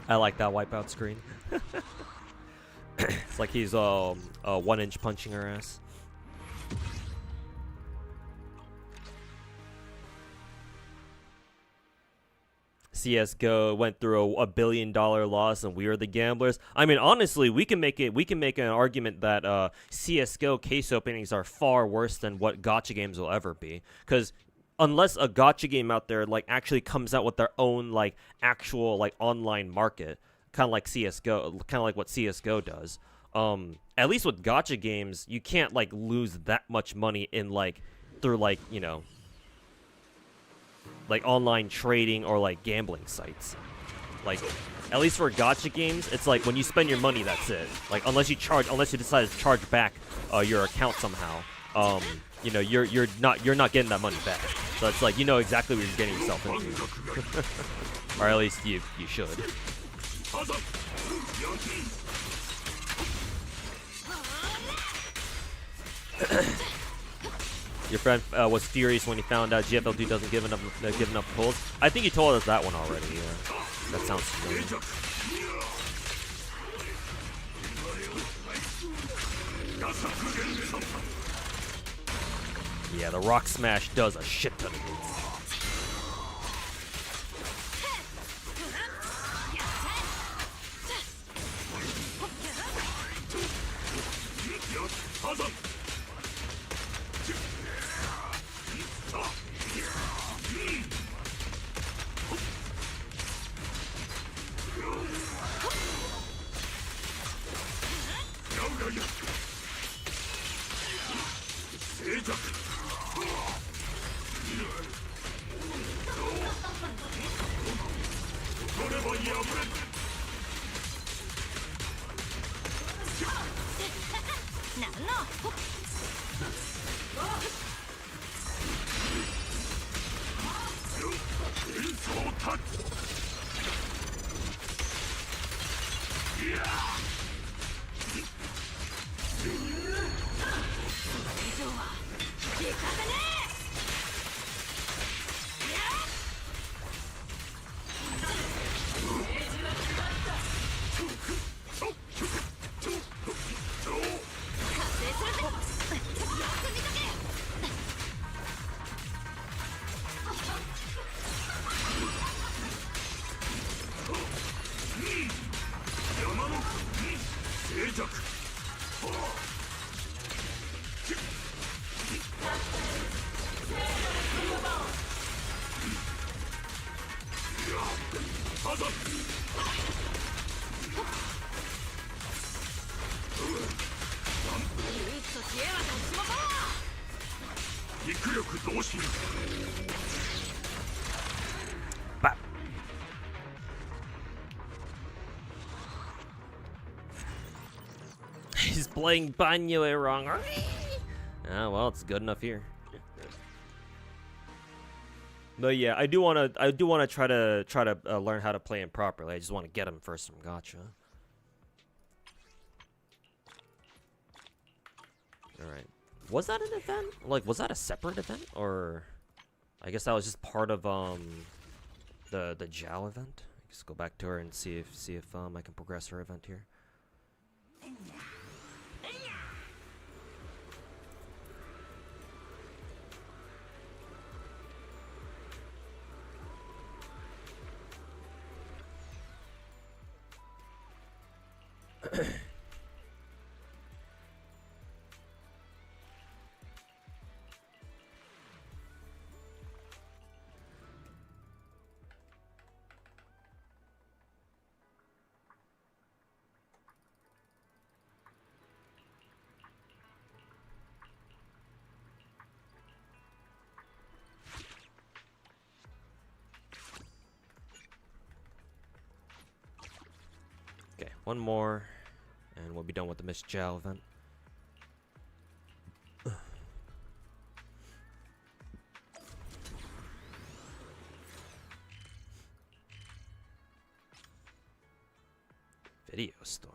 I like that wipeout screen. It's like he's 1-inch punching her ass. CS:GO went through a $1 billion loss, and we are the gamblers. I mean, honestly, we can make an argument that CS:GO case openings are far worse than what gacha games will ever be, because unless a gacha game out there like actually comes out with their own like actual like online market, kind of like CS:GO, kind of like what CS:GO does. At least with gacha games, you can't like lose that much money in like through like like online trading or like gambling sites. Like at least for gacha games, it's like when you spend your money, that's it. Like unless you decide to charge back your account somehow, you're not getting that money back. So it's like exactly what you're getting yourself into. Or at least you should. Your friend was furious when he found out GFL2 doesn't give enough pulls. I think you told us that one already. Yeah, that sounds familiar. Yeah, the rock smash does a shit ton of damage. Bap. He's playing Banyo wrong. Ah, well, it's good enough here. But yeah, I do wanna try to learn how to play him properly. I just want to get him first from Gacha. All right. Was that an event? Like, was that a separate event, or I guess that was just part of the Zhao event. Just go back to her and see if I can progress her event here. Okay, one more, and we'll be done with the Miss Zhao event. Video store.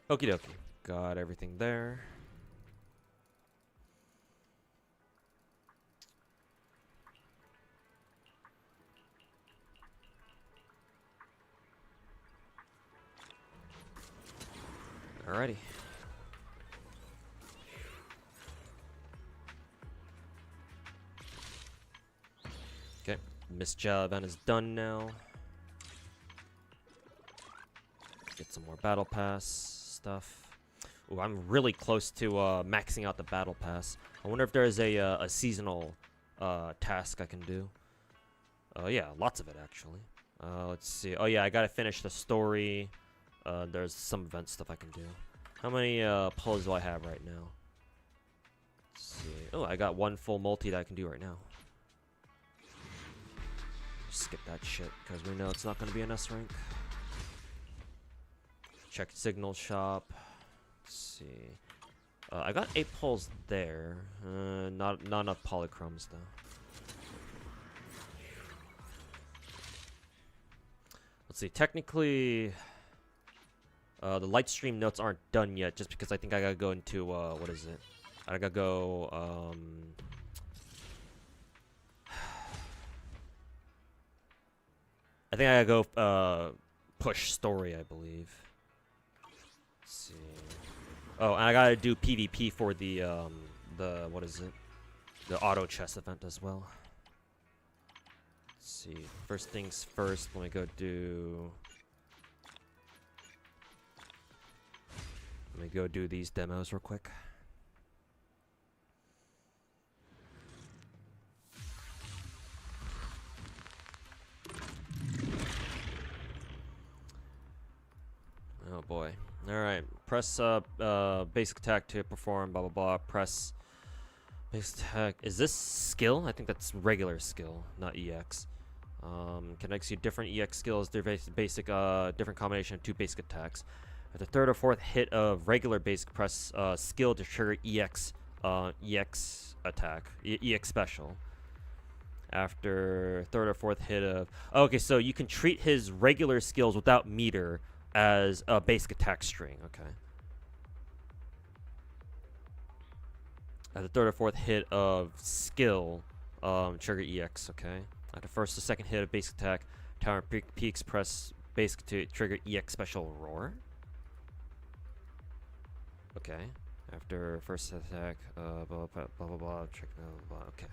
Okie dokie. Got everything there. Alrighty. Okay, Miss Zhao event is done now. Get some more battle pass stuff. Ooh, I'm really close to maxing out the battle pass. I wonder if there's a seasonal task I can do. Yeah, lots of it actually. Let's see. Oh yeah, I gotta finish the story. There's some event stuff I can do. How many pulls do I have right now? Let's see. Oh, I got one full multi that I can do right now. Skip that shit because we know it's not gonna be an S rank. Check signal shop. Let's see. I got 8 pulls there. Not enough polychromes though. Let's see. Technically, the light stream notes aren't done yet, just because I think I gotta go into what is it? I gotta go I think I gotta go push story, I believe. Let's see. Oh, and I gotta do PvP for the what is it? The auto chess event as well. Let's see. First things first, let me go do. Let me go do these demos real quick. Oh boy. Alright. Press basic attack to perform blah blah blah. Press basic attack. Is this skill? I think that's regular skill, not EX. Connects you different EX skills. They're basic different combination of 2 basic attacks. At the 3rd or 4th hit of regular basic, press skill to trigger EX attack, EX special. After 3rd or 4th hit of... Oh, okay, so you can treat his regular skills without meter as a basic attack string. Okay. At the 3rd or 4th hit of skill, trigger EX. Okay. At the 1st or 2nd hit of basic attack, tower peaks, press basic to trigger EX special roar. Okay. After first attack, blah blah blah blah blah, blah check blah blah blah. Okay.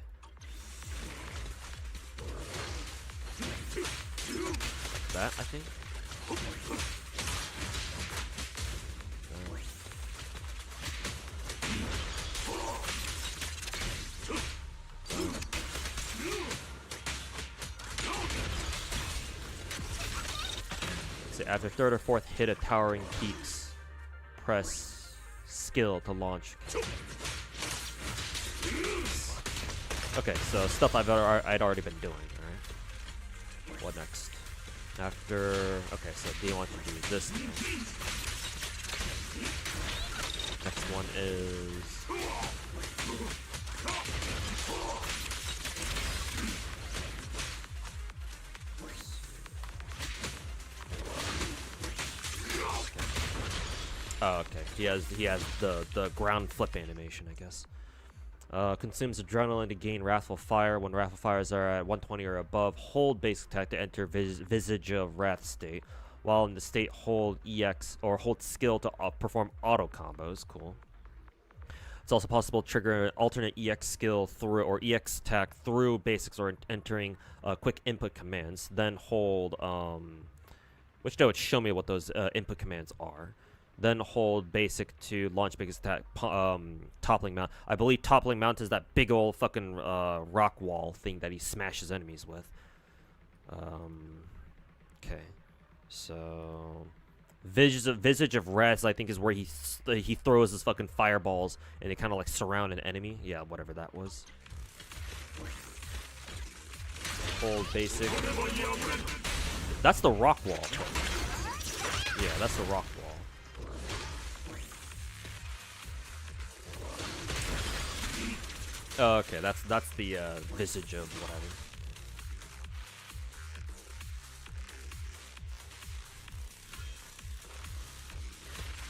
That I think. So after third or fourth hit of towering peaks, press skill to launch. Okay, so stuff I'd already been doing. All right. What next? After okay, so do you want to do this now? Next one is. Oh, okay. He has the ground flip animation, I guess. Consumes adrenaline to gain Wrathful Fire. When Wrathful Fires are at 120 or above, hold basic attack to enter Visage of Wrath state. While in the state, hold EX or hold skill to perform auto combos. Cool. It's also possible to trigger an alternate EX skill through or EX attack through basics or entering quick input commands. Then hold which that would show me what those input commands are. Then hold basic to launch biggest attack. Toppling Mount. I believe Toppling Mount is that big old fucking rock wall thing that he smashes enemies with. Okay. So Visage of Wrath, I think, is where he throws his fucking fireballs and they kind of like surround an enemy. Yeah, whatever that was. Hold basic. That's the rock wall. Yeah, that's the rock wall. Oh, okay, that's the Visage of whatever.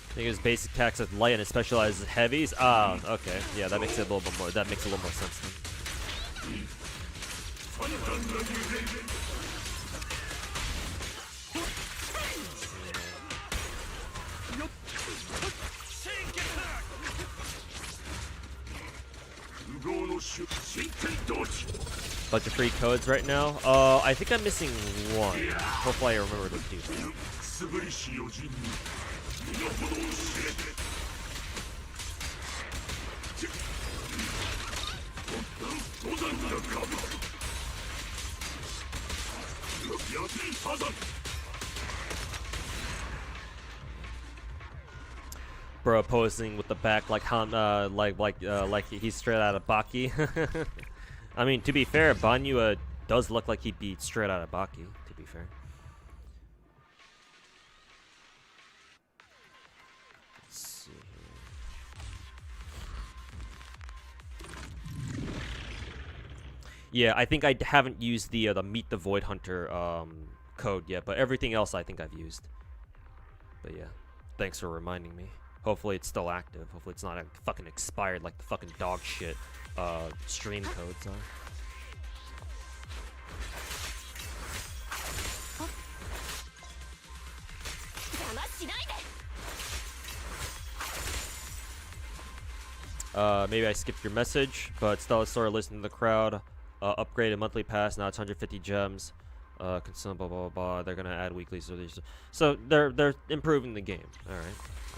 I think his basic attacks at light and it specializes heavies. Ah, okay, yeah, that makes it a little bit more. That makes a little more sense then. Bunch of free codes right now. I think I'm missing one. Hopefully I remember to do that. Bro posing with the back like he's straight out of Baki. I mean, to be fair, Banyu does look like he'd be straight out of Baki, to be fair. Let's see here. Yeah, I think I haven't used the Meet the Void Hunter code yet, but everything else I think I've used. But yeah, thanks for reminding me. Hopefully it's still active. Hopefully it's not fucking expired like the fucking dog shit stream codes are. Maybe I skipped your message, but still sort of listening to the crowd. Upgraded monthly pass, now it's 150 gems. Consume blah blah blah. They're gonna add weekly, so they're improving the game. All right.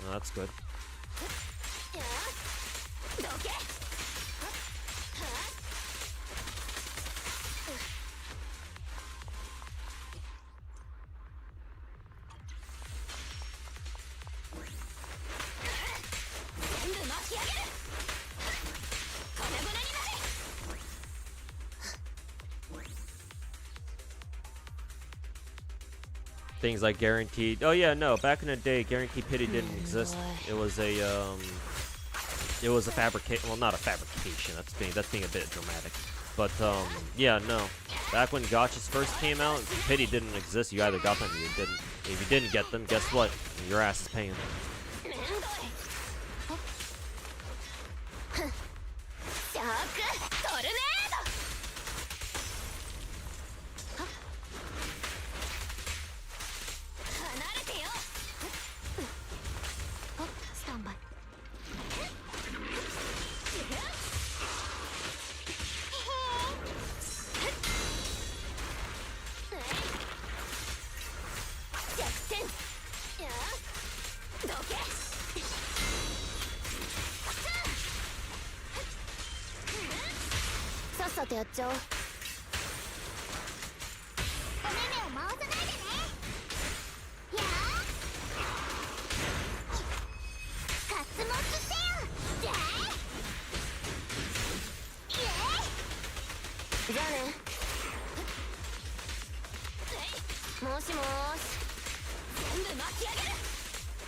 Oh, that's good. Things like guaranteed. Oh yeah, no. Back in the day, guaranteed pity didn't exist. It was a fabrication. Well, not a fabrication. That's being a bit dramatic. But yeah, no. Back when gachas first came out, pity didn't exist. You either got them or you didn't. If you didn't get them, guess what? Your ass is paying. さとやっちゃおう。お目目を回さないでね。やあカツモツせよぜイエーイ。じゃあね。もしもーし。全部巻き上げる。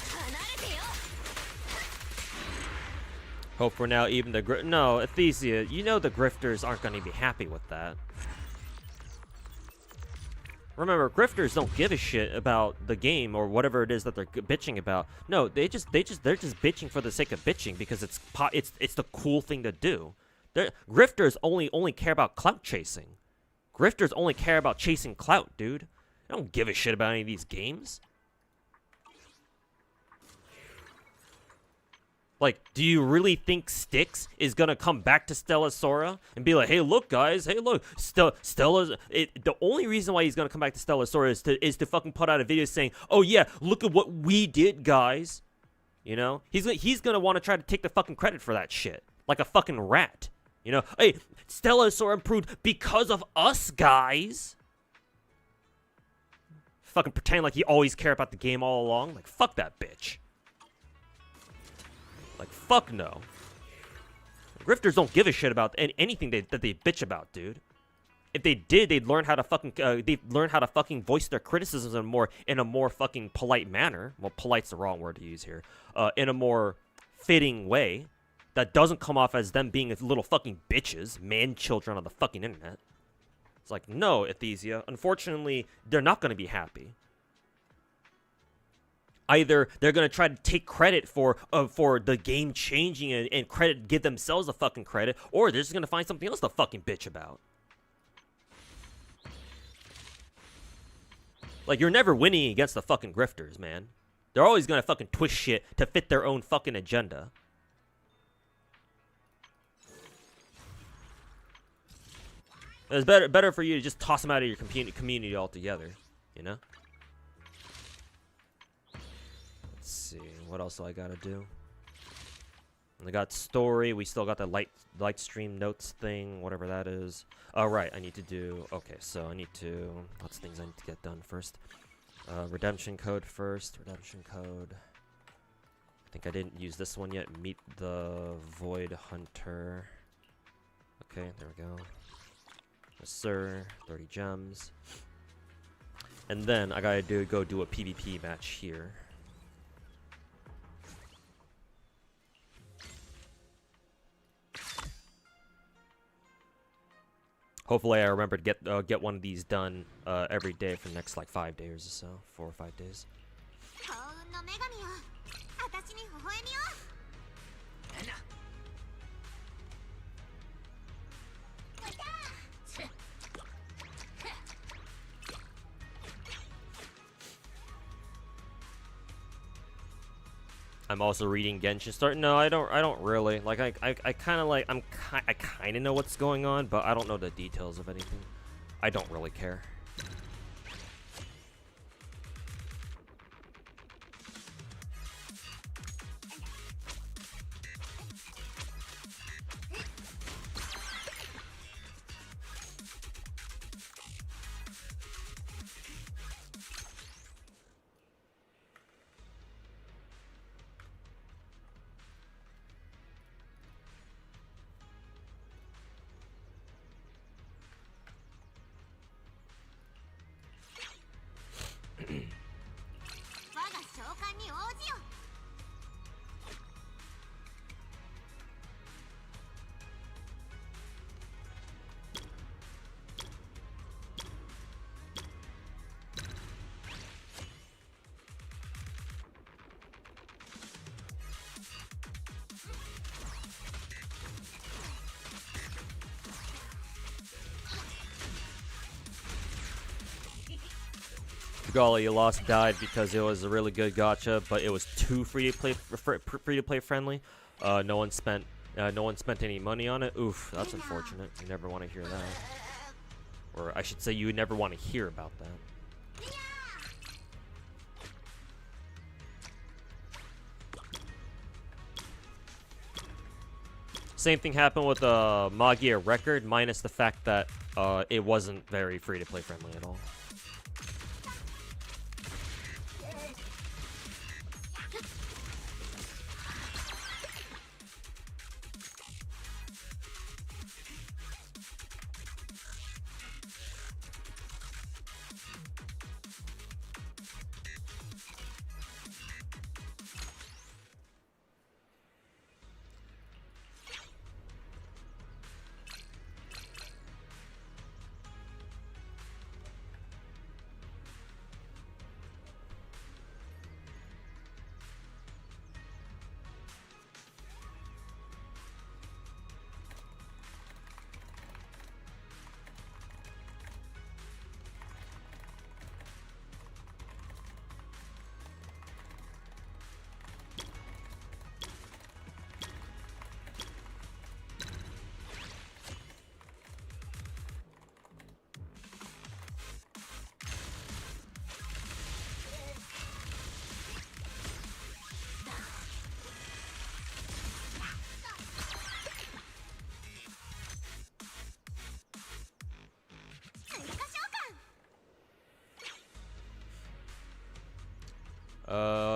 離れてよ。 Hope for now even the no, Athesia, you know the grifters aren't going to be happy with that. Remember, grifters don't give a shit about the game or whatever it is that they're bitching about. No, they're just bitching for the sake of bitching because it's the cool thing to do. Grifters only care about clout chasing. Grifters only care about chasing clout, dude. They don't give a shit about any of these games. Like, do you really think Styx is gonna come back to Stella Sora and be like, "Hey, look, guys. Hey, look, Stella's." The only reason why he's gonna come back to Stella Sora is to fucking put out a video saying, "Oh yeah, look at what we did, guys." You know, he's gonna want to try to take the fucking credit for that shit, like a fucking rat. You know, hey, Stella Sora improved because of us, guys. Fucking pretend like you always care about the game all along. Like, fuck that bitch. Like, fuck no. Grifters don't give a shit about anything that they bitch about, dude. If they did, they'd learn how to fucking voice their criticisms in a more fucking polite manner. Well, polite's the wrong word to use here. In a more fitting way that doesn't come off as them being little fucking bitches, man children on the fucking internet. It's like, no, Athesia. Unfortunately, they're not going to be happy. Either they're going to try to take credit for the game changing and give themselves the fucking credit, or they're just going to find something else to fucking bitch about. Like, you're never winning against the fucking grifters, man. They're always going to fucking twist shit to fit their own fucking agenda. It's better for you to just toss them out of your community altogether, you know? Let's see, what else do I gotta do? I got story, we still got the light stream notes thing, whatever that is. Oh, right, I need to do, okay, so I need to, lots of things I need to get done first. Redemption code first, redemption code. I think I didn't use this one yet, meet the Void Hunter. Okay, there we go. Yes, sir. 30 gems. And then I gotta go do a PvP match here. Hopefully I remember to get one of these done every day for the next like 5 days or so. 4 or 5 days. I'm also reading Genshin Start. No, I don't really. Like I kind of like I kind of know what's going on, but I don't know the details of anything. I don't really care. Golly, you lost died because it was a really good gacha, but it was too free to play friendly. No one spent any money on it. Oof, that's unfortunate. You never want to hear that, or I should say, you would never want to hear about that. Same thing happened with Magia Record, minus the fact that it wasn't very free-to-play friendly at all.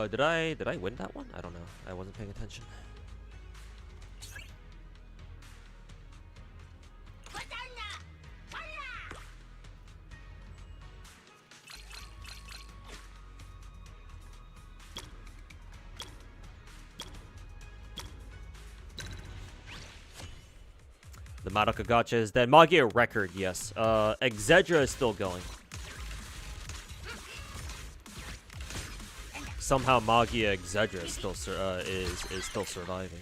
Did I win that one? I don't know. I wasn't paying attention. The Madoka Gacha is dead. Magia Record, yes. Exedra is still going. Somehow Magia Exedra is still is still surviving.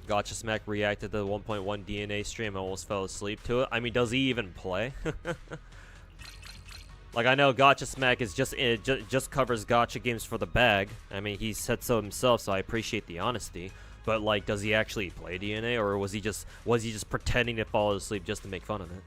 Gacha Smack reacted to the 1.1 DNA stream and almost fell asleep to it. I mean, does he even play? Like, I know Gacha Smack is just covers gacha games for the bag. I mean, he said so himself, so I appreciate the honesty. But like, does he actually play DNA, or was he just pretending to fall asleep just to make fun of it?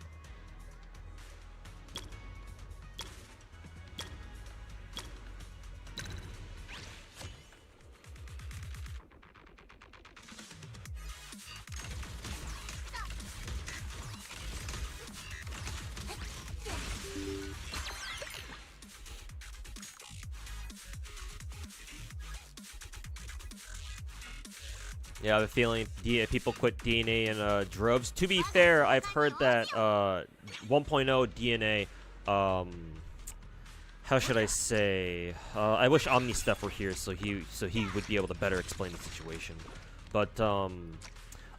Yeah, I have a feeling people quit DNA in droves. To be fair, I've heard that 1.0 DNA, how should I say? I wish OmniStuff were here so he would be able to better explain the situation. But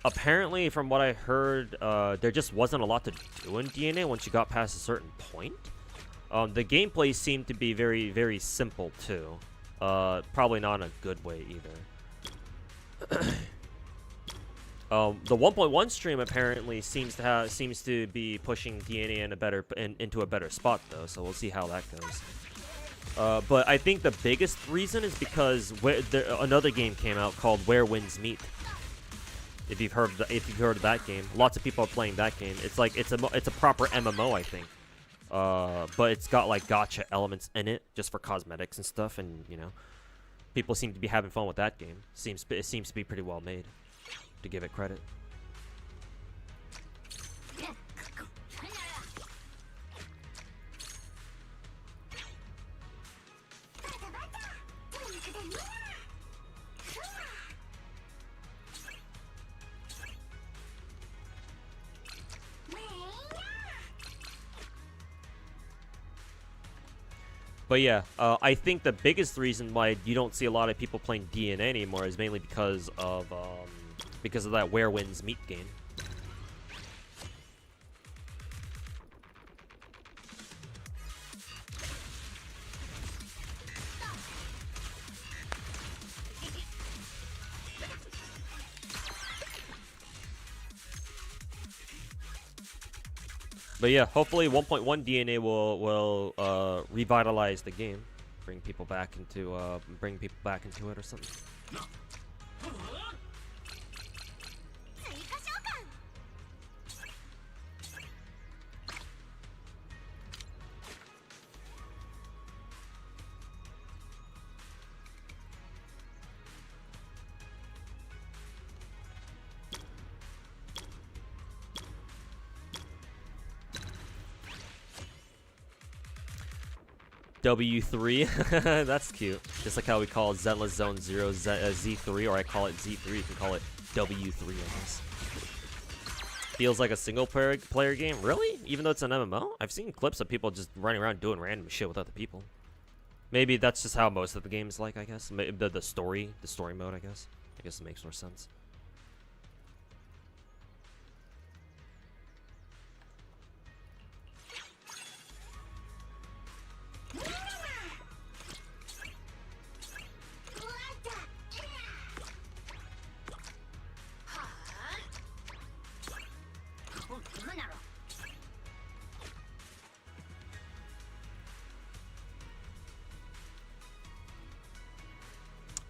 apparently, from what I heard, there just wasn't a lot to do in DNA once you got past a certain point. The gameplay seemed to be very, very simple too. Probably not in a good way either. The 1.1 stream apparently seems to be pushing DNA into a better spot though, so we'll see how that goes. But I think the biggest reason is because another game came out called Where Winds Meet. If you've heard of that game, lots of people are playing that game. It's like it's a proper MMO, I think. But it's got like gacha elements in it just for cosmetics and stuff, and you know. People seem to be having fun with that game. It seems to be pretty well made, to give it credit. But yeah, I think the biggest reason why you don't see a lot of people playing DNA anymore is mainly because of that Where Winds Meet game. But yeah, hopefully 1.1 DNA will revitalize the game, bring people back into it or something. W3. That's cute. Just like how we call Zenless Zone 0 Z3, or I call it Z3. You can call it W3, I guess. Feels like a single player game. Really? Even though it's an MMO? I've seen clips of people just running around doing random shit with other people. Maybe that's just how most of the game's like, I guess. The story mode, I guess. I guess it makes more sense.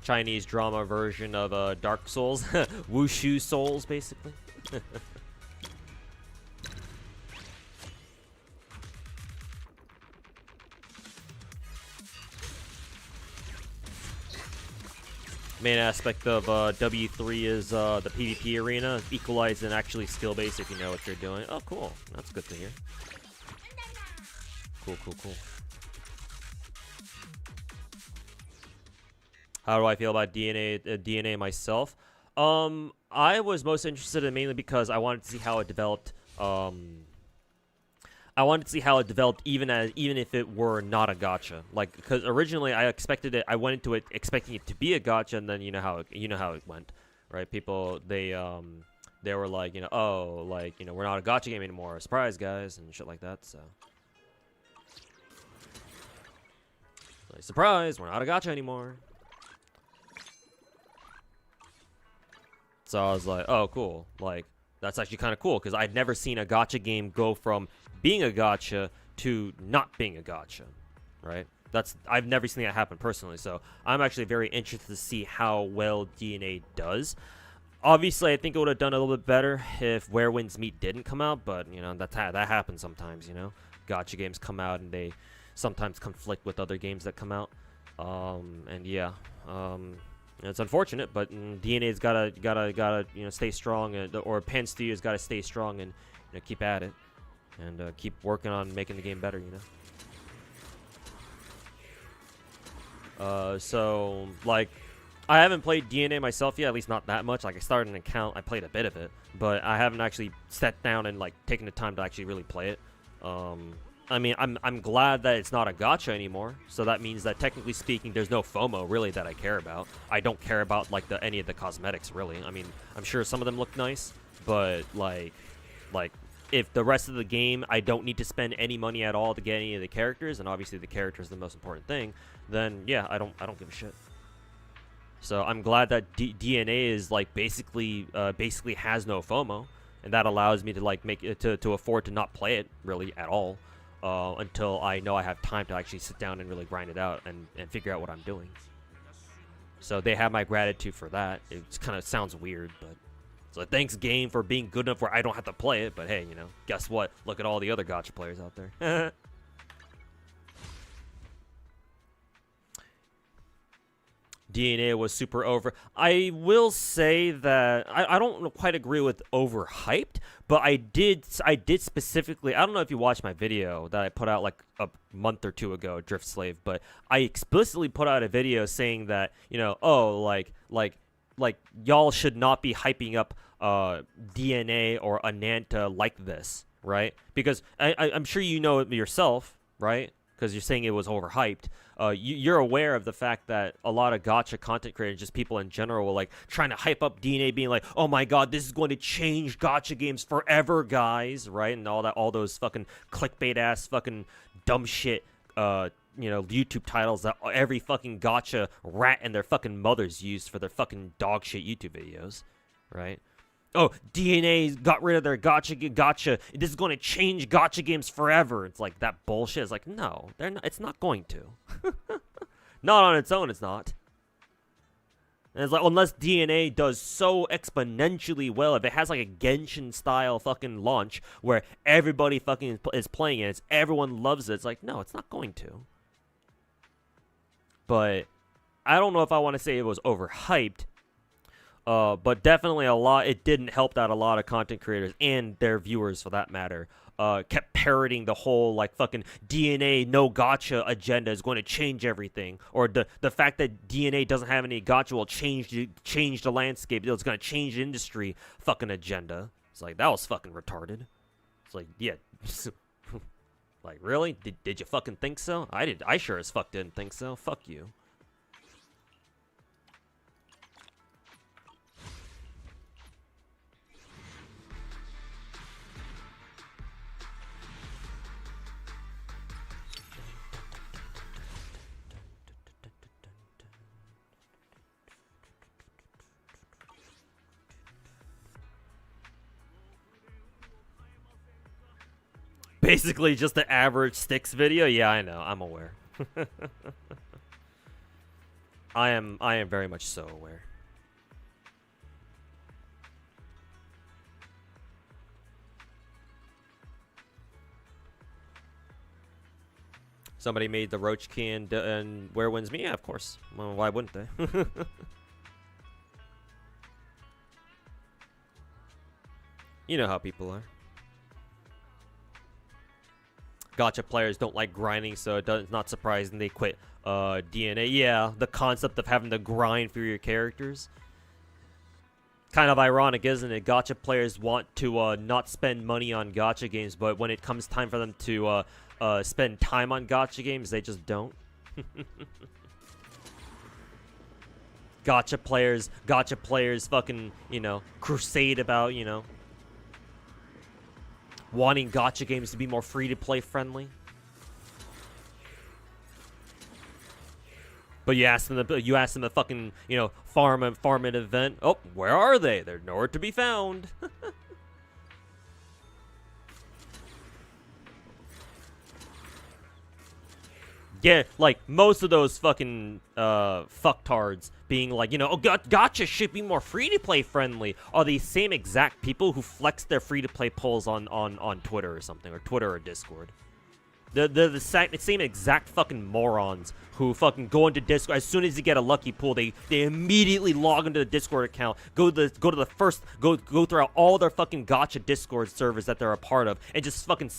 Chinese drama version of Dark Souls. Wushu Souls, basically. Main aspect of W3 is the PvP arena. Equalized and actually skill-based if you know what you're doing. Oh, cool. That's good to hear. Cool, cool, cool. How do I feel about DNA myself? I was most interested in mainly because I wanted to see how it developed. I wanted to see how it developed even if it were not a gacha. Like, because originally I went into it expecting it to be a gacha, and then you know how it went, right? People they were like, oh, like, we're not a gacha game anymore. Surprise, guys, and shit like that. So, like, surprise, we're not a gacha anymore. So I was like, oh, cool. Like, that's actually kind of cool, because I'd never seen a gacha game go from being a gacha to not being a gacha, right? I've never seen that happen personally, so I'm actually very interested to see how well DNA does. Obviously, I think it would have done a little bit better if Where Winds Meet didn't come out, but, that happens sometimes, Gacha games come out, and they sometimes conflict with other games that come out. And yeah, it's unfortunate, but DNA's gotta stay strong, or Pan Studios gotta stay strong and keep at it, and keep working on making the game better. So like, I haven't played DNA myself yet, at least not that much. Like, I started an account, I played a bit of it, but I haven't actually sat down and like taken the time to actually really play it. I mean, I'm glad that it's not a gacha anymore. So that means that technically speaking, there's no FOMO really that I care about. I don't care about like any of the cosmetics really. I mean, I'm sure some of them look nice, but like if the rest of the game I don't need to spend any money at all to get any of the characters, and obviously the character is the most important thing, then yeah, I don't give a shit. So I'm glad that DNA is like basically has no FOMO, and that allows me to like make it to afford to not play it really at all. Until I know I have time to actually sit down and really grind it out and figure out what I'm doing. So they have my gratitude for that. It kind of sounds weird, but so thanks game for being good enough where I don't have to play it. But hey, guess what? Look at all the other gacha players out there. DNA was super over. I will say that I don't quite agree with overhyped, but I did specifically, I don't know if you watched my video that I put out like a month or two ago, Drift Slave, but I explicitly put out a video saying that, oh, like y'all should not be hyping up DNA or Ananta like this, right? Because I'm sure you know it yourself, right? Because you're saying it was overhyped. You're aware of the fact that a lot of gacha content creators, just people in general, were like trying to hype up DNA, being like, "Oh my god, this is going to change gacha games forever, guys!" Right? And all those fucking clickbait ass fucking dumb shit, YouTube titles that every fucking gacha rat and their fucking mothers used for their fucking dog shit YouTube videos, right? Oh, DNA got rid of their gacha. This is going to change gacha games forever. It's like that bullshit. It's like, no, they're not. It's not going to. Not on its own, it's not. And it's like, unless DNA does so exponentially well, if it has like a Genshin style fucking launch where everybody fucking is playing it, everyone loves it. It's like, no, it's not going to. But I don't know if I want to say it was overhyped. But definitely it didn't help out a lot of content creators and their viewers for that matter. kept parroting the whole like fucking DNA no gacha agenda is going to change everything, or the fact that DNA doesn't have any gacha will change the landscape. It's going to change the industry. Fucking agenda. It's like, that was fucking retarded. It's like, yeah, like really? Did you fucking think so? I did. I sure as fuck didn't think so. Fuck you. Basically just the average Sticks video. Yeah, I know. I'm aware. I am very much so aware. Somebody made the Roach Key and Where Wins Me? Yeah, of course. Well, why wouldn't they? You know how people are. Gacha players don't like grinding, so it's not surprising they quit DNA. Yeah, the concept of having to grind for your characters. Kind of ironic, isn't it? Gacha players want to not spend money on gacha games, but when it comes time for them to spend time on gacha games, they just don't. Gacha players fucking, you know, crusade about, you know, wanting gacha games to be more free-to-play friendly. But you ask them to fucking, you know, farm an event. Oh, where are they? They're nowhere to be found. Yeah, like, most of those fucking, fucktards being like, you know, oh, gacha should be more free-to-play friendly, are the same exact people who flex their free-to-play polls on Twitter or something, or Twitter or Discord. They're the same exact fucking morons who fucking go into Discord. As soon as you get a lucky pull, they immediately log into the Discord account, go throughout all their fucking gacha Discord servers that they're a part of, and just fucking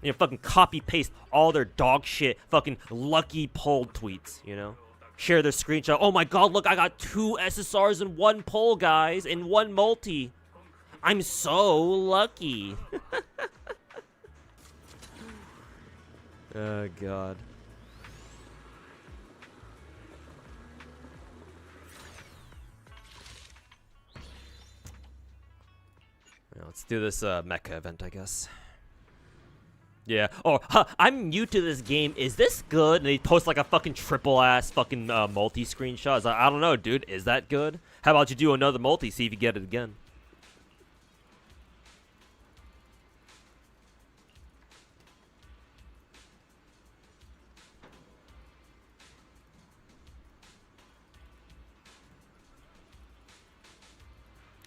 you know, fucking copy paste all their dog shit fucking lucky pull tweets, you know? Share their screenshot. Oh my god, look, I got 2 SSRs in 1 pull, guys, in 1 multi. I'm so lucky. Oh god. Yeah, let's do this mecha event, I guess. Yeah. Oh, I'm new to this game. Is this good? And they post like a fucking triple ass fucking multi screenshot. Like, I don't know, dude. Is that good? How about you do another multi, see if you get it again?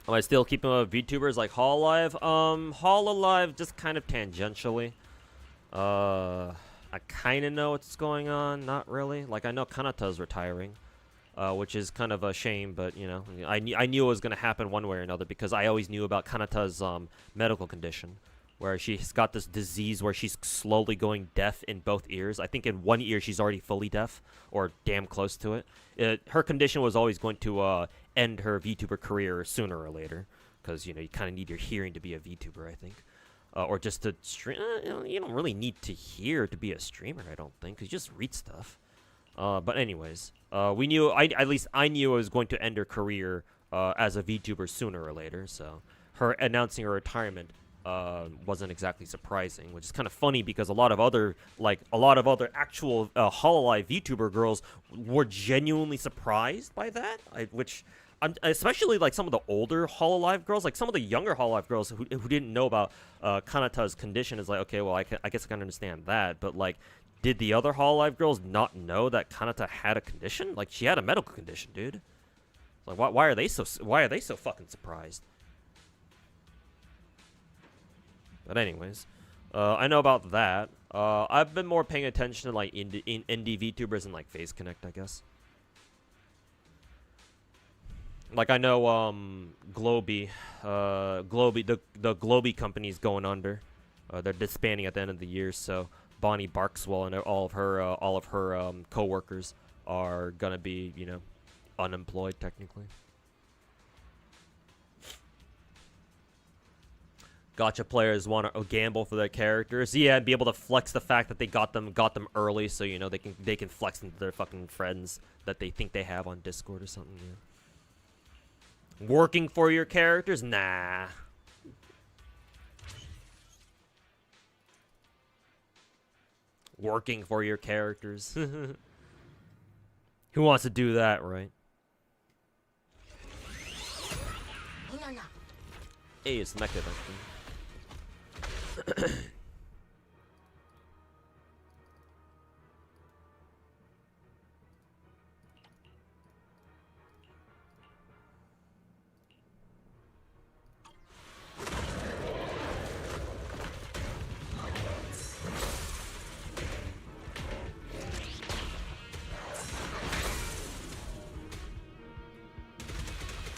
Am I still keeping up with VTubers like Hololive? Hololive just kind of tangentially. I kind of know what's going on. Not really. Like, I know Kanata's retiring, which is kind of a shame, but, you know, I knew it was going to happen one way or another because I always knew about Kanata's medical condition, where she's got this disease where she's slowly going deaf in both ears. I think in one ear she's already fully deaf, or damn close to it. Her condition was always going to end her VTuber career sooner or later, because, you know, you kind of need your hearing to be a VTuber, I think. Or just to stream. You don't really need to hear to be a streamer, I don't think. You just read stuff. But anyways, we knew, at least I knew I was going to end her career as a VTuber sooner or later. So her announcing her retirement wasn't exactly surprising, which is kind of funny because a lot of other actual Hololive VTuber girls were genuinely surprised by that. Especially like some of the older Hololive girls, like some of the younger Hololive girls who didn't know about Kanata's condition is like, okay, well, I guess I can understand that, but like, did the other Hololive girls not know that Kanata had a condition? Like, she had a medical condition, dude. Like, why are they so fucking surprised? But anyways, I know about that. I've been more paying attention to like indie VTubers and like Phase Connect, I guess. Like, I know, Globy, the Globy company's going under. They're disbanding at the end of the year, so Bonnie Barkswell and all of her co-workers are gonna be, you know, unemployed technically. Gacha players want to gamble for their characters, yeah, and be able to flex the fact that they got them early, so you know they can flex into their fucking friends that they think they have on Discord or something. Yeah. Working for your characters, nah. Working for your characters. Who wants to do that, right? Hey, it's Mecha,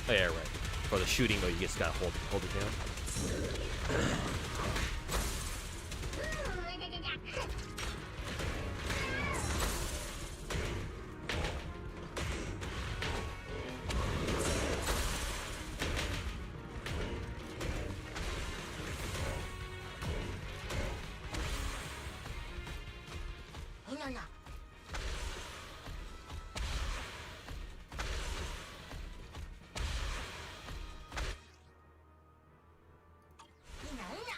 oh yeah, right. For the shooting though, you just gotta hold it down.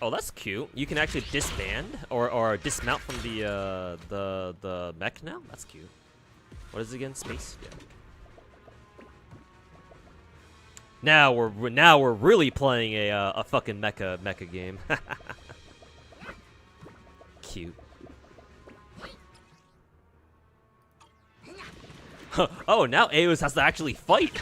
Oh, that's cute. You can actually disband or dismount from the mech now. That's cute. What is it again? Space. Yeah. Now we're really playing a fucking mecha game. Cute. Oh, now Aeos has to actually fight.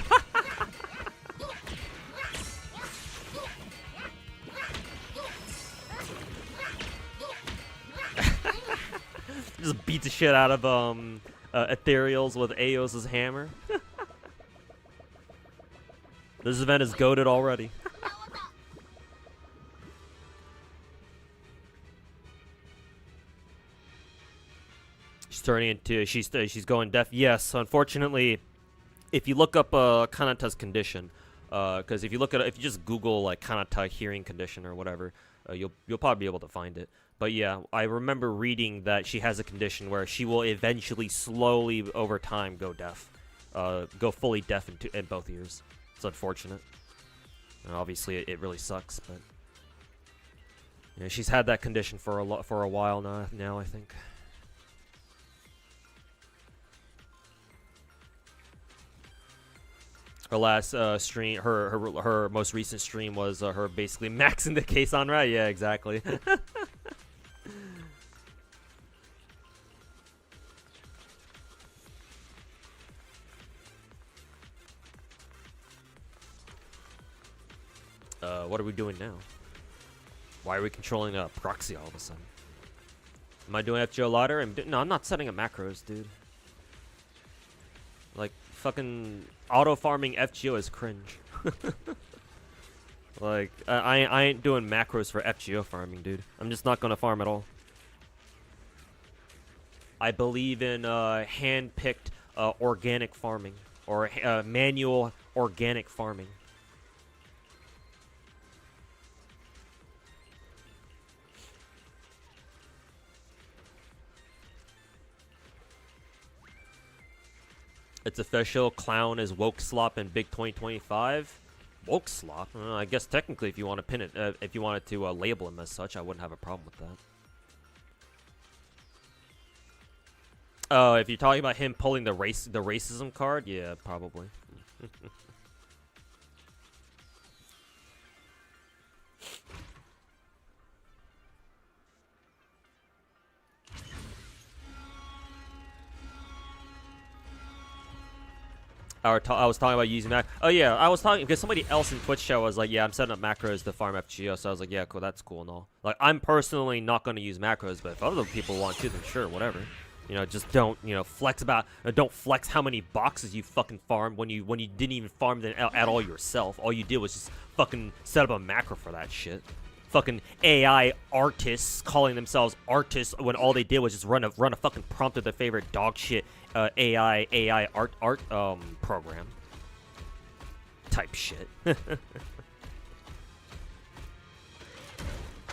Just beat the shit out of ethereals with Aeos' hammer. This event is goated already. She's going deaf. Yes, unfortunately, if you look up Kanata's condition, because if you just Google like Kanata hearing condition or whatever, you'll probably be able to find it. But yeah, I remember reading that she has a condition where she will eventually, slowly over time, go deaf, go fully deaf in both ears. It's unfortunate. And obviously, it really sucks, but yeah, she's had that condition for a while now, I think. Her last stream, her most recent stream was her basically maxing the case on right. Yeah, exactly. What are we doing now? Why are we controlling a proxy all of a sudden? Am I doing FGO ladder? No, I'm not setting up macros, dude. Like, fucking auto-farming FGO is cringe. Like, I ain't doing macros for FGO farming, dude. I'm just not gonna farm at all. I believe in hand-picked organic farming. Or manual organic farming. It's official. Clown is woke slop in Big 2025. Woke slop? I guess technically, if you want to pin it, if you wanted to label him as such, I wouldn't have a problem with that. Oh, if you're talking about him pulling the racism card, yeah, probably. I was talking about using Mac. Oh yeah, I was talking because somebody else in Twitch show was like, yeah, I'm setting up macros to farm FGO. So I was like, yeah, cool, that's cool and all. Like, I'm personally not going to use macros, but if other people want to, then sure, whatever. You know, just don't, you know, don't flex how many boxes you fucking farmed when you didn't even farm them at all yourself. All you did was just fucking set up a macro for that shit. fucking AI artists calling themselves artists when all they did was just run a fucking prompt of their favorite dog shit AI art program type shit.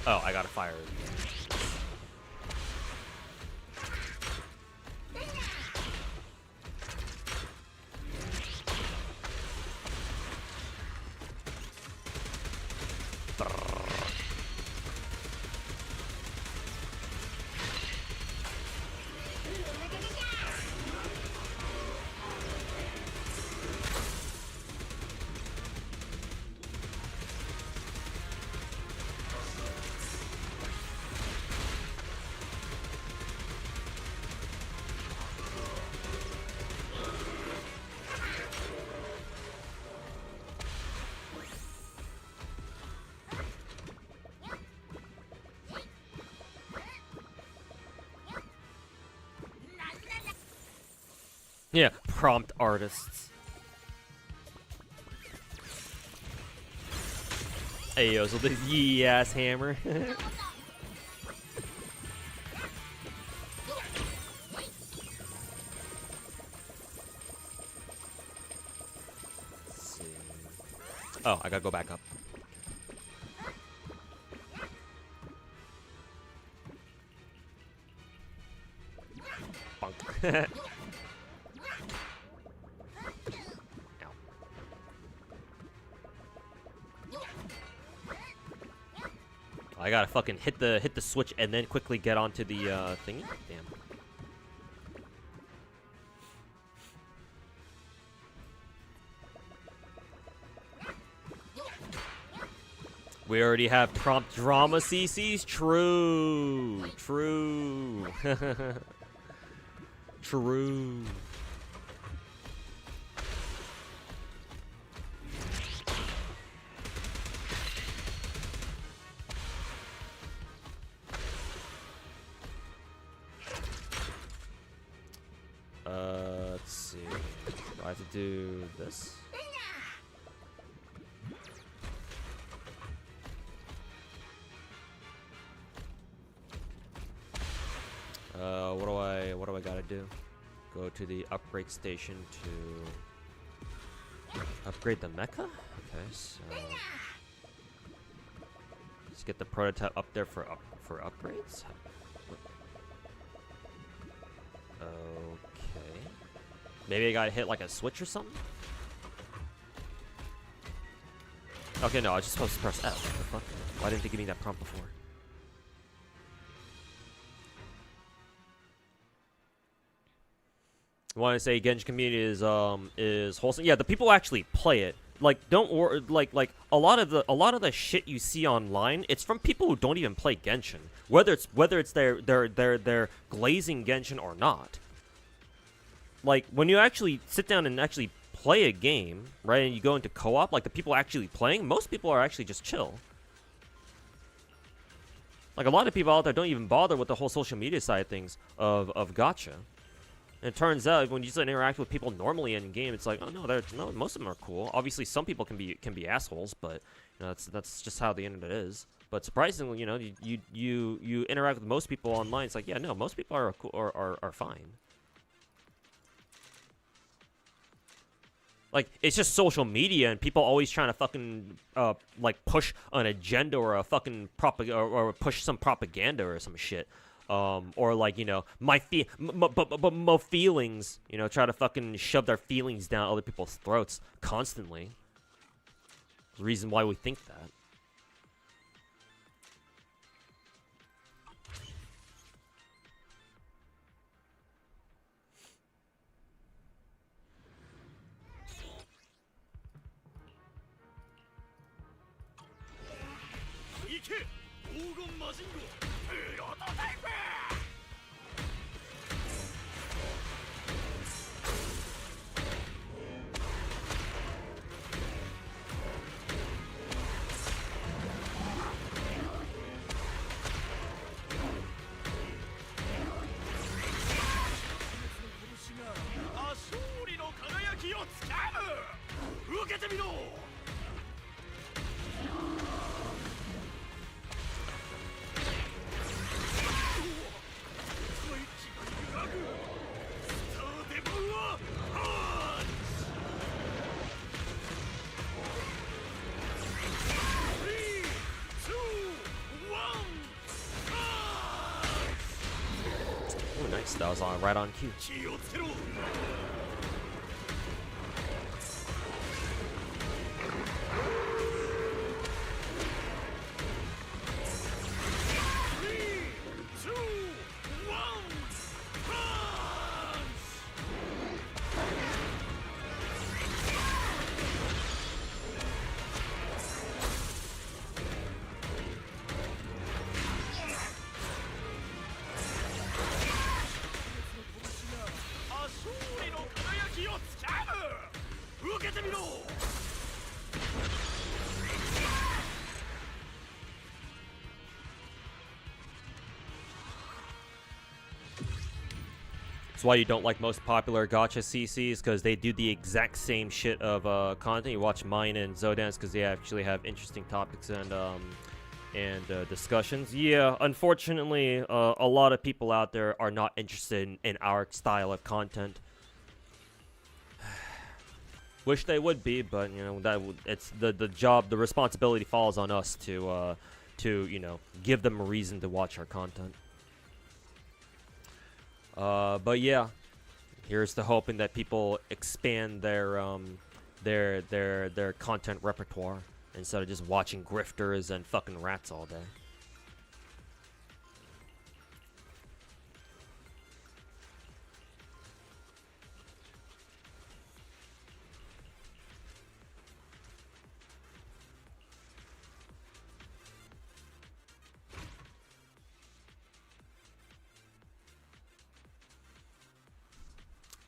Oh, I gotta fire it. Yeah, prompt artists. Hey yo, so this yee ass hammer. Let's see. Oh, I gotta go back up. Bunk. I gotta fucking hit the switch and then quickly get onto the thingy. Damn. We already have prompt drama CCs. True. True. True. Let's see. Do I have to do this? What do I gotta do? Go to the upgrade station to upgrade the mecha? Okay, so let's get the prototype up there for upgrades. Okay. Maybe I gotta hit like a switch or something? Okay, no, I was just supposed to press F. What the fuck? Why didn't they give me that prompt before? I want to say Genshin community is wholesome. Yeah, the people actually play it. Like, don't worry. Like a lot of the shit you see online, it's from people who don't even play Genshin. Whether it's they're glazing Genshin or not. Like when you actually sit down and actually play a game, right, and you go into co-op, like the people actually playing, most people are actually just chill. Like a lot of people out there don't even bother with the whole social media side of things of gacha. And it turns out when you just interact with people normally in game, it's like, oh no, most of them are cool. Obviously, some people can be assholes, but you know, that's just how the internet is. But surprisingly, you know, you interact with most people online. It's like, yeah, no, most people are cool, are fine. Like it's just social media, and people always trying to fucking like push an agenda or a fucking or push some propaganda or some shit. Or like, you know, my feelings, you know, try to fucking shove their feelings down other people's throats constantly. The reason why we think that. Nice, that was right on cue. That's why you don't like most popular gacha CCs, because they do the exact same shit of content. You watch mine and Zodan's because they actually have interesting topics and discussions. Yeah, unfortunately, a lot of people out there are not interested in our style of content. Wish they would be, but you know it's the job, the responsibility falls on us to you know, give them a reason to watch our content. But yeah, here's to hoping that people expand their content repertoire instead of just watching grifters and fucking rats all day.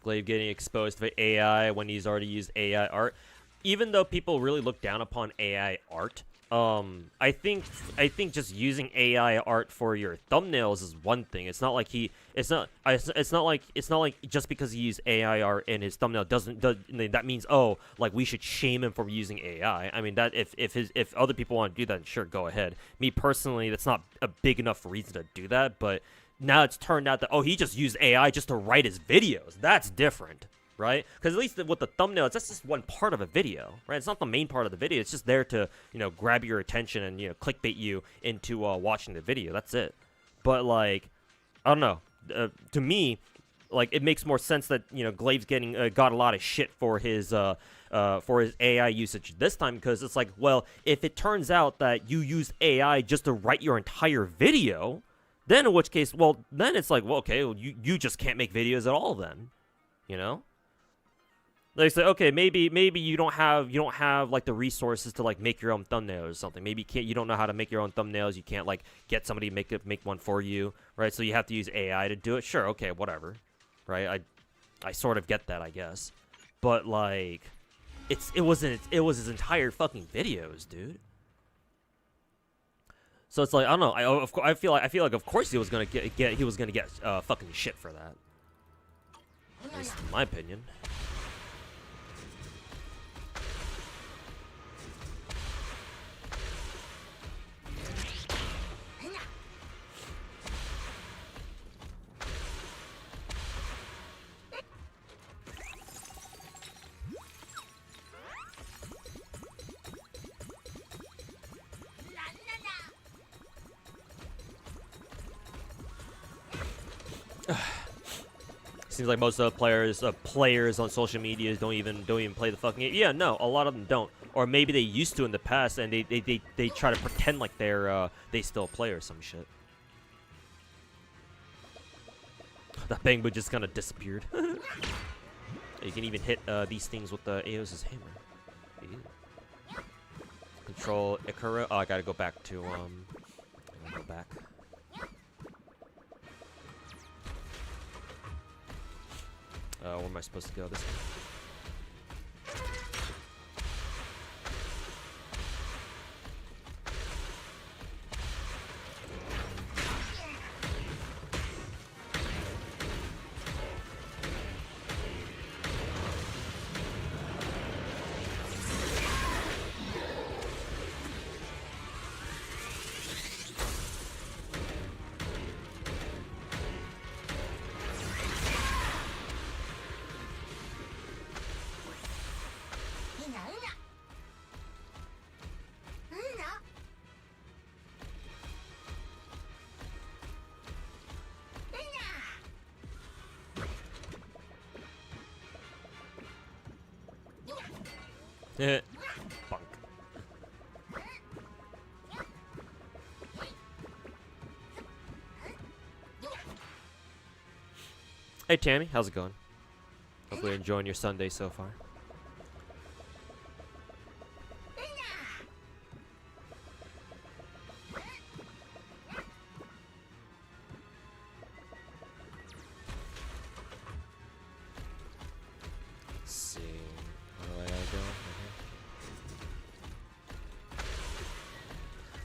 Glaive getting exposed to AI when he's already used AI art. Even though people really look down upon AI art, I think just using AI art for your thumbnails is one thing. It's not like it's not like just because he used AI art in his thumbnail that means, oh, like we should shame him for using AI. I mean, that if other people want to do that, sure, go ahead. Me personally, that's not a big enough reason to do that, but now it's turned out that, oh, he just used AI just to write his videos. That's different, right? Because at least with the thumbnails, that's just one part of a video, right? It's not the main part of the video. It's just there to, you know, grab your attention and, you know, clickbait you into watching the video. That's it. But, like, I don't know. To me, like, it makes more sense that, you know, Glaive's got a lot of shit for his AI usage this time, because it's like, well, if it turns out that you use AI just to write your entire video, then in which case, well, then it's like, well, okay, well, you just can't make videos at all then, you know? They say, okay, maybe you don't have like the resources to like make your own thumbnails or something. Maybe you don't know how to make your own thumbnails. You can't like get somebody to make one for you, right? So you have to use AI to do it. Sure, okay, whatever, right? I sort of get that, I guess, but like, it was his entire fucking videos, dude. So it's like, I don't know. I feel like of course he was gonna get fucking shit for that. At least in my opinion. Seems like most of the players on social media don't even play the fucking game. Yeah, no, a lot of them don't, or maybe they used to in the past, and they try to pretend like they still play or some shit. That bang just kind of disappeared. You can even hit these things with the Aos's hammer. Ew. Control Ikara. Oh, I gotta go back to go back. Where am I supposed to go? This way. Bunk. Hey Tammy, how's it going? Hope you're enjoying your Sunday so far. Let's see. Where do I go?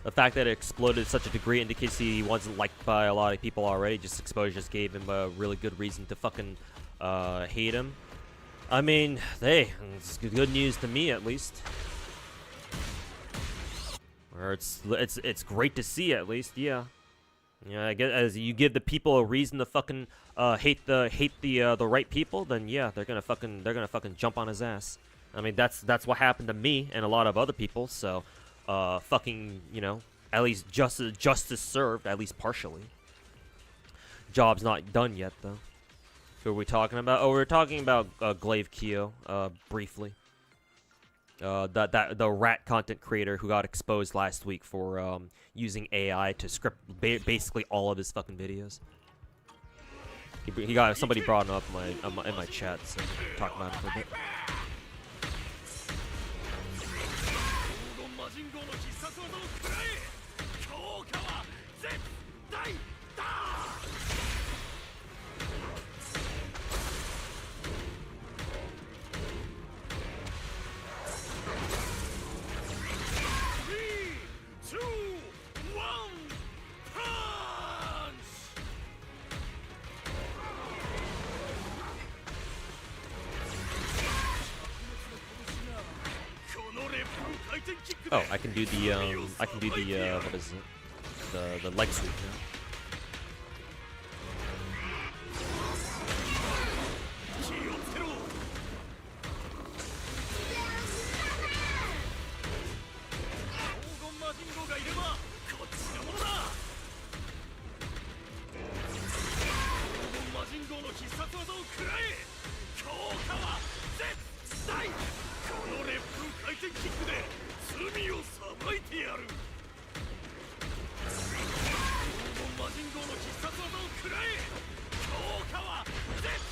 The fact that it exploded to such a degree indicates he wasn't liked by a lot of people already. Just exposure just gave him a really good reason to fucking hate him. I mean, hey, it's good news to me at least. Or it's great to see at least, yeah. Yeah, I guess as you give the people a reason to fucking hate the right people, then yeah, they're gonna fucking jump on his ass. I mean, that's what happened to me and a lot of other people. So, fucking, you know, at least justice served, at least partially. Job's not done yet though. Who are we talking about? Oh, we're talking about Glaive Kyo, briefly. The rat content creator who got exposed last week for using AI to script basically all of his fucking videos. He got somebody brought him up in my chat, so talk about it for a bit. Oh, I can do the what is it? The leg sweep now.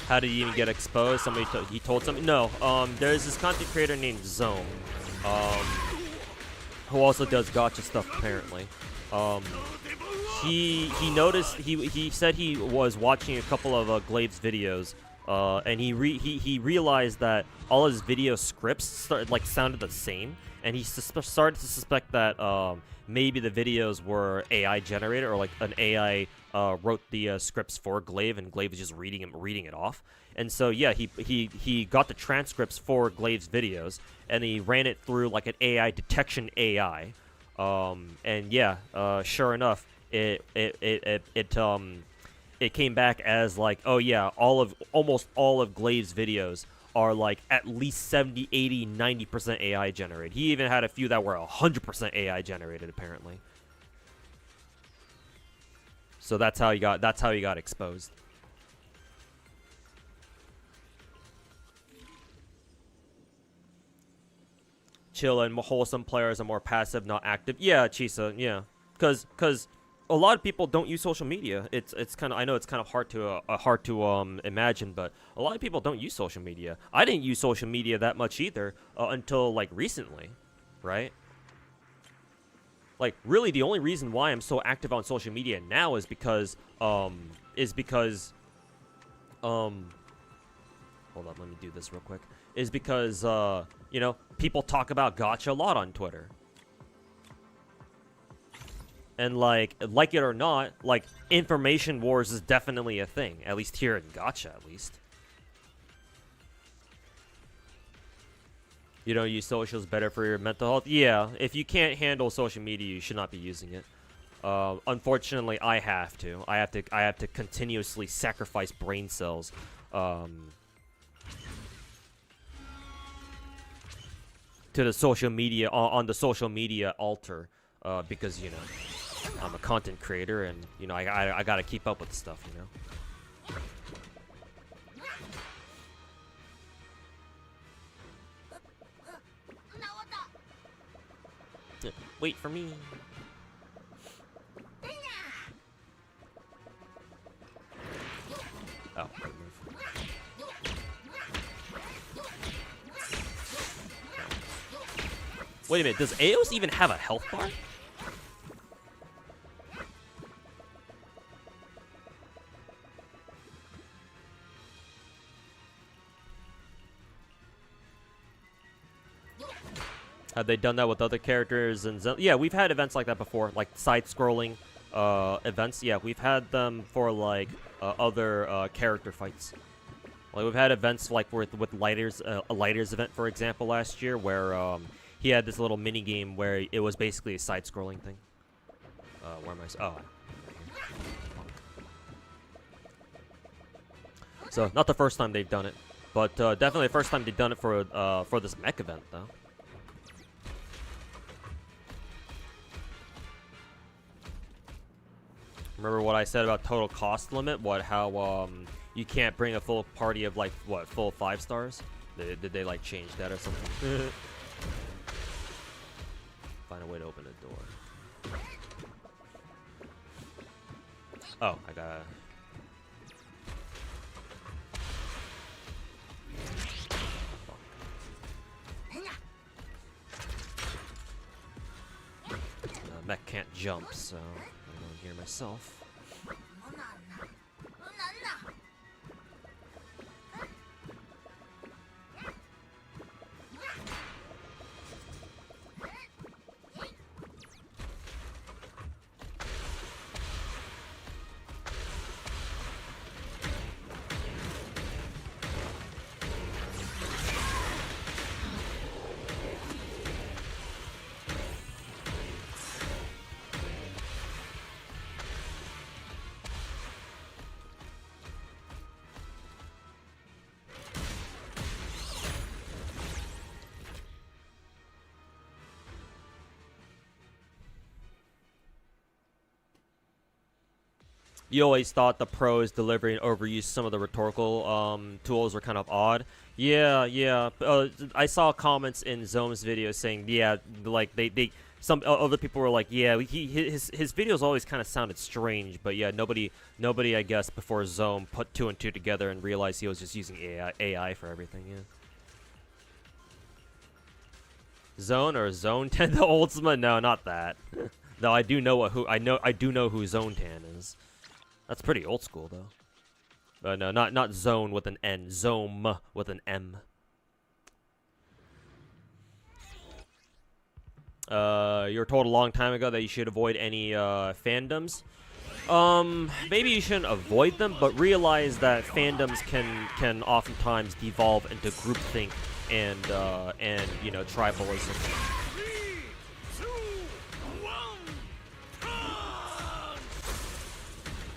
How did he even get exposed? Somebody he told something. No, there's this content creator named Zone, who also does gacha stuff apparently. He noticed he said he was watching a couple of Glaive's videos, and he realized that all his video scripts sounded the same, and he started to suspect that maybe the videos were AI generated, or like an AI wrote the scripts for Glaive, and Glaive was just reading it off. And so yeah, he got the transcripts for Glaive's videos, and he ran it through like an AI detection AI, and yeah, sure enough, it came back as like, oh yeah, almost all of Glaive's videos are like at least 70, 80, 90% AI generated. He even had a few that were 100% AI generated apparently. So that's how he got exposed. Chill and wholesome players are more passive, not active. Yeah, Chisa, yeah. Cause a lot of people don't use social media. It's kind of, I know it's kind of hard to imagine, but a lot of people don't use social media. I didn't use social media that much either until like recently, right? Like really, the only reason why I'm so active on social media now is because hold on, let me do this real quick. Is because you know, people talk about gacha a lot on Twitter. And like it or not, like information wars is definitely a thing, at least here in gacha at least. You don't use socials, better for your mental health? Yeah, if you can't handle social media, you should not be using it. Unfortunately, I have to. I have to continuously sacrifice brain cells to the social media, on the social media altar, because, you know, I'm a content creator, and, you know, I gotta keep up with stuff, you know. Wait for me. Oh, good move. Wait a minute, does Aos even have a health bar? Have they done that with other characters in Zen? Yeah, we've had events like that before, like side-scrolling events. Yeah, we've had them for like other character fights. Like we've had events like with Lighters, a Lighters event, for example, last year, where he had this little mini game where it was basically a side-scrolling thing. Where am I? Oh, right here. So not the first time they've done it, but definitely the first time they've done it for this mech event, though. Remember what I said about total cost limit? How you can't bring a full party of like full 5 stars? Did they like change that or something? Find a way to open a door. Oh, I gotta. Mech can't jump, so I'm going here myself. You always thought the pros delivering overused some of the rhetorical tools were kind of odd. Yeah. I saw comments in Zome's video saying, yeah, like some other people were like, yeah, his videos always kind of sounded strange, but yeah, nobody I guess before Zome put 2 and 2 together and realized he was just using AI for everything. Yeah. Zone or Zone 10 the Ultima? No, not that. Though I do know I do know who Zone Tan is. That's pretty old school, though. No, not zone with an N. Zome with an M. You were told a long time ago that you should avoid any fandoms. Maybe you shouldn't avoid them, but realize that fandoms can oftentimes devolve into groupthink and you know, tribalism.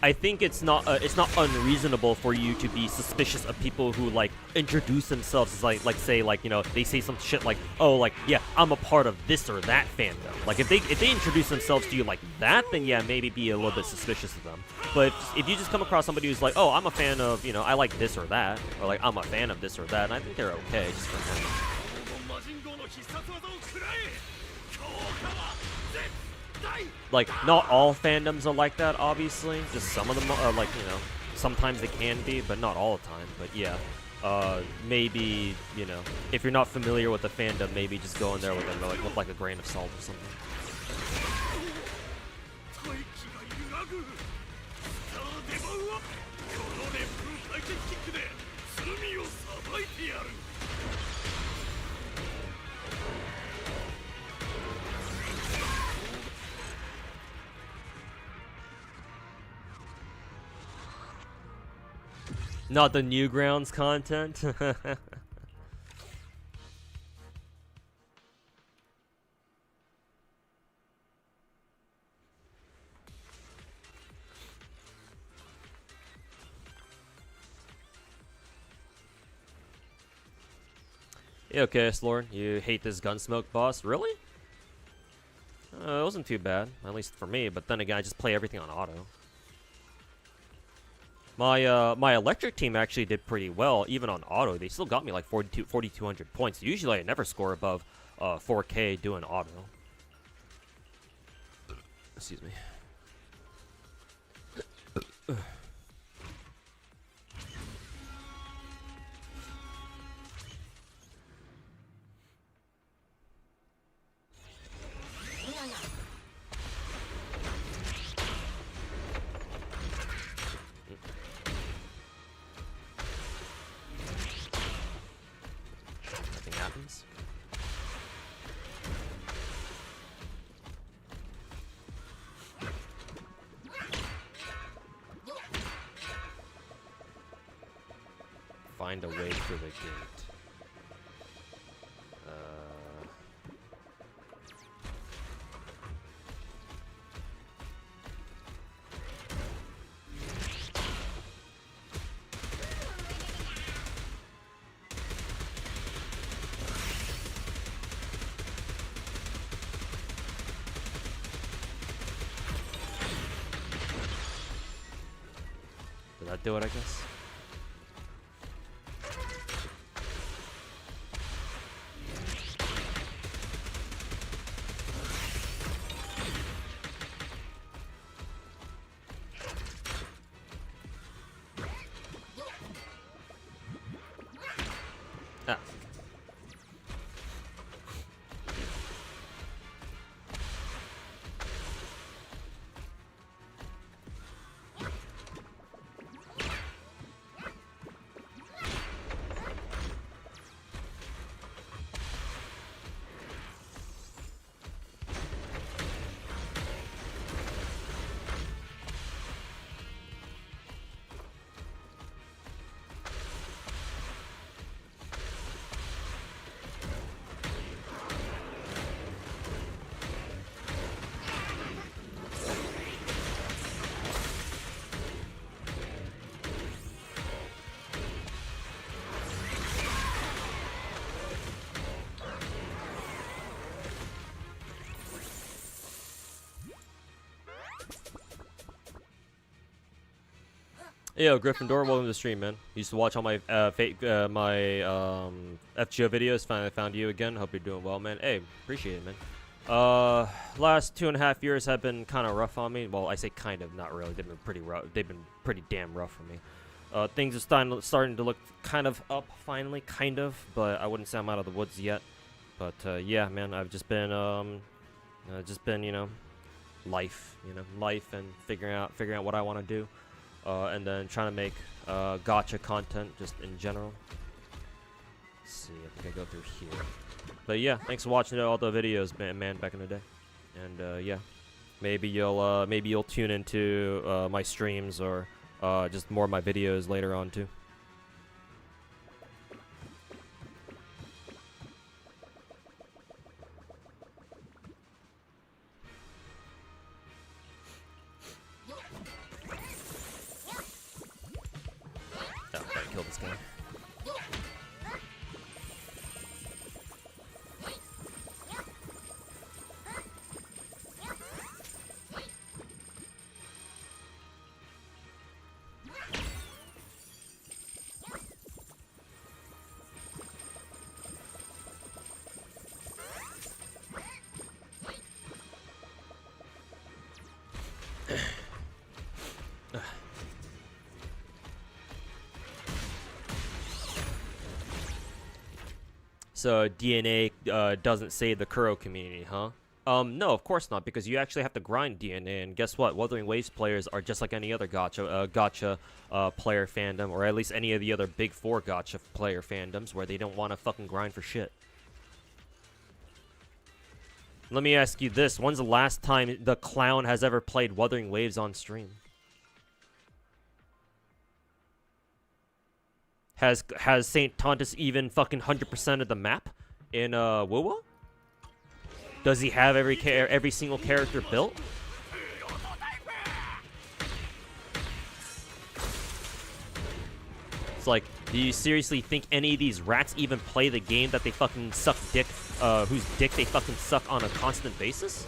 I think it's not unreasonable for you to be suspicious of people who like introduce themselves as like say like, you know, they say some shit like, oh, like, yeah, I'm a part of this or that fandom. Like if they introduce themselves to you like that, then yeah, maybe be a little bit suspicious of them. But if you just come across somebody who's like, oh, I'm a fan of, you know, I like this or that, or like I'm a fan of this or that, and I think they're okay just for them. Like, not all fandoms are like that, obviously. Just some of them are, like, you know, sometimes they can be, but not all the time. But yeah, maybe, you know, if you're not familiar with the fandom, maybe just go in there with a grain of salt or something. Not the Newgrounds content. Yeah, okay, Lord. You hate this Gunsmoke boss? Really? It wasn't too bad, at least for me. But then again, I just play everything on auto. My electric team actually did pretty well, even on auto. They still got me like 4,200 points. Usually I never score above 4K doing auto. Excuse me. Nothing happens. Find a way through the gate. Did that do it, I guess? Ah. Yo, Gryffindor, welcome to the stream, man. Used to watch all my FGO videos. Finally found you again. Hope you're doing well, man. Hey, appreciate it, man. Last 2.5 years have been kind of rough on me. Well, I say kind of, not really. They've been pretty rough. They've been pretty damn rough for me. Things are starting to look kind of up finally, kind of. But I wouldn't say I'm out of the woods yet. But yeah, man, I've just been you know, life and figuring out what I want to do. And then trying to make gacha content just in general. Let's see, I think I go through here. But yeah, thanks for watching all the videos, man, back in the day. And yeah, maybe you'll tune into my streams or just more of my videos later on too. Kill this guy. So DNA doesn't save the Kuro community, huh? No, of course not, because you actually have to grind DNA, and guess what? Wuthering Waves players are just like any other gacha player fandom, or at least any of the other big four gacha player fandoms, where they don't want to fucking grind for shit. Let me ask you this: when's the last time the clown has ever played Wuthering Waves on stream? Has Saint Tontus even fucking 100% of the map in Wuwa? Does he have every single character built? It's like, do you seriously think any of these rats even play the game that they fucking suck dick, whose dick they fucking suck on a constant basis?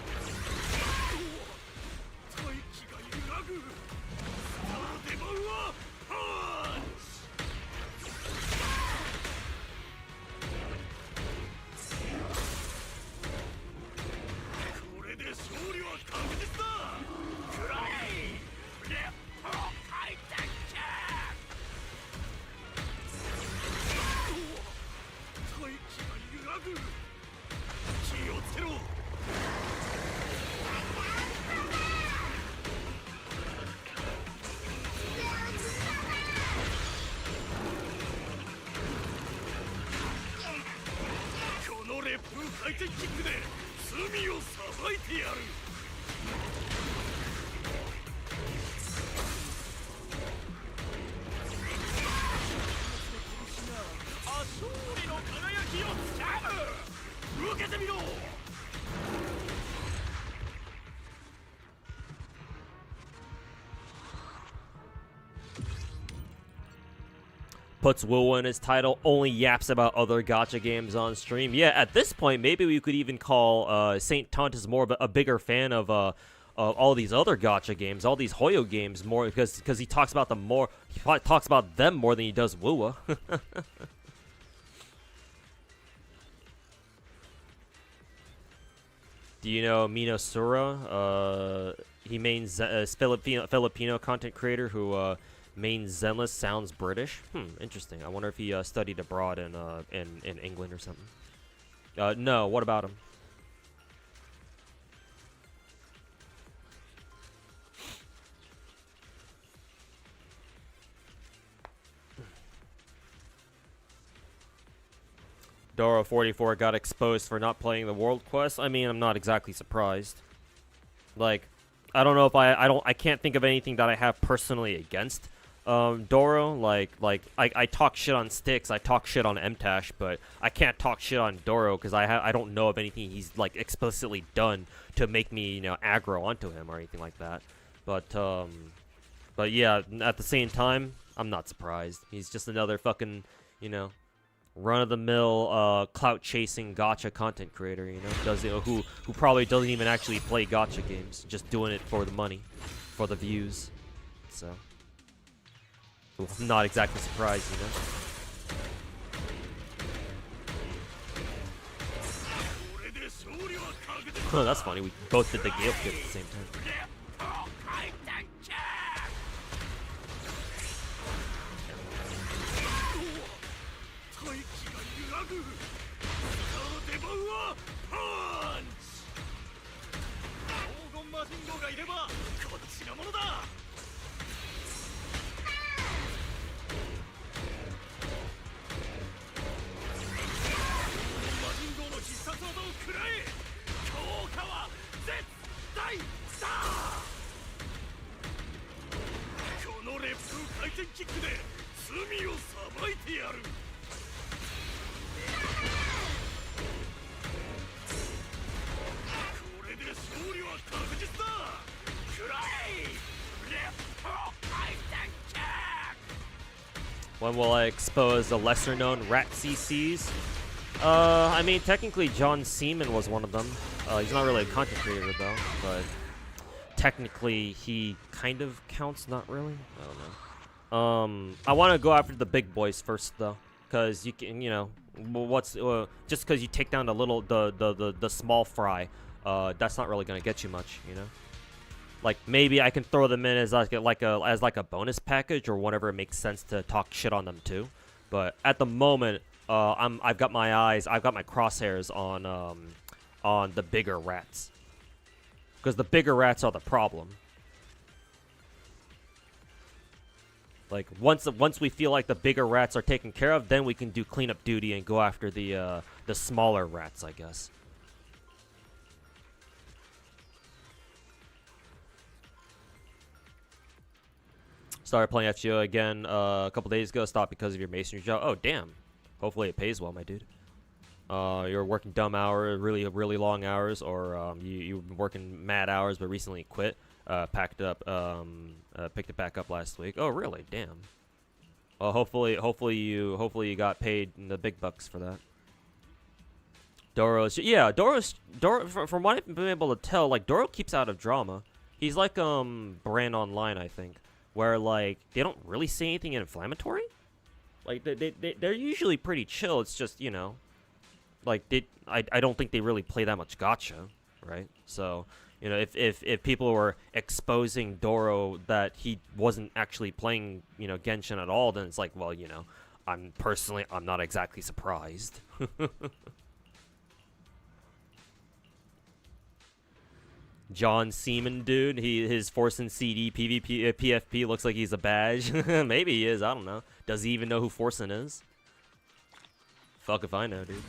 Puts Wuwa in his title, only yaps about other gacha games on stream. Yeah, at this point, maybe we could even call Saint Tontus more of a bigger fan of all these other gacha games, all these Hoyo games more, because he talks about them more. He probably talks about them more than he does Wuwa. Do you know Minosura? He mains Filipino content creator who mains Zenless. Sounds British. Interesting. I wonder if he studied abroad in England or something. No. What about him? Doro 44 got exposed for not playing the World Quest. I mean, I'm not exactly surprised. Like, I don't know if I can't think of anything that I have personally against Doro. Like I talk shit on Styx, I talk shit on MTash, but I can't talk shit on Doro because I don't know of anything he's like explicitly done to make me, you know, aggro onto him or anything like that. But yeah, at the same time, I'm not surprised. He's just another fucking, you know, run-of-the-mill clout-chasing gacha content creator, you know, who probably doesn't even actually play gacha games, just doing it for the money, for the views. So, I'm not exactly surprised, you know. That's funny. We both did the Gale Kid at the same time. When will I expose the lesser-known rat CCs? I mean, technically John Seaman was one of them. He's not really a content creator, though, but technically he kind of counts, not really? I don't know. I want to go after the big boys first, though, because you can, you know, what's just because you take down the small fry, that's not really gonna get you much, you know. Like, maybe I can throw them in as like a bonus package or whatever it makes sense to talk shit on them too. But at the moment, I've got my crosshairs on the bigger rats, because the bigger rats are the problem. Like, once we feel like the bigger rats are taken care of, then we can do cleanup duty and go after the smaller rats, I guess. Started playing FGO again a couple days ago. Stopped because of your masonry job. Oh, damn. Hopefully it pays well, my dude. You're working dumb hours, really long hours, or you've been working mad hours but recently quit. Picked it back up last week. Oh, really? Damn. Well, hopefully you got paid in the big bucks for that. Doro, from what I've been able to tell, like, Doro keeps out of drama. He's like Brand Online, I think, where like they don't really say anything inflammatory. Like they're usually pretty chill. It's just, you know, like I don't think they really play that much gacha, right? So, you know, if people were exposing Doro that he wasn't actually playing, you know, Genshin at all, then it's like, well, you know, I'm not exactly surprised. John Seaman, dude, his Force and CD PvP PFP looks like he's a badge. Maybe he is, I don't know. Does he even know who Forsen is? Fuck if I know, dude.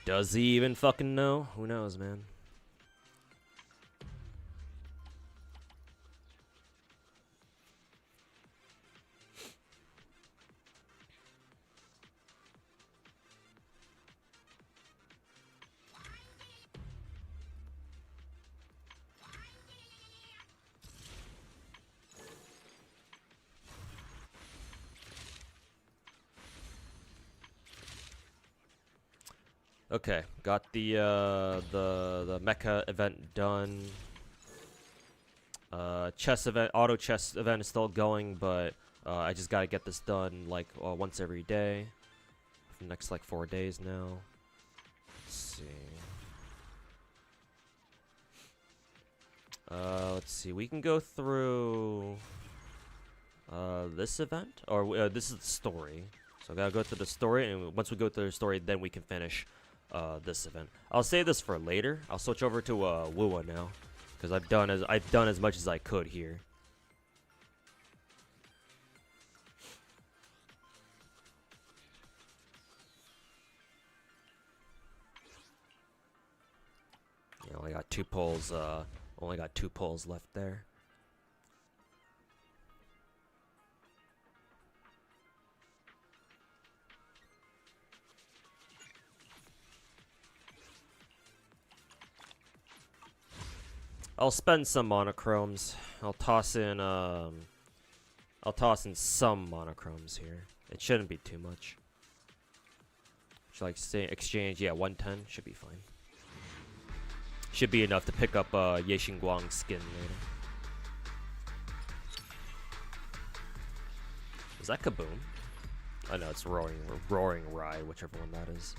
Does he even fucking know? Who knows, man? Okay, got the mecha event done. Chess event, auto chess event is still going, but I just gotta get this done like once every day for the next like 4 days now. Let's see. Let's see. We can go through this event, or this is the story. So I gotta go through the story, and once we go through the story, then we can finish this event. I'll save this for later. I'll switch over to Wuwa now, because I've done as much as I could here. Yeah, only got 2 pulls. Only got 2 pulls left there. I'll spend some monochromes. I'll toss in some monochromes here. It shouldn't be too much. Should like say exchange, yeah, 110 should be fine. Should be enough to pick up Ye Xingguang's skin later. Is that Kaboom? I know it's Roaring Ride, whichever one that is.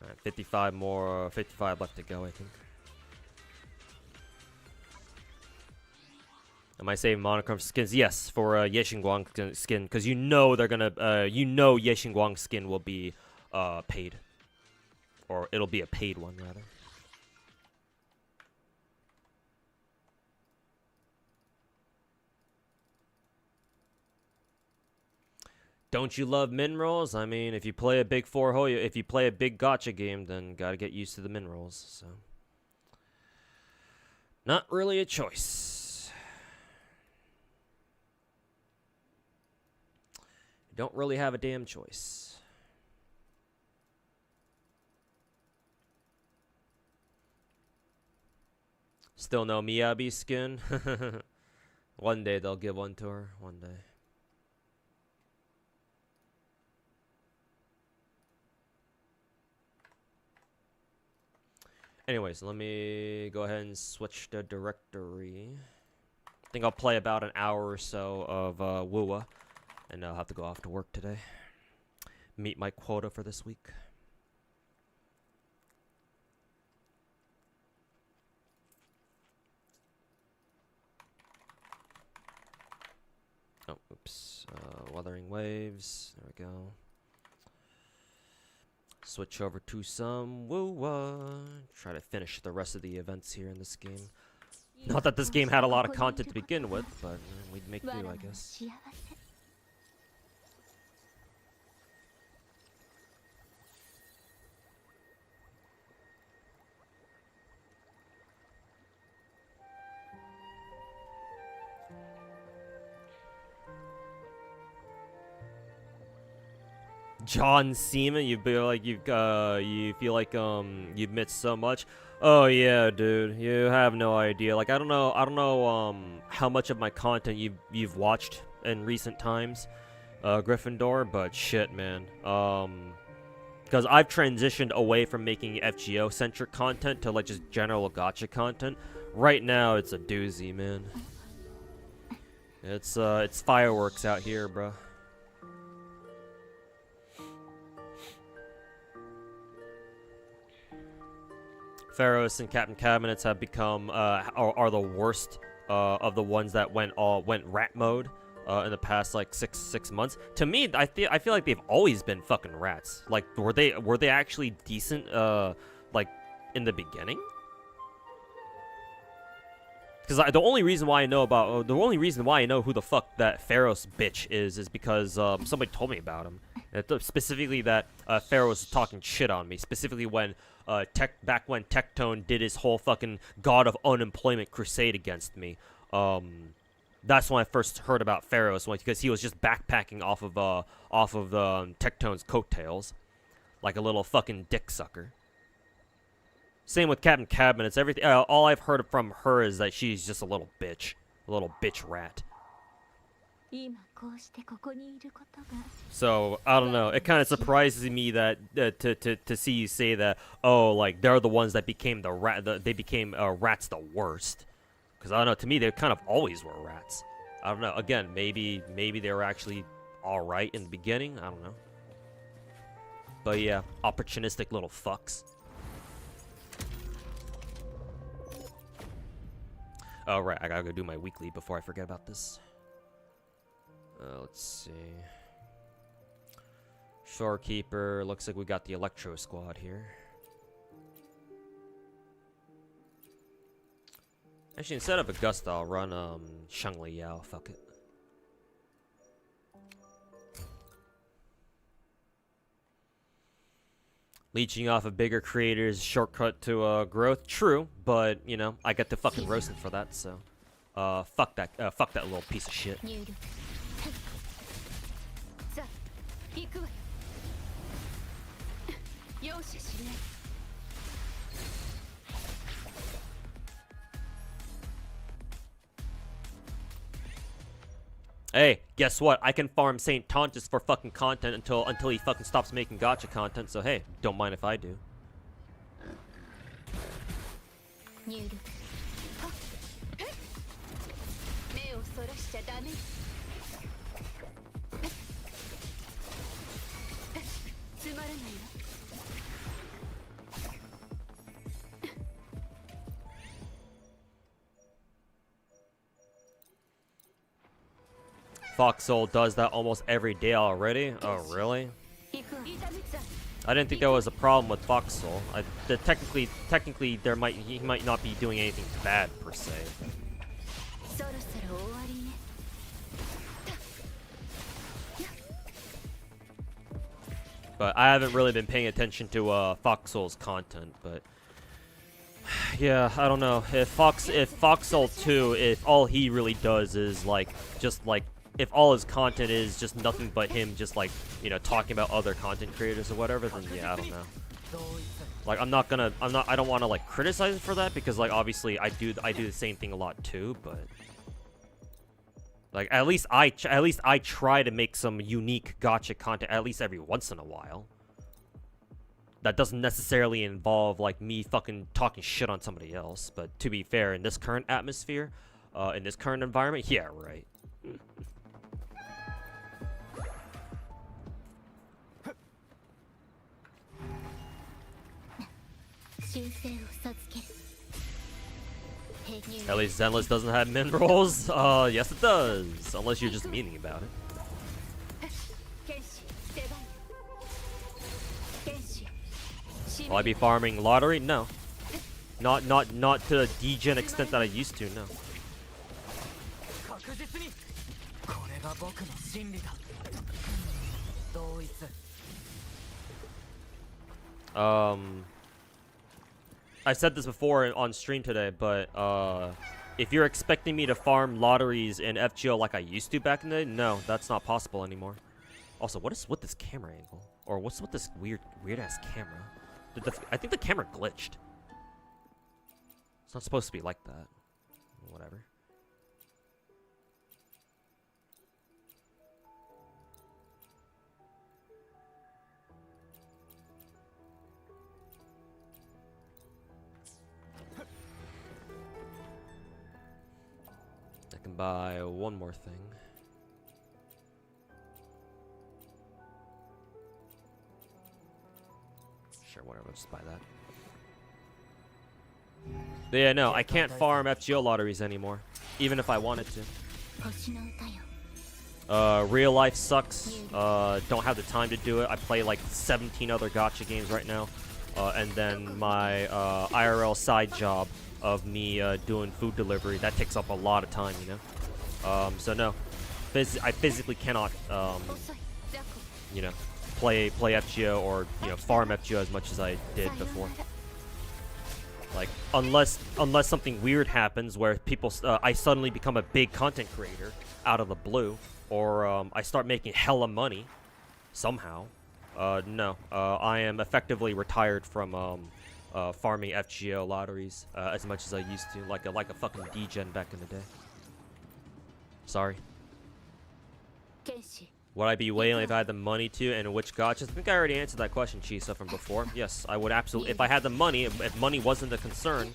Alright, 55 more, 55 left to go, I think. Am I saving monochrome skins? Yes, for Ye Xingguang skin, because you know they're gonna, you know Ye Xingguang skin will be paid. Or it'll be a paid one, rather. Don't you love minerals? I mean, if you play a big if you play a big gacha game, then gotta get used to the minerals. So, not really a choice. You don't really have a damn choice. Still no Miyabi skin. One day they'll give one to her. One day. Anyways, let me go ahead and switch the directory. I think I'll play about an hour or so of Wuwa, and I'll have to go off to work today. Meet my quota for this week. Oh, oops. Wuthering Waves. There we go. Switch over to some Wuwa. Try to finish the rest of the events here in this game. Not that this game had a lot of content to begin with, but we'd make do, I guess. John Cena, you feel like you feel like you've missed so much. Oh yeah, dude, you have no idea. Like I don't know how much of my content you've watched in recent times, Gryffindor, but shit, man. Because I've transitioned away from making FGO centric content to like just general gacha content. Right now, it's a doozy, man. It's fireworks out here, bro. Pharaohs and Captain Cabinets have become are the worst of the ones that went rat mode in the past like six months. To me, I feel like they've always been fucking rats. Like were they actually decent like in the beginning? Because the only reason why I know who the fuck that Pharaohs bitch is because somebody told me about him. Specifically that Pharaoh was talking shit on me. Specifically when back when Tectone did his whole fucking God of Unemployment crusade against me. That's when I first heard about Pharaoh's, because he was just backpacking off of Tectone's coattails, like a little fucking dick sucker. Same with Captain Cabin. It's everything. All I've heard from her is that she's just a little bitch rat. So I don't know. It kind of surprises me that to see you say that. Oh, like they're the ones that became the rat. They became rats the worst. Because I don't know. To me, they kind of always were rats. I don't know. Again, maybe they were actually all right in the beginning. I don't know. But yeah, opportunistic little fucks. Oh right, I gotta go do my weekly before I forget about this. Let's see. Shorekeeper. Looks like we got the Electro Squad here. Actually, instead of Augusta, I'll run Shangli Yao. Fuck it. Leeching off of bigger creators, shortcut to growth. True, but you know, I get to fucking roast him for that. So, fuck that little piece of shit. Hey, guess what? I can farm Saint Tontus for fucking content until he fucking stops making gacha content. So hey, don't mind if I do. Foxhole does that almost every day already. Oh, really? I didn't think there was a problem with Foxhole. Technically, he might not be doing anything bad per se. But I haven't really been paying attention to Foxhole's content. But yeah, I don't know if Foxhole 2, if all he really does is if all his content is just nothing but him just like, you know, talking about other content creators or whatever, then yeah, I don't know. Like I don't want to like criticize him for that, because like obviously I do the same thing a lot too, but like at least I try to make some unique gacha content at least every once in a while. That doesn't necessarily involve like me fucking talking shit on somebody else, but to be fair, in this current atmosphere, in this current environment, yeah, right. At least Zenless doesn't have minerals. Yes it does. Unless you're just meaning about it. Will I be farming lottery? No. Not to the degen extent that I used to, no. I said this before on stream today, but if you're expecting me to farm lotteries in FGO like I used to back in the day, no, that's not possible anymore. Also, what is with this camera angle? Or what's with this weird ass camera? I think the camera glitched. It's not supposed to be like that. Whatever. I can buy one more thing. Sure, whatever, let's just buy that. But yeah, no, I can't farm FGO lotteries anymore, even if I wanted to. Real life sucks. Don't have the time to do it. I play like 17 other gacha games right now. And then my IRL side job of me doing food delivery, that takes up a lot of time, you know? So no, I physically cannot, you know, play FGO or farm FGO as much as I did before. Like unless something weird happens where I suddenly become a big content creator out of the blue, or I start making hella money somehow. No, I am effectively retired from farming FGO lotteries as much as I used to, like a fucking degen back in the day. Sorry. Would I be whaling if I had the money to, and which gachas? I think I already answered that question, Chisa, from before. Yes, I would absolutely. If I had the money, if money wasn't a concern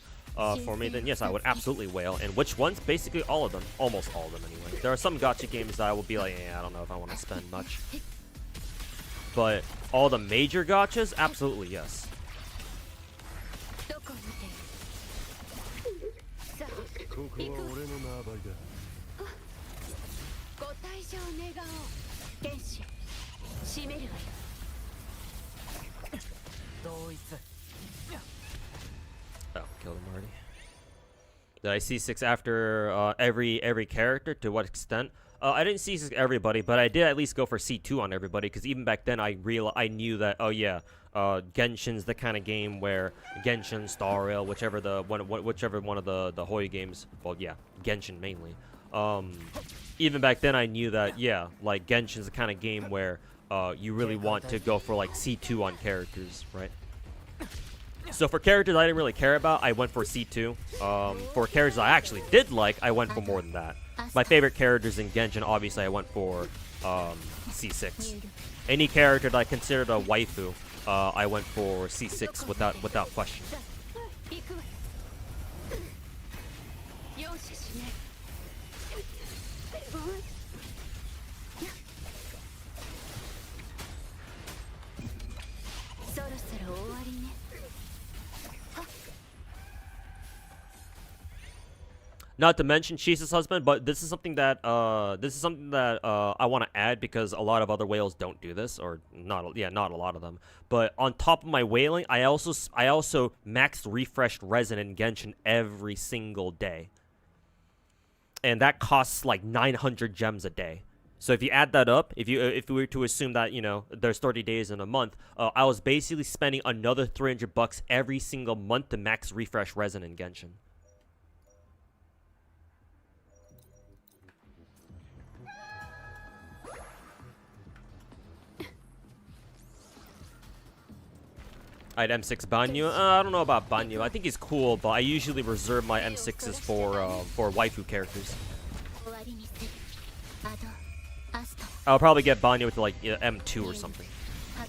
for me, then yes, I would absolutely whale. And which ones? Basically all of them. Almost all of them, anyway. There are some gacha games that I will be like, I don't know if I want to spend much. But all the major gachas, absolutely yes. Oh, killed him already. Did I C6 after every character? To what extent? I didn't C6 everybody, but I did at least go for C2 on everybody, because even back then I knew that, oh yeah, Genshin's the kind of game where Genshin, Star Rail, whichever one of the Hoi games, well yeah, Genshin mainly. Even back then I knew that, yeah, like Genshin's the kind of game where you really want to go for like C2 on characters, right? So for characters I didn't really care about, I went for C2. For characters I actually did like, I went for more than that. My favorite characters in Genshin, obviously I went for C6. Any character that I considered a waifu, I went for C6 without question. Not to mention Chisa's husband, but this is something that I want to add, because a lot of other whales don't do this, or not a lot of them. But on top of my whaling, I also maxed refreshed resin in Genshin every single day, and that costs like 900 gems a day. So if you add that up, if we were to assume that there's 30 days in a month, I was basically spending another 300 bucks every single month to max refresh resin in Genshin. I'd M6 Banyu. I don't know about Banyu. I think he's cool, but I usually reserve my M6s for waifu characters. I'll probably get Banyu with like M2 or something.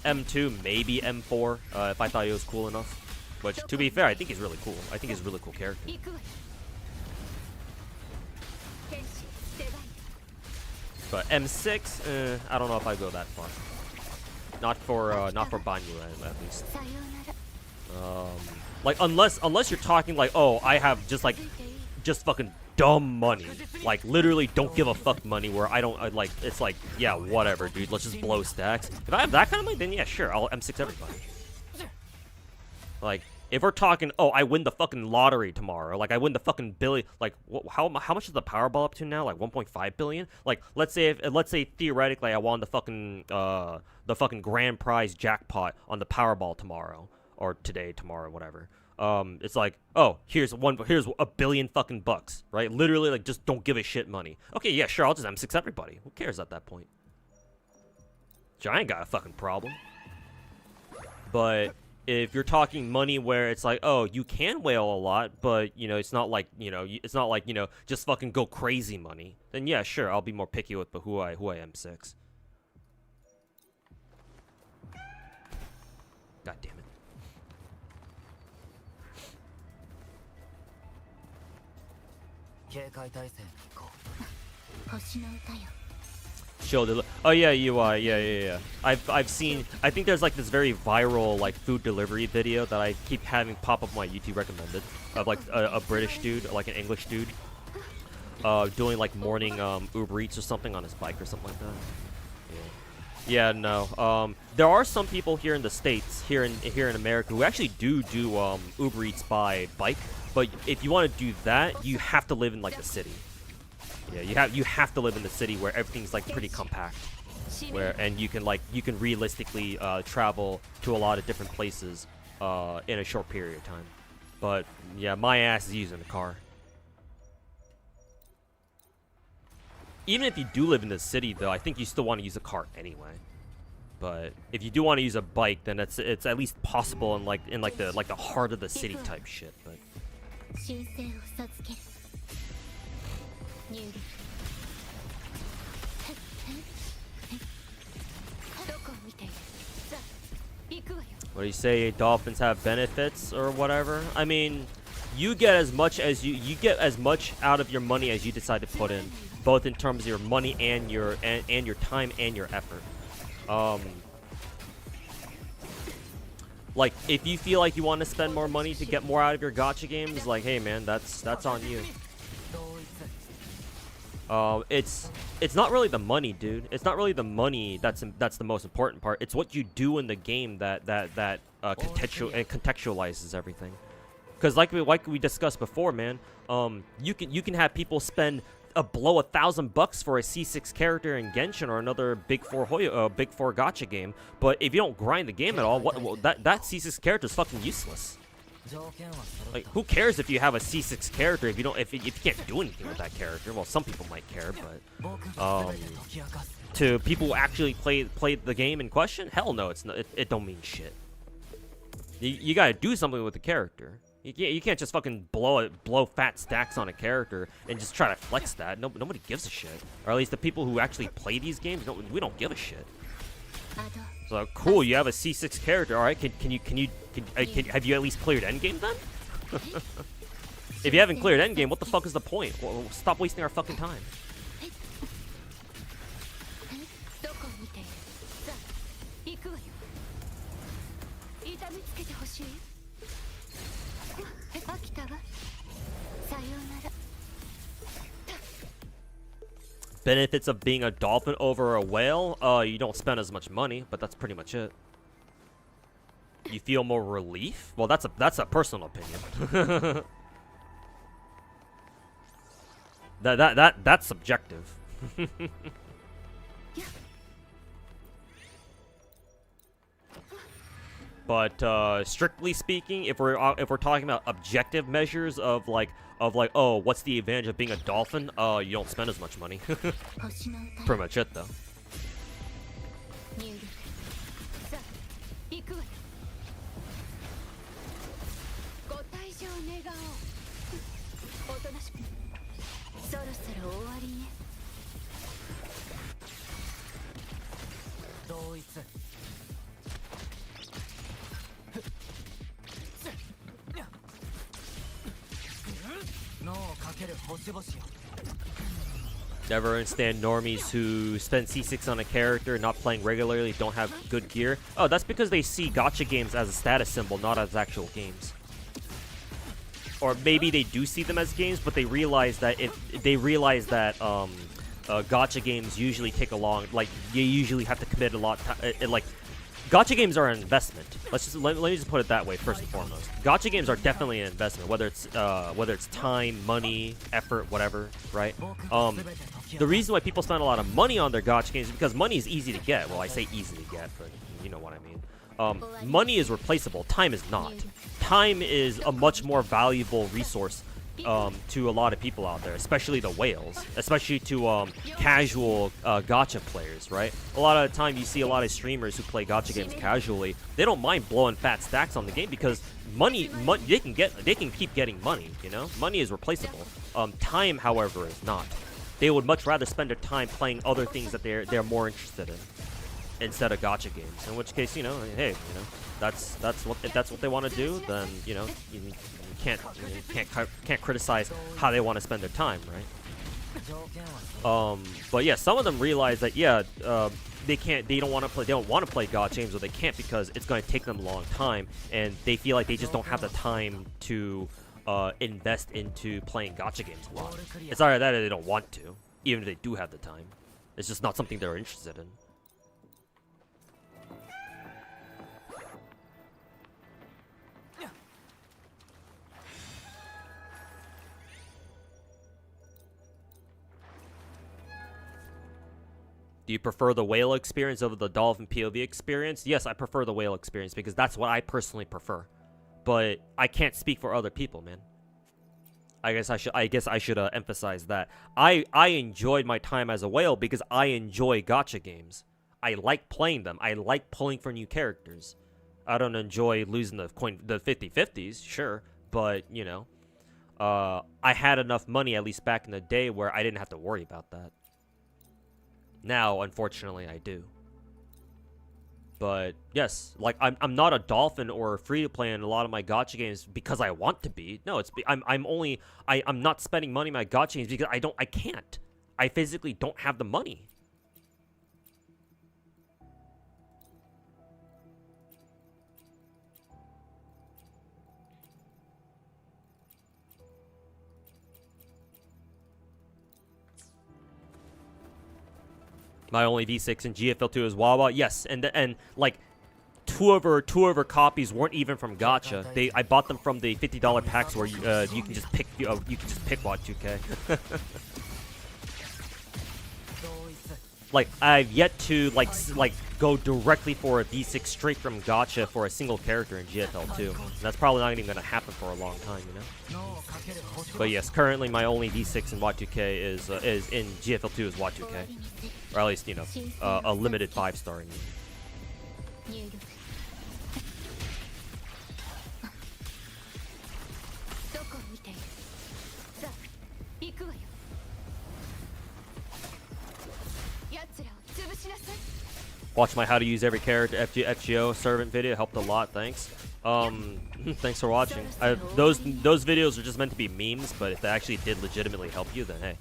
M2, maybe M4, if I thought he was cool enough. Which, to be fair, I think he's really cool. I think he's a really cool character. But M6, I don't know if I go that far. Not for Banyu at least. Like unless you're talking like, oh, I have just fucking dumb money, like literally don't give a fuck money, where I don't like, it's like, yeah, whatever, dude, let's just blow stacks. If I have that kind of money, then yeah, sure, I'll M6 everybody. Like if we're talking, oh, I win the fucking lottery tomorrow, like I win the fucking billion, like how much is the Powerball up to now? Like 1.5 billion. Like let's say theoretically I won the fucking grand prize jackpot on the Powerball tomorrow, or today, tomorrow, whatever. It's like, oh, here's a billion fucking bucks, right? Literally, like, just don't give a shit money. Okay, yeah, sure, I'll just M6 everybody. Who cares at that point? I ain't got a fucking problem. But if you're talking money where it's like, oh, you can whale a lot, but it's not like just fucking go crazy money, then yeah, sure, I'll be more picky with who I M6. God damn it. Show oh yeah, UI, yeah. I've seen. I think there's like this very viral like food delivery video that I keep having pop up my YouTube recommended, of like a British dude, like an English dude, doing like morning Uber Eats or something on his bike or something like that. Yeah, no. There are some people here in the States, here in America, who actually do Uber Eats by bike. But if you want to do that, you have to live in like the city. Yeah, you have to live in the city where everything's like pretty compact. and you can realistically travel to a lot of different places in a short period of time. But yeah, my ass is using the car. Even if you do live in the city, though, I think you still want to use a car anyway. But if you do want to use a bike, then it's at least possible in like the heart of the city type shit. But what do you say? Dolphins have benefits or whatever? I mean, you get as much as you get as much out of your money as you decide to put in, both in terms of your money and your time and your effort. Like, if you feel like you want to spend more money to get more out of your gacha games, like, hey man, that's on you. It's not really the money, dude. It's not really the money that's the most important part. It's what you do in the game that contextualizes everything. Because like we discussed before, man, you can have people spend below $1,000 for a C6 character in Genshin or another Big 4 gacha game, but if you don't grind the game at all, that C6 character is fucking useless. Like, who cares if you have a C6 character if you can't do anything with that character? Well, some people might care, but to people who actually play the game in question, hell no, it don't mean shit. You gotta do something with the character. You can't just fucking blow fat stacks on a character and just try to flex that. Nobody gives a shit. Or at least the people who actually play these games we don't give a shit. So cool, you have a C6 character. All right, have you at least cleared endgame then? If you haven't cleared endgame, what the fuck is the point? Well, stop wasting our fucking time. Benefits of being a dolphin over a whale? You don't spend as much money, but that's pretty much it. You feel more relief? Well, that's a personal opinion. That's subjective. But strictly speaking, if we're talking about objective measures of like, oh, what's the advantage of being a dolphin? You don't spend as much money. Pretty much it, though. Never understand normies who spend C6 on a character, not playing regularly, don't have good gear. Oh, that's because they see gacha games as a status symbol, not as actual games. Or maybe they do see them as games, but they realize that gacha games usually take a long, like, you usually have to commit a lot, like, gacha games are an investment. Let me just put it that way first and foremost. Gacha games are definitely an investment, whether it's time, money, effort, whatever, right? The reason why people spend a lot of money on their gacha games is because money is easy to get. Well, I say easy to get, but you know what I mean. Money is replaceable. Time is not. Time is a much more valuable resource to a lot of people out there, especially the whales, especially to casual gacha players, right? A lot of the time you see a lot of streamers who play gacha games casually. They don't mind blowing fat stacks on the game because money they can keep getting money, you know? Money is replaceable. Time, however, is not. They would much rather spend their time playing other things that they're more interested in instead of gacha games. In which case, you know, hey, you know, that's what they want to do, then, you know, you can't criticize how they want to spend their time, right? But yeah, some of them realize that they don't want to play gacha games, or they can't because it's going to take them a long time, and they feel like they just don't have the time to invest into playing gacha games a lot. It's either that or they don't want to, even if they do have the time. It's just not something they're interested in. Do you prefer the whale experience over the dolphin POV experience? Yes, I prefer the whale experience because that's what I personally prefer. But I can't speak for other people, man. I guess I should emphasize that. I enjoyed my time as a whale because I enjoy gacha games. I like playing them. I like pulling for new characters. I don't enjoy losing the 50-50s, sure, but you know, I had enough money at least back in the day where I didn't have to worry about that. Now, unfortunately, I do. But yes, like I'm not a dolphin or a free to play in a lot of my gacha games because I want to be. No, I'm not spending money in my gacha games because I can't. I physically don't have the money. My only V6 in GFL2 is Wuwa. Yes, and like two of her copies weren't even from gacha. I bought them from the $50 packs where you can just pick Wat2K. Like I've yet to like go directly for a V6 straight from gacha for a single character in GFL2. And that's probably not even gonna happen for a long time, you know. But yes, currently my only V6 in Wat2K is in GFL2 is Wat2K, or at least you know a limited 5-star. Watch my how to use every character FGO servant video, helped a lot, thanks. Thanks for watching. Those videos are just meant to be memes, but if they actually did legitimately help you, then hey,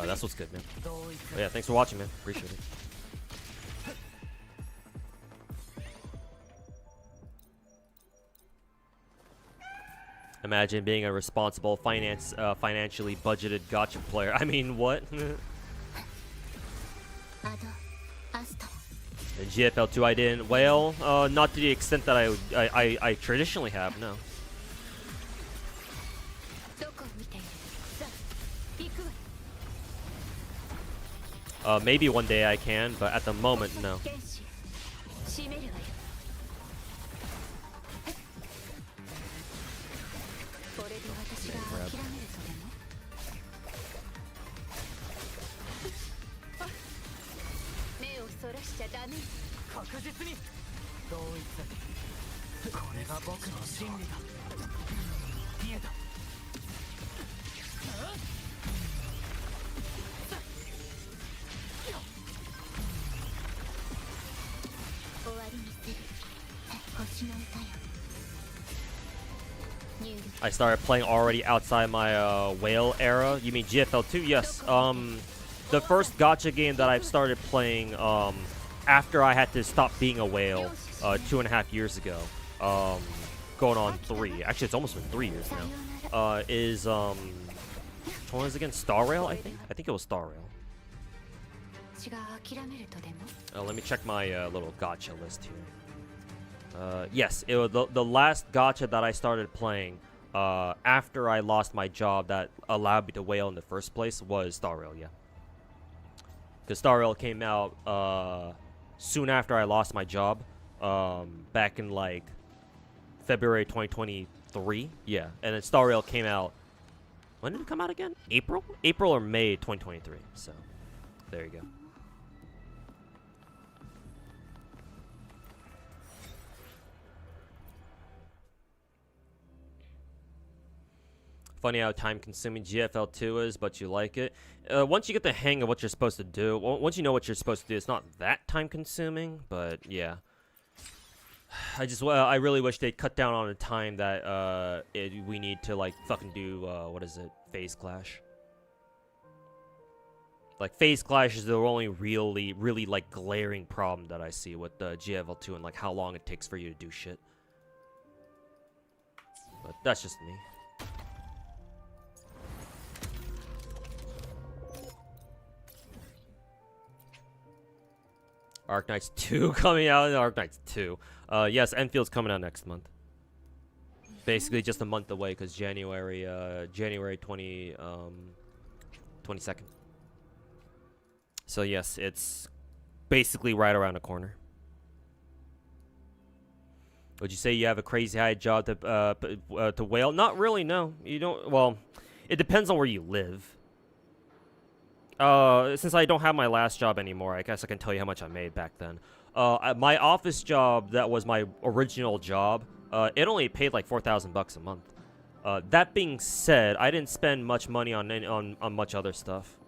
that's what's good, man. But yeah, thanks for watching, man. Appreciate it. Imagine being a responsible financially budgeted gacha player. I mean, what? In GFL2 I didn't whale, not to the extent that I traditionally have, no. Maybe one day I can, but at the moment, no. I started playing already outside my whale era. You mean GFL2? Yes. The first gacha game that I've started playing after I had to stop being a whale 2.5 years ago, going on 3. Actually, it's almost been 3 years now. Is which one is it again? Star Rail, I think. I think it was Star Rail. Let me check my little gacha list here. Yes, it was the last gacha that I started playing after I lost my job that allowed me to whale in the first place was Star Rail, yeah. Because Star Rail came out soon after I lost my job, back in like February 2023, yeah. And then Star Rail came out, when did it come out again? April or May 2023, so there you go. Funny how time-consuming GFL2 is, but you like it. Once you get the hang of what you're supposed to do, once you know what you're supposed to do, it's not that time-consuming, but yeah. I really wish they'd cut down on the time that we need to, like, fucking do, what is it, Phase Clash. Like, Phase Clash is the only really, like, glaring problem that I see with GFL2 and, like, how long it takes for you to do shit. But that's just me. Arknights 2 coming out. Arknights 2. Yes, Enfield's coming out next month. Basically just a month away because January 22nd. So yes, it's basically right around the corner. Would you say you have a crazy high job to whale? Not really, no. You don't. Well, it depends on where you live. Since I don't have my last job anymore, I guess I can tell you how much I made back then. My office job, that was my original job, it only paid like $4,000 a month. That being said, I didn't spend much money on much other stuff.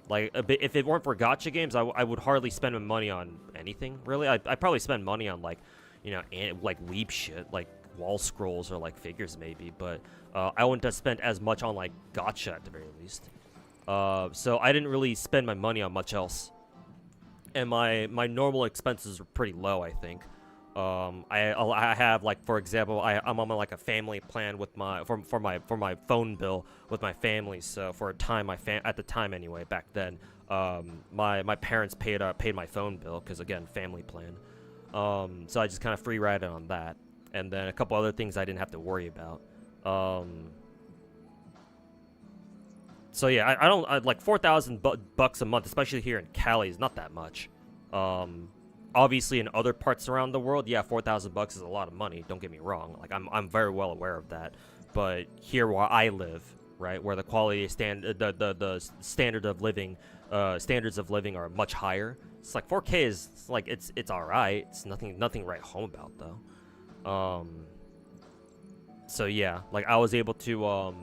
Like, if it weren't for gacha games, I would hardly spend money on anything, really. I'd probably spend money on, like, you know, like weeb shit, like wall scrolls or like figures maybe, but I wouldn't have spent as much on like gacha at the very least. So I didn't really spend my money on much else, and my normal expenses were pretty low, I think. I have, like, for example, I'm on like a family plan with for my phone bill with my family. So for a time, at the time anyway, back then, my parents paid my phone bill because, again, family plan. So I just kind of free rided on that, and then a couple other things I didn't have to worry about. So yeah, I like $4,000 a month, especially here in Cali, is not that much. Obviously in other parts around the world, yeah, $4,000 is a lot of money. Don't get me wrong. Like, I'm very well aware of that. But here where I live, right, where the quality the standard of living, standards of living are much higher. It's like 4K is like it's all right. It's nothing to write home about though. So yeah, like I was able to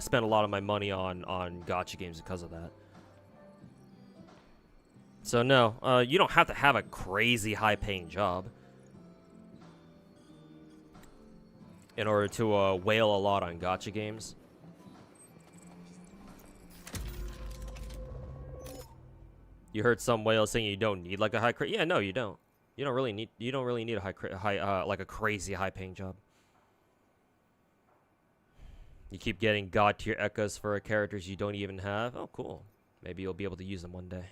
spend a lot of my money on gacha games because of that. So no, you don't have to have a crazy high-paying job in order to whale a lot on gacha games. You heard some whales saying you don't need like a high yeah, no, you don't. You don't really need a like a crazy high-paying job. You keep getting god tier echoes for characters you don't even have. Oh, cool. Maybe you'll be able to use them one day.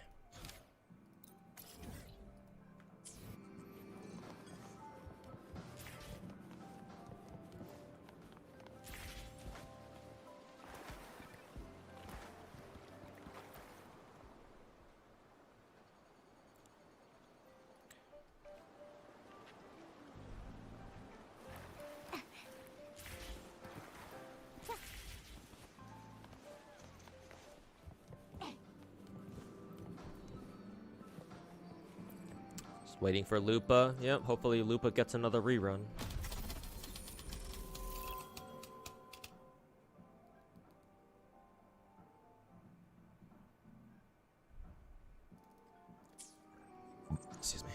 Waiting for Lupa. Yep, hopefully Lupa gets another rerun. Excuse me.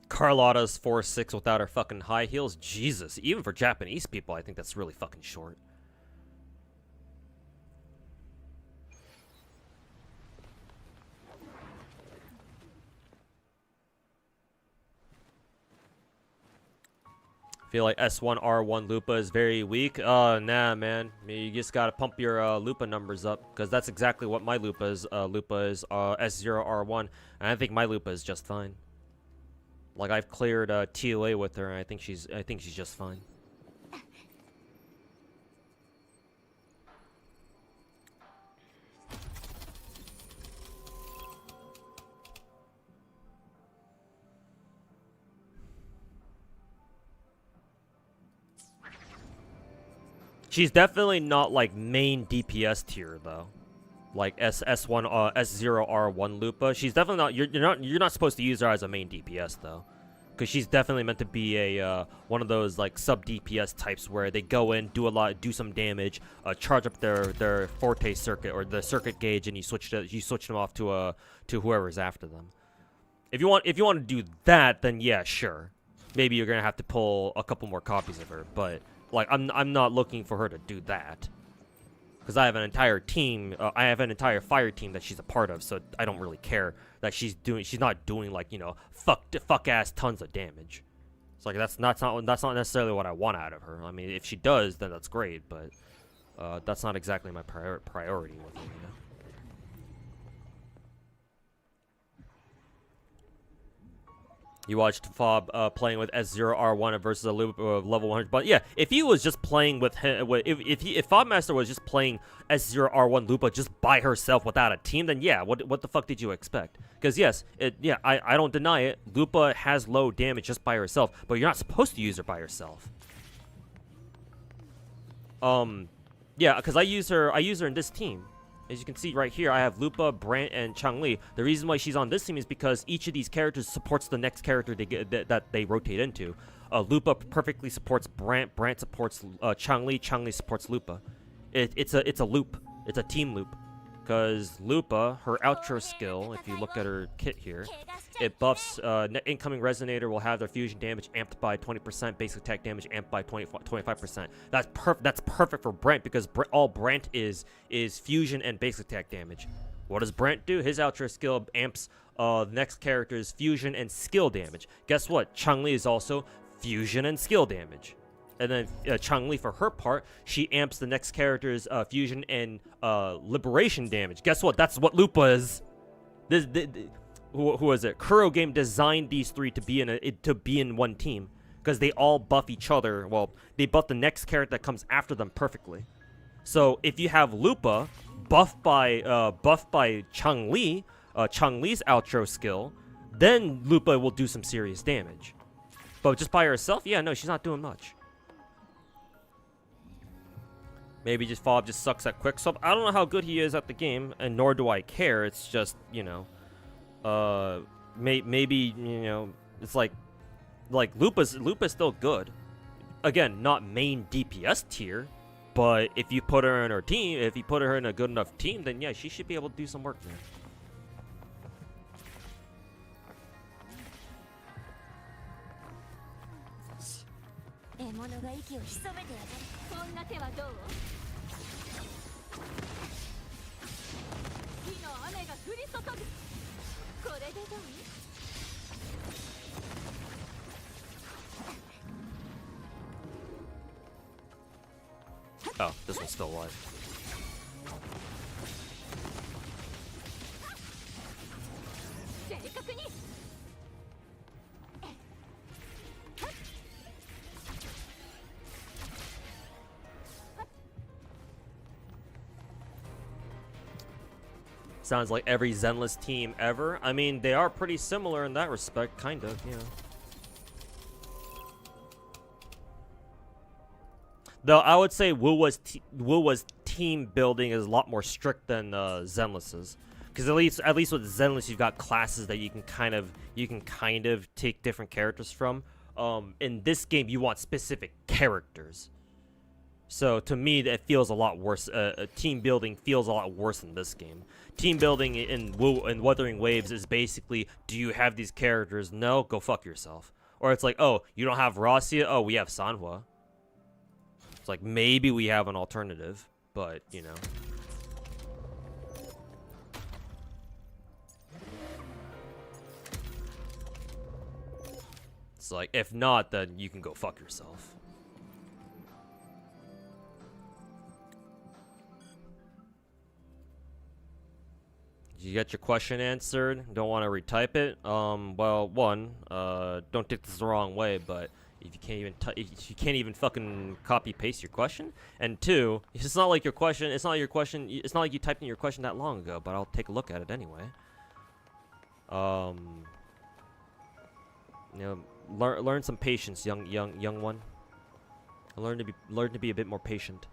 Carlotta's 4'6" without her fucking high heels. Jesus, even for Japanese people, I think that's really fucking short. I feel like S1R1 Lupa is very weak. Nah, man. You just gotta pump your Lupa numbers up, because that's exactly what my Lupa is. S0R1, and I think my Lupa is just fine. Like, I've cleared TOA with her, and I think she's just fine. She's definitely not like main DPS tier though. Like S0R1 Lupa. She's definitely not. You're not supposed to use her as a main DPS though, because she's definitely meant to be a one of those like sub DPS types where they go in, do some damage, charge up their forte circuit or the circuit gauge, and you switch them off to whoever's after them. If you want to do that, then yeah, sure. Maybe you're gonna have to pull a couple more copies of her, but like I'm not looking for her to do that. Because I have an entire team, I have an entire fire team that she's a part of, so I don't really care that she's not doing like, you know, fuck ass tons of damage. It's like that's not necessarily what I want out of her. I mean, if she does, then that's great, but That's not exactly my priority with it, you know. You watched Fob playing with S0R1 versus a level 100. But yeah, if he was just playing with him, if Fobmaster was just playing S0R1 Lupa just by herself without a team, then yeah, what the fuck did you expect? Because yes, I don't deny it. Lupa has low damage just by herself, but you're not supposed to use her by yourself. Yeah, because I use her in this team. As you can see right here, I have Lupa, Brant, and Changli. The reason why she's on this team is because each of these characters supports the next character that they rotate into. Lupa perfectly supports Brant, Brant supports Changli, Changli supports Lupa. It's a loop. It's a team loop. Because Lupa, her outro skill, if you look at her kit here, it buffs incoming Resonator will have their fusion damage amped by 20%, basic attack damage amped by 25%. That's perfect for Brant because all Brant is fusion and basic attack damage. What does Brant do? His outro skill amps the next character's fusion and skill damage. Guess what? Changli is also fusion and skill damage. And then Changli, for her part, she amps the next character's fusion and liberation damage. Guess what? That's what Lupa is. Who is it? Kuro Game designed these three to be in one team because they all buff each other. Well, they buff the next character that comes after them perfectly. So if you have Lupa buffed by Changli, Changli's outro skill, then Lupa will do some serious damage. But just by herself, yeah, no, she's not doing much. Maybe just Fob just sucks at quickswap. I don't know how good he is at the game, and nor do I care. It's just, you know, maybe, you know, it's like Lupa's still good. Again, not main DPS tier, but if you put her in her team, if you put her in a good enough team, then yeah, she should be able to do some work there. Oh, this one's still alive. Sounds like every Zenless team ever. I mean, they are pretty similar in that respect, kind of, you know. Though I would say Wuwa's team building is a lot more strict than Zenless's, because at least with Zenless you've got classes that you can kind of take different characters from. In this game you want specific characters, so to me that feels a lot worse. Team building feels a lot worse in this game. Team building in Wuthering Waves is basically, do you have these characters? No, go fuck yourself. Or it's like, oh, you don't have Rosia? Oh, we have Sanhua. It's like, maybe we have an alternative, but, you know. It's like, if not, then you can go fuck yourself. Did you get your question answered? Don't want to retype it? Well, one, don't take this the wrong way, but if you can't even fucking copy paste your question, and two, it's not like your question. It's not like you typed in your question that long ago. But I'll take a look at it anyway. You know, learn some patience, young one. Learn to be a bit more patient.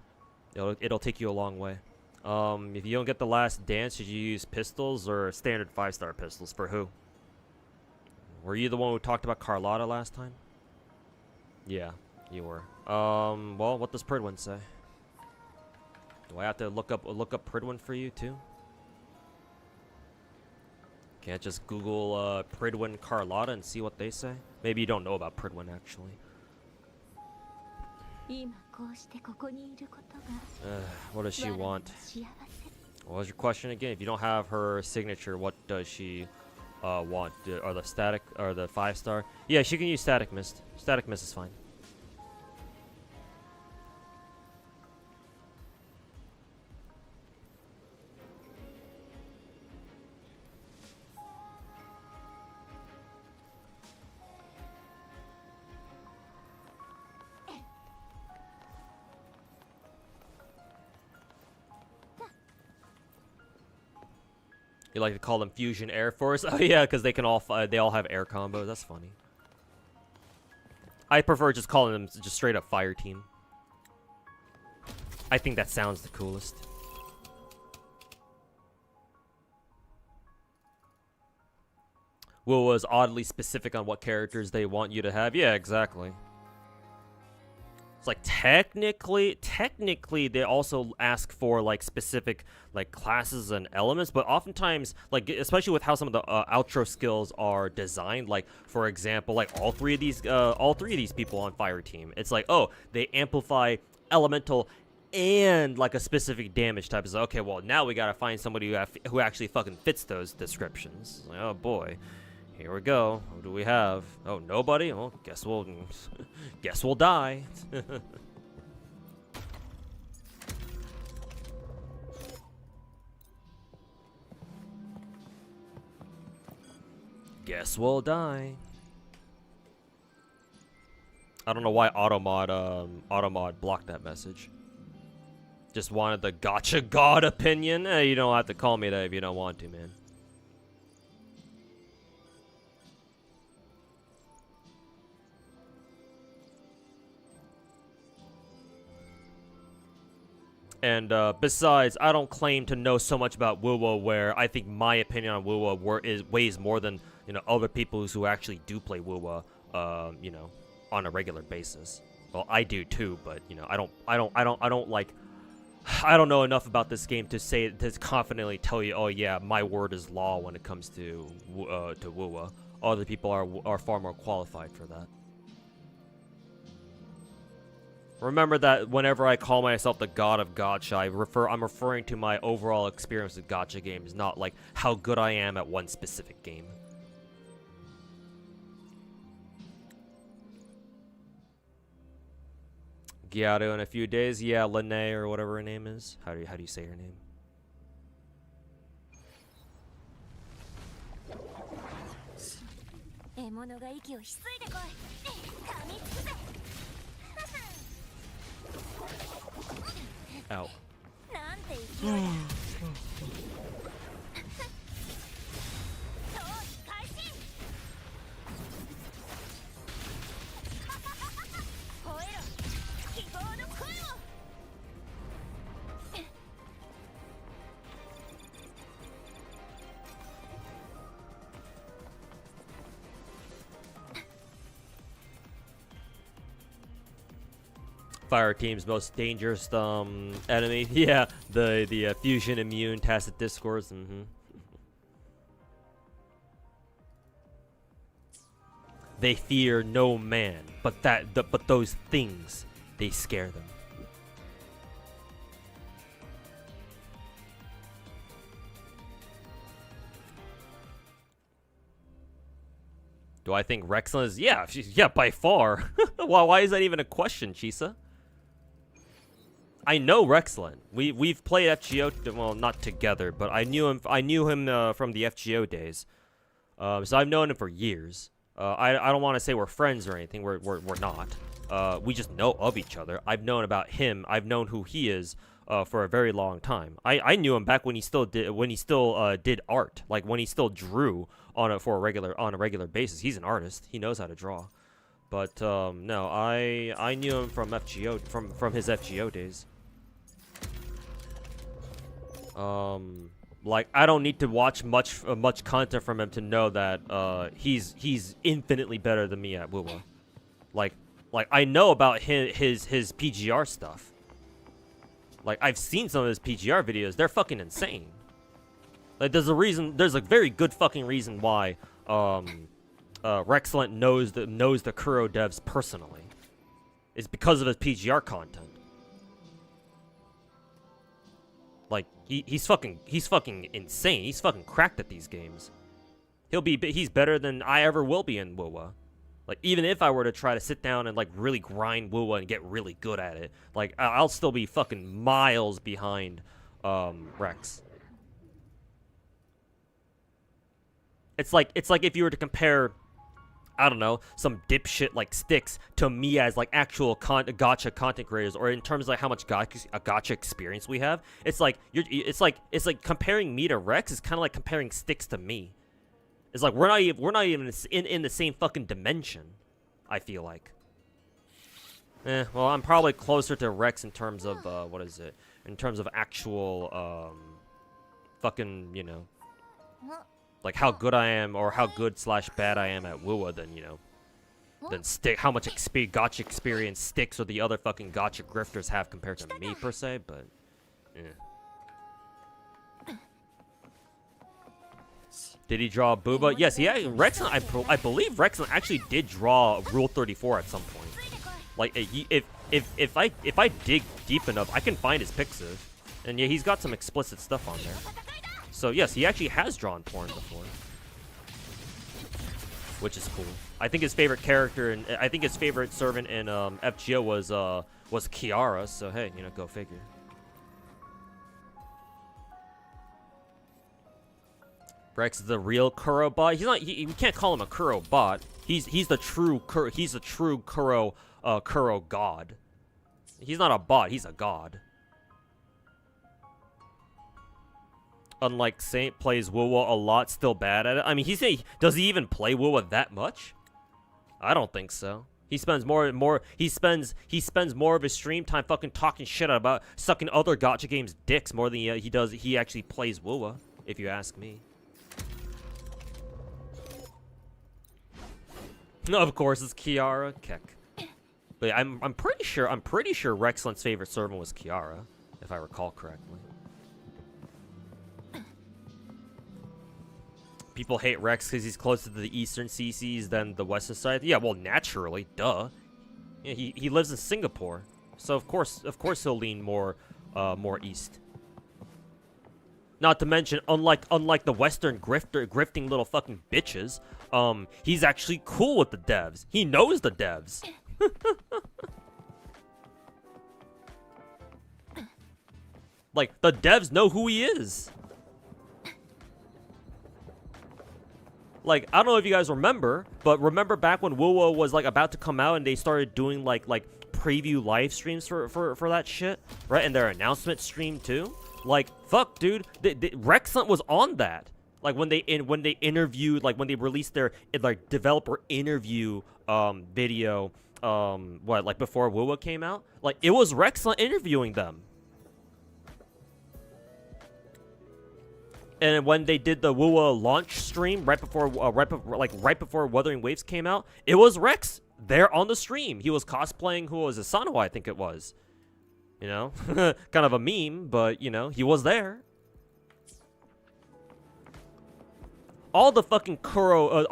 It'll take you a long way. If you don't get the last dance, should you use pistols or standard 5-star pistols? For who? Were you the one who talked about Carlotta last time? Yeah, you were. Well, what does Pridwin say? Do I have to look up Pridwin for you too? Can't just Google Pridwin Carlotta and see what they say? Maybe you don't know about Pridwin actually. What does she want? What was your question again? If you don't have her signature, what does she want? Or the static or the 5-star? Yeah, she can use static mist. Static mist is fine. You like to call them Fusion Air Force? Oh yeah, because they all have air combos. That's funny. I prefer just calling them just straight up Fire Team. I think that sounds the coolest. Wuwa is oddly specific on what characters they want you to have. Yeah, exactly. It's like technically they also ask for like specific like classes and elements, but oftentimes, like especially with how some of the outro skills are designed, like for example, like all three of these people on Fire Team, it's like, oh, they amplify elemental and like a specific damage type. Is like, okay, well now we gotta find somebody who actually fucking fits those descriptions. It's like, oh boy. Here we go. Who do we have? Oh, nobody? Well, guess we'll die. Guess we'll die. I don't know why Automod blocked that message. Just wanted the Gacha God opinion. You don't have to call me that if you don't want to, man. And besides, I don't claim to know so much about Wuwa where I think my opinion on Wuwa weighs more than, you know, other people who actually do play Wuwa, you know, on a regular basis. Well, I do too, but you know, I don't know enough about this game to confidently tell you, oh yeah, my word is law when it comes to Wuwa. Other people are far more qualified for that. Remember that whenever I call myself the God of Gacha, I'm referring to my overall experience with Gacha games, not like how good I am at one specific game. Gyado in a few days, yeah, Lene or whatever her name is. How do you say her name? Ow. Fire Team's most dangerous enemy. Yeah, the fusion immune tacit discourse. They fear no man, but those things, they scare them. Do I think Rexlin is? Yeah, yeah, by far. Well, why is that even a question, Chisa? I know Rexlin. We've played FGO, well, not together, but I knew him from the FGO days. So I've known him for years. I don't want to say we're friends or anything. We're not. We just know of each other. I've known about him. I've known who he is for a very long time. I knew him back when he still did art, like when he still drew on a regular basis. He's an artist. He knows how to draw. But no, I knew him from FGO from his FGO days. Like I don't need to watch much content from him to know that he's infinitely better than me at Wuwa. Like I know about his PGR stuff. Like I've seen some of his PGR videos. They're fucking insane. Like there's a very good fucking reason why Rexlent knows the Kuro devs personally. It's because of his PGR content. Like he's fucking insane. He's fucking cracked at these games. He's better than I ever will be in Wuwa. Like even if I were to try to sit down and like really grind Wuwa and get really good at it, like I'll still be fucking miles behind Rex. It's like if you were to compare I don't know, some dipshit like Sticks to me as like actual gacha content creators, or in terms of like how much gacha experience we have. It's like it's like comparing me to Rex is kind of like comparing Sticks to me. It's like we're not even in the same fucking dimension. I feel like. Well, I'm probably closer to Rex in terms of what is it? In terms of actual fucking, you know, like how good I am or how good / bad I am at Wuwa than, you know, than how much gacha experience Sticks or the other fucking gacha grifters have compared to me per se, but Did he draw Booba? Yes, Rexon, I believe Rexon actually did draw Rule 34 at some point. Like if I dig deep enough, I can find his Pixiv. And yeah, he's got some explicit stuff on there. So yes, he actually has drawn porn before, which is cool. I think his favorite character and I think his favorite servant in FGO was Kiara. So hey, you know, go figure. Rex is the real Kuro bot. He's not. We can't call him a Kuro bot. He's the true Kuro. He's the true Kuro god. He's not a bot. He's a god. Unlike Saint, plays Wuwa a lot, still bad at it. I mean, does he even play Wuwa that much? I don't think so. He spends more of his stream time fucking talking shit about sucking other gacha games dicks more than he actually plays Wuwa, if you ask me. No, of course it's Kiara. Keck. But yeah, I'm pretty sure Rexland's favorite servant was Kiara, if I recall correctly. People hate Rex because he's closer to the eastern CCs than the western side. Yeah, well, naturally, duh. Yeah, he lives in Singapore, so of course he'll lean more east. Not to mention, unlike the western grifting little fucking bitches, he's actually cool with the devs. He knows the devs. Like, the devs know who he is. Like, I don't know if you guys remember, but remember back when Wuwa was like about to come out and they started doing like preview live streams for that shit, right? And their announcement stream too. Like, fuck, dude, Rexant was on that. Like when they interviewed, like when they released their like developer interview video, like before Wuwa came out, like it was Rexant interviewing them. And when they did the Wuwa launch stream right before Wuthering Waves came out, it was Rex there on the stream. He was cosplaying who was Asano, I think it was. You know, kind of a meme, but you know, he was there. All the fucking Kuro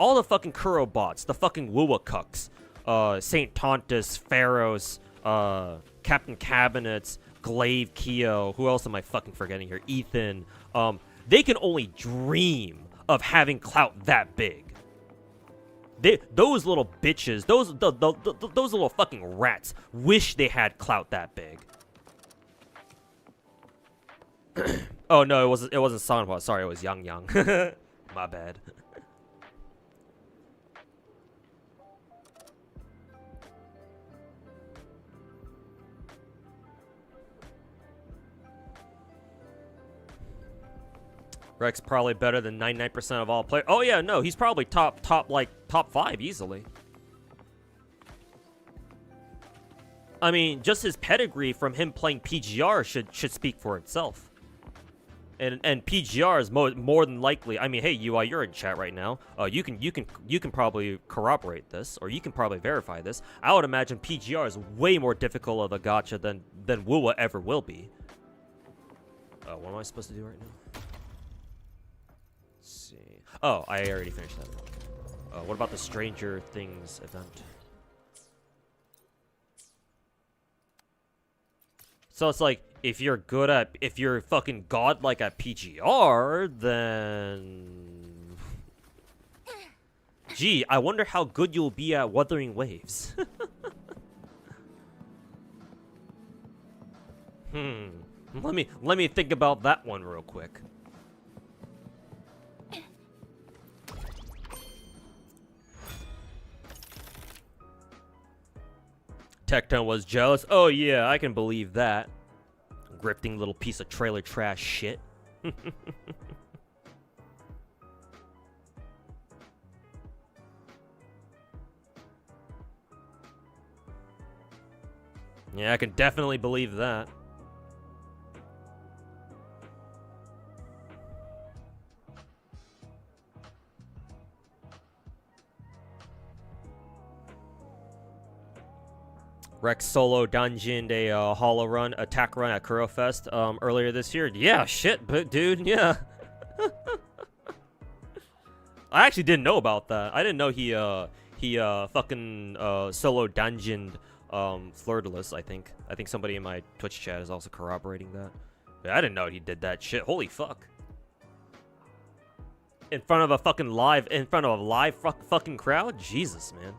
bots, the fucking Wuwa cucks, Saint Tontus, Pharaohs, Captain Cabinets, Glaive, Kyo. Who else am I fucking forgetting here? Ethan. They can only dream of having clout that big. Those little bitches, those little fucking rats, wish they had clout that big. Oh no, it wasn't Sanhwa. Sorry, it was Yang Yang. My bad. Rex probably better than 99% of all players. Oh yeah, no, he's probably top 5 easily. I mean, just his pedigree from him playing PGR should speak for itself. And PGR is more than likely. I mean, hey, UI, you're in chat right now. You can probably corroborate this, or you can probably verify this. I would imagine PGR is way more difficult of a gacha than Wuwa ever will be. What am I supposed to do right now? Let's see. Oh, I already finished that. What about the Stranger Things event? So it's like, if you're fucking godlike at PGR, then... Gee, I wonder how good you'll be at Wuthering Waves. Let me think about that one real quick. Tectone was jealous. Oh yeah, I can believe that. Grifting little piece of trailer trash shit. Yeah, I can definitely believe that. Rex solo dungeoned a hollow run, attack run at Kurofest earlier this year. Yeah, shit, but dude, yeah. I actually didn't know about that. I didn't know he fucking solo dungeoned Flirtless, I think. I think somebody in my Twitch chat is also corroborating that. But I didn't know he did that shit. Holy fuck. In front of a fucking live fucking crowd? Jesus, man.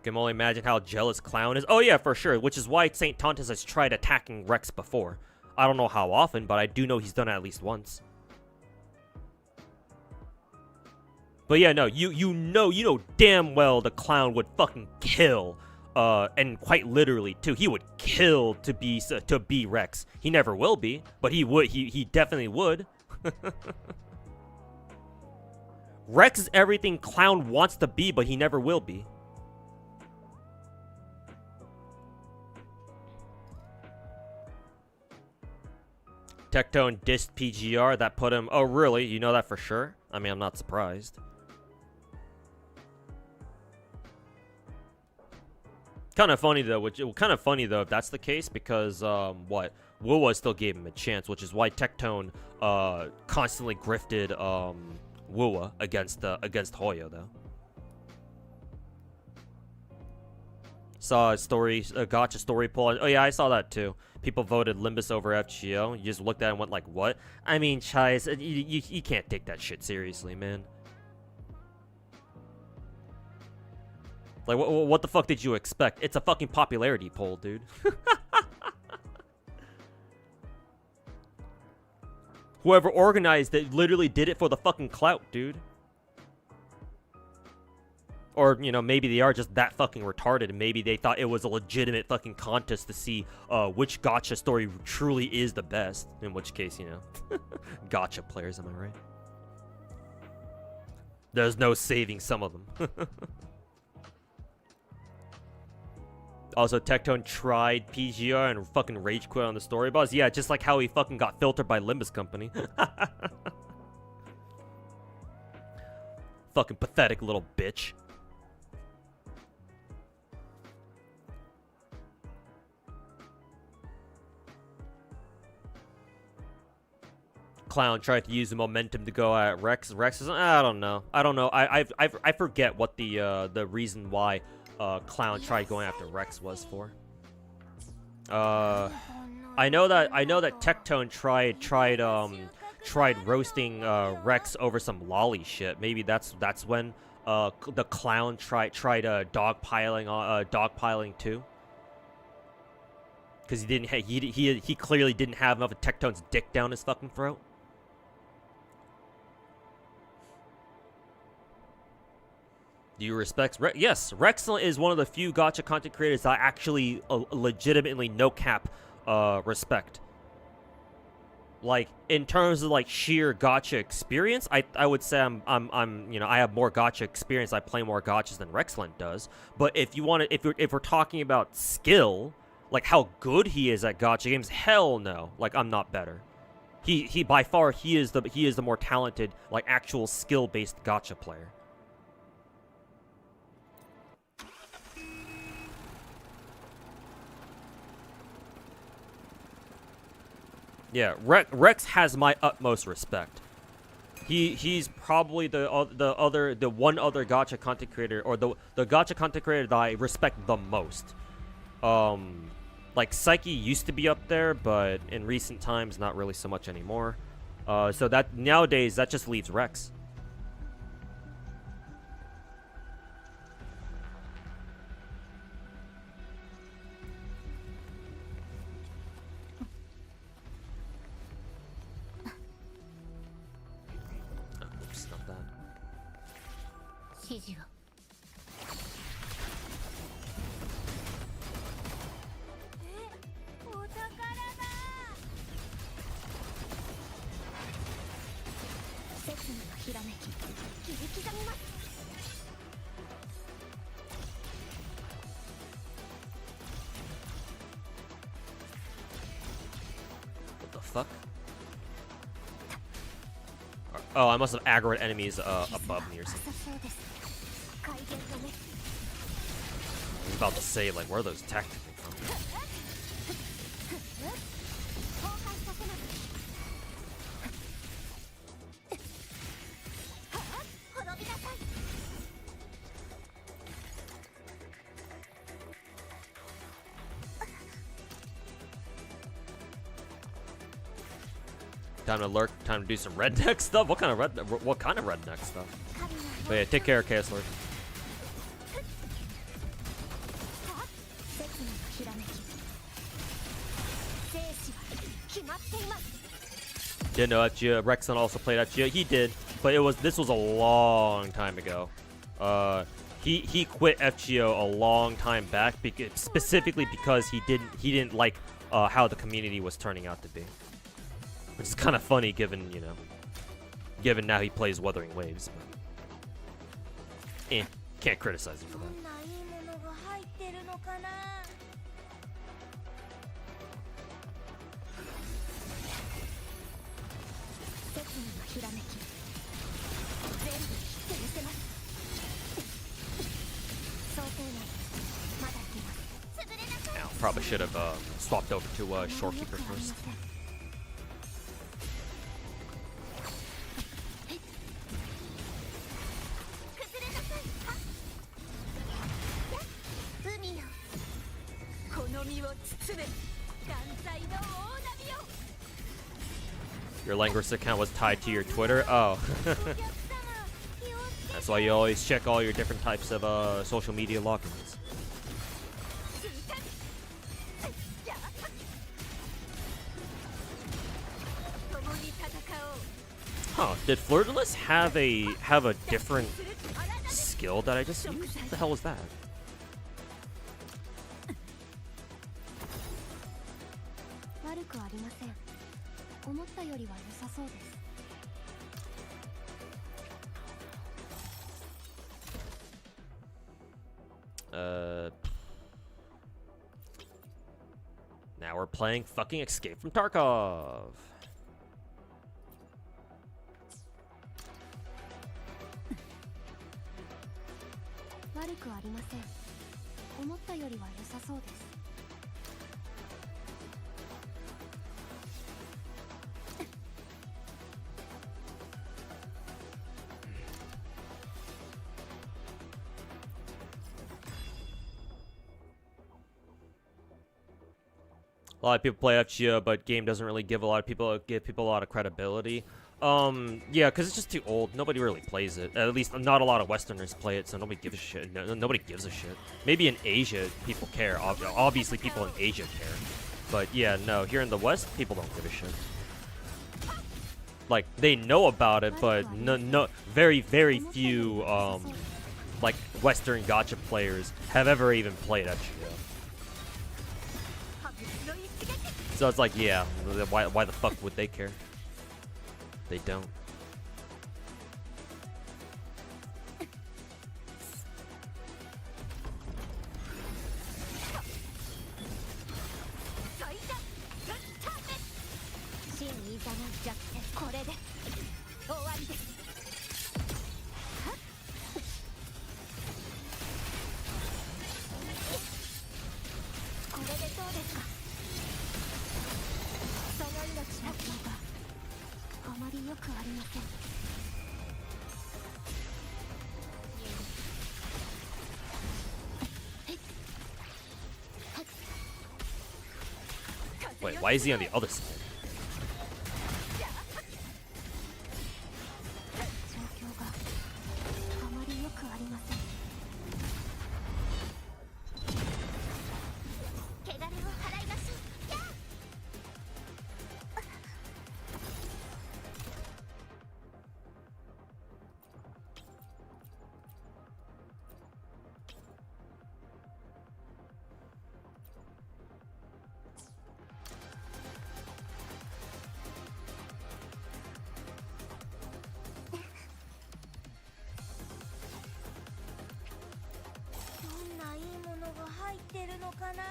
Can only imagine how jealous Clown is. Oh yeah, for sure. Which is why St. Tontus has tried attacking Rex before. I don't know how often, but I do know he's done it at least once. But yeah, no, you know damn well the Clown would fucking kill, and quite literally too. He would kill to be Rex. He never will be, but he would. He definitely would. Rex is everything Clown wants to be, but he never will be. Tectone dissed PGR, that put him... Oh, really? You know that for sure? I mean, I'm not surprised. Kind of funny, though, if that's the case, because, Wuwa still gave him a chance, which is why Tectone, constantly grifted, Wuwa against Hoyo, though. Saw a gacha story poll. Oh yeah, I saw that too. People voted Limbus over FGO. You just looked at it and went like, what? I mean, Chais, you can't take that shit seriously, man. Like, what the fuck did you expect? It's a fucking popularity poll, dude. Whoever organized it literally did it for the fucking clout, dude. Or, you know, maybe they are just that fucking retarded, and maybe they thought it was a legitimate fucking contest to see which gacha story truly is the best. In which case, you know, gacha players, am I right? There's no saving some of them. Also, Tectone tried PGR and fucking rage quit on the story boss. Yeah, just like how he fucking got filtered by Limbus Company. Fucking pathetic little bitch. Clown tried to use the momentum to go at Rex. Rex is, I don't know. I forget what the reason why Clown tried going after Rex was for. I know that Tectone tried roasting Rex over some lolly shit. Maybe that's when the Clown tried dogpiling too. Because he clearly didn't have enough of Tectone's dick down his fucking throat. Do you respect Rex? Yes, Rex is one of the few gacha content creators that I actually legitimately no cap respect. Like, in terms of like sheer gacha experience, I would say I'm you know, I have more gacha experience. I play more gachas than Rexland does. But if you want to, if we're talking about skill, like how good he is at gacha games, hell no. Like, I'm not better. He by far he is the more talented, like, actual skill based gacha player. Yeah, Rex has my utmost respect. He's probably the one other gacha content creator, or the gacha content creator that I respect the most. Like Psyche used to be up there, but in recent times, not really so much anymore. So that nowadays that just leaves Rex. Oops, not that. 指示をお宝だ刹那のひらめき切り刻みます What the fuck? Oh, I must have aggroed enemies above me or something. そうです怪現の目 I was about to say, like, where are those attacks coming from? 崩壊させます滅びなさい Time to lurk. Time to do some redneck stuff. What kind of redneck stuff? But yeah, take care, Chaos Lord. 刹那のひらめき生死は決まっています Didn't know Etchia. Rexon also played Etchia. He did, but this was a long time ago. He quit FGO a long time back, specifically because he didn't like how the community was turning out to be, which is kind of funny given now he plays Wuthering Waves. But, can't criticize him for that. どんないいものが入ってるのかな 刹那のひらめき全部切ってみせます想定内まだいけます潰れなさい Now, probably should have swapped over to Shorekeeper first. 崩れなさい海よこの身を包め断罪の大波よ Your Langrus account was tied to your Twitter. Oh, お客様気をつけ that's why you always check all your different types of social media logins. 共に戦おう Huh? Did Flirtless have a different skill that I just used? What the hell was that? 悪くありません思ったよりは良さそうです Now we're playing fucking Escape from Tarkov. 悪くありません思ったよりは良さそうです A lot of people play FGO, but game doesn't really give people a lot of credibility. Yeah, because it's just too old. Nobody really plays it. At least not a lot of Westerners play it, so nobody gives a shit. Nobody gives a shit. Maybe in Asia, people care. Obviously, people in Asia care. But yeah, no, here in the West, people don't give a shit. Like, they know about it, but very, very few, like, Western gacha players have ever even played FGO. So it's like, yeah, why the fuck would they care? They don't. Wait, why is he on the other side? 状況があまり良くありません。汚れを払いましょう。やあ どんないいものが入ってるのかな。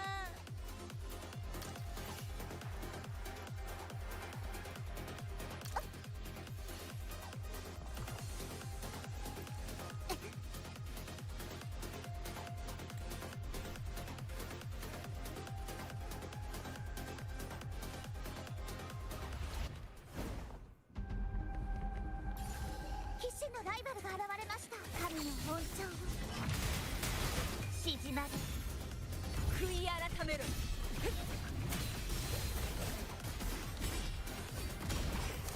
必死のライバルが現れました。神の恩寵を静まれ悔い改めろ。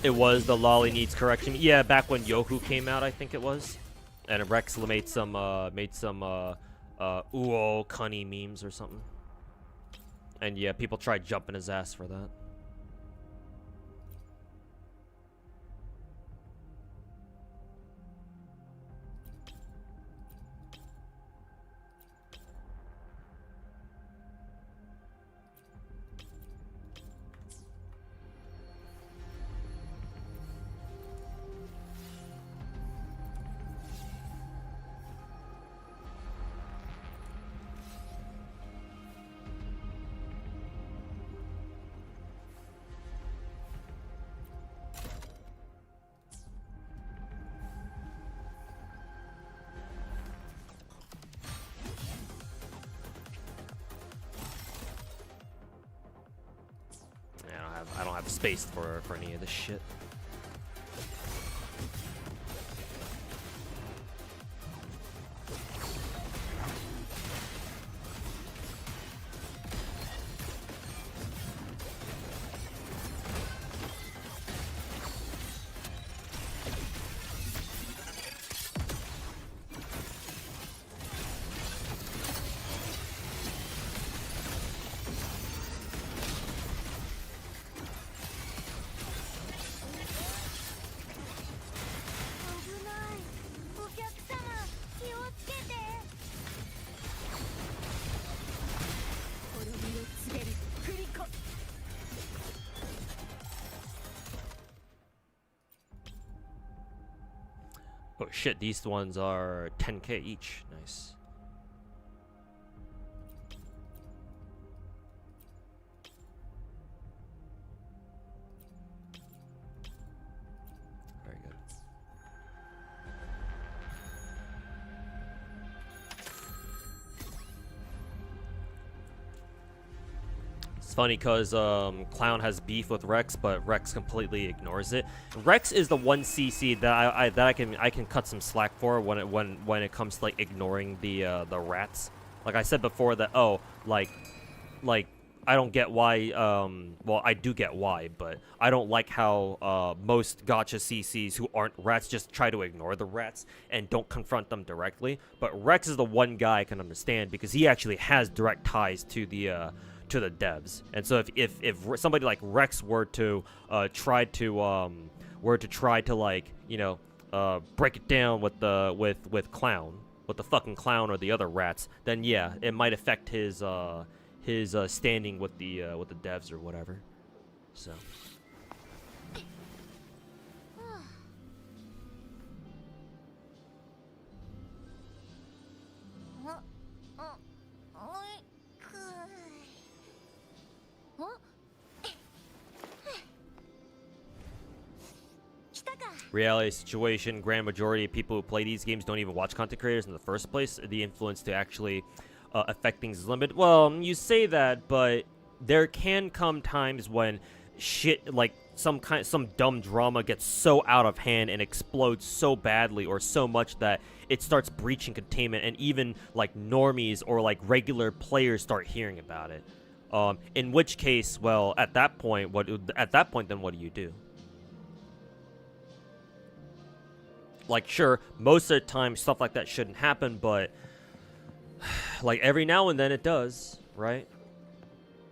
It was the lolly needs correction. Yeah, back when Yohu came out, I think it was, and Rex made some uo cunny memes or something. And yeah, people tried jumping his ass for that. I don't have space for any of this shit. Oh shit, these ones are 10k each. Nice. Very good. It's funny because Clown has beef with Rex, but Rex completely ignores it. Rex is the one CC that I can cut some slack for when it comes to like ignoring the rats. Like I said before that like I don't get why well I do get why, but I don't like how most gacha CCs who aren't rats just try to ignore the rats and don't confront them directly. But Rex is the one guy I can understand because he actually has direct ties to the devs. And so if somebody like Rex were to try to like, you know, break it down with Clown, with the fucking Clown or the other rats, then yeah, it might affect his standing with the devs or whatever. So reality situation, grand majority of people who play these games don't even watch content creators in the first place. The influence to actually affect things is limited. Well, you say that, but there can come times when shit like some dumb drama gets so out of hand and explodes so badly or so much that it starts breaching containment, and even like normies or like regular players start hearing about it. In which case, well, at that point, then what do you do? Like, sure, most of the time stuff like that shouldn't happen, but like every now and then it does, right?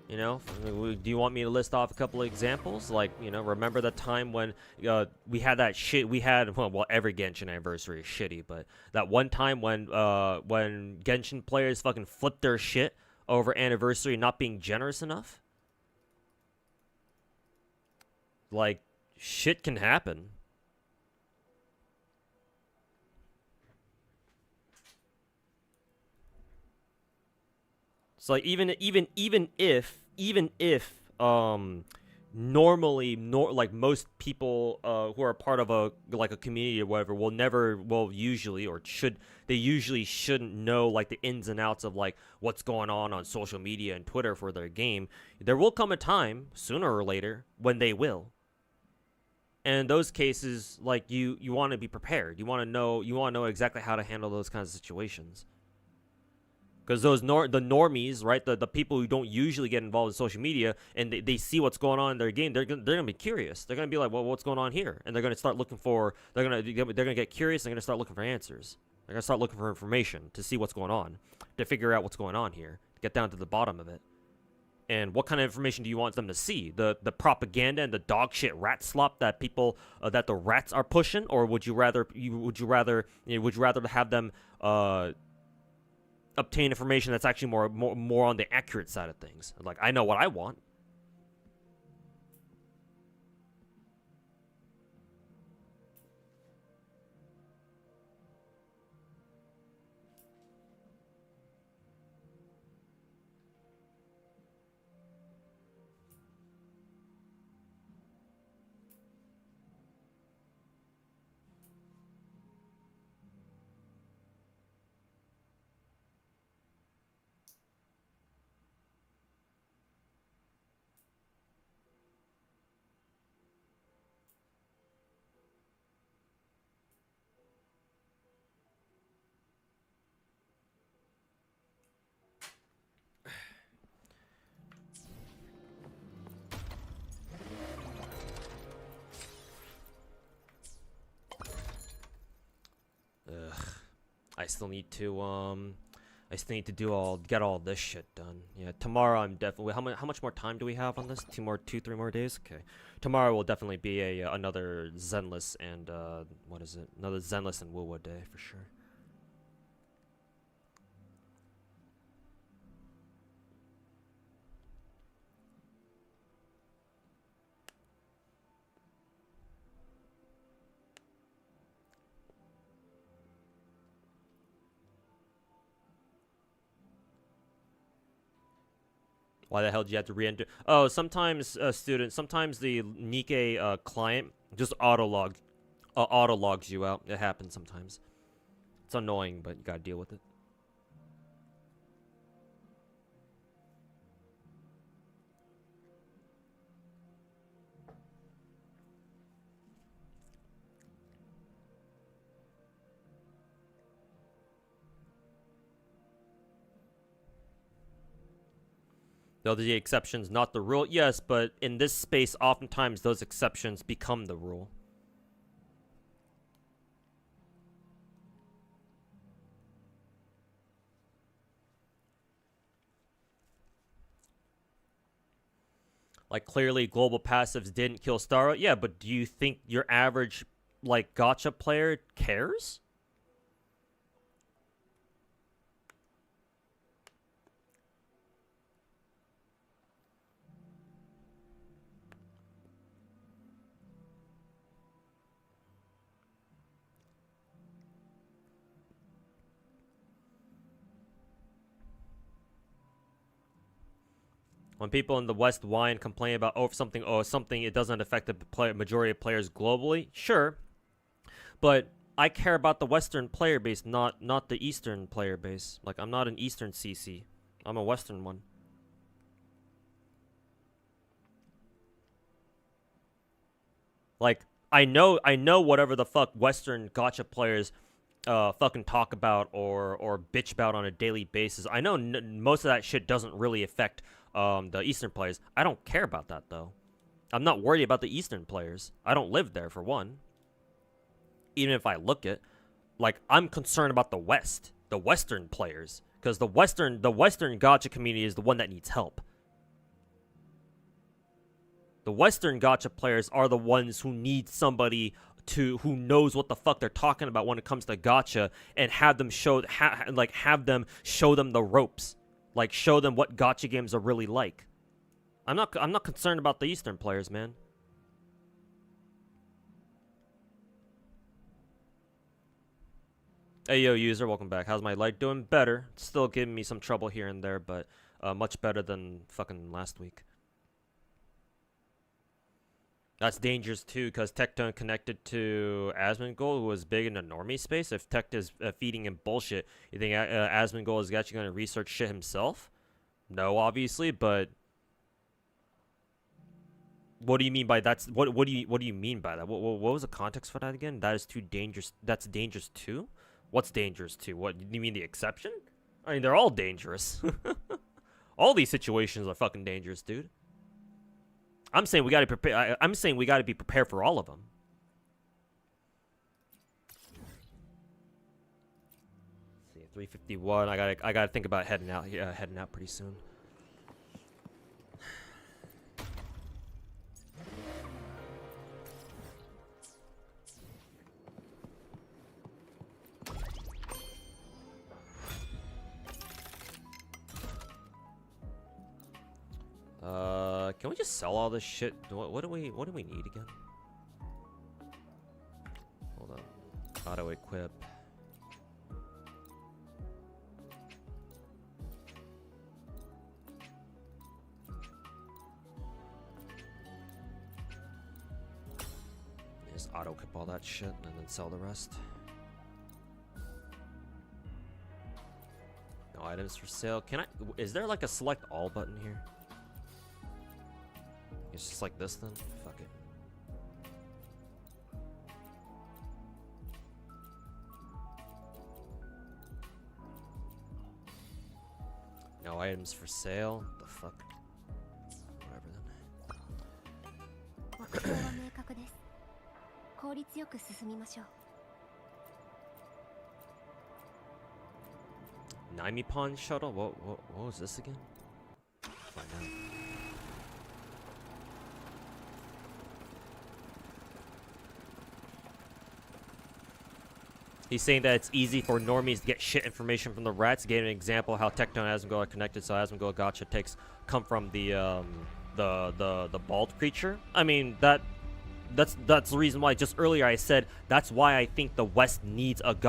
You know, do you want me to list off a couple of examples? Like, you know, remember the time when we had that shit? We had, well, every Genshin anniversary is shitty, but that one time when Genshin players fucking flipped their shit over anniversary not being generous enough. Like, shit can happen. So like even if normally like most people who are part of a community or whatever usually shouldn't know like the ins and outs of like what's going on social media and Twitter for their game. There will come a time sooner or later when they will. And in those cases, like you want to be prepared. You want to know exactly how to handle those kinds of situations. Because the normies, right, the people who don't usually get involved in social media, and they see what's going on in their game, they're gonna be curious. They're gonna be like, well, what's going on here? And they're gonna start looking for. They're gonna get curious. They're gonna start looking for answers. They're gonna start looking for information to see what's going on, to figure out what's going on here, get down to the bottom of it. And what kind of information do you want them to see? The propaganda and the dog shit rat slop that people that the rats are pushing, or would you rather have them obtain information that's actually more on the accurate side of things? Like, I know what I want. I still need to get all this shit done. Yeah, tomorrow I'm definitely. How much more time do we have on this? 3 more days. Okay, tomorrow will definitely be another Zenless and what is it? Another Zenless and Wuwa day for sure. Why the hell do you have to re-enter? Oh, sometimes, students, sometimes the Nikkei client just autologs you out. It happens sometimes. It's annoying, but you gotta deal with it. Though the exceptions, not the rule. Yes, but in this space, oftentimes those exceptions become the rule. Like, clearly, global passives didn't kill Starro. Yeah, but do you think your average, like, gacha player cares? When people in the West whine, complain about something, it doesn't affect the majority of players globally. Sure, but I care about the Western player base, not the Eastern player base. Like, I'm not an Eastern CC. I'm a Western one. Like, I know whatever the fuck Western gacha players fucking talk about or bitch about on a daily basis. I know most of that shit doesn't really affect the Eastern players. I don't care about that though. I'm not worried about the Eastern players. I don't live there for one. Even if I look at, like, I'm concerned about the West, the Western players, because the Western gacha community is the one that needs help. The Western gacha players are the ones who need somebody who knows what the fuck they're talking about when it comes to gacha, and have them show them the ropes, like show them what gacha games are really like. I'm not concerned about the Eastern players, man. Hey yo, user, welcome back. How's my light doing? Better. Still giving me some trouble here and there, but much better than fucking last week. That's dangerous too, because Tectone connected to Asmongold, who was big in the normie space. If Tect is feeding him bullshit, you think Asmongold is actually going to research shit himself? No, obviously, but what do you mean by that's what do you mean by that? What was the context for that again? That is too dangerous. That's dangerous too. What's dangerous too? What do you mean, the exception? I mean, they're all dangerous. All these situations are fucking dangerous, dude. I'm saying we gotta prepare. I'm saying we gotta be prepared for all of them. Let's see, 351. I gotta think about heading out. Yeah, heading out pretty soon. Can we just sell all this shit? What do we need again? Hold on. Auto equip. Just auto equip all that shit and then sell the rest. No items for sale. Is there like a select all button here? It's just like this then? Fuck it. No items for sale? The fuck? Whatever then. Naimi Pawn shuttle? What was this again? Find out. He's saying that it's easy for normies to get shit information from the rats. Gave an example how Tectone and Asmongold are connected, so Asmongold gacha come from the bald creature. I mean, that's the reason why just earlier I said that's why I think the West needs a big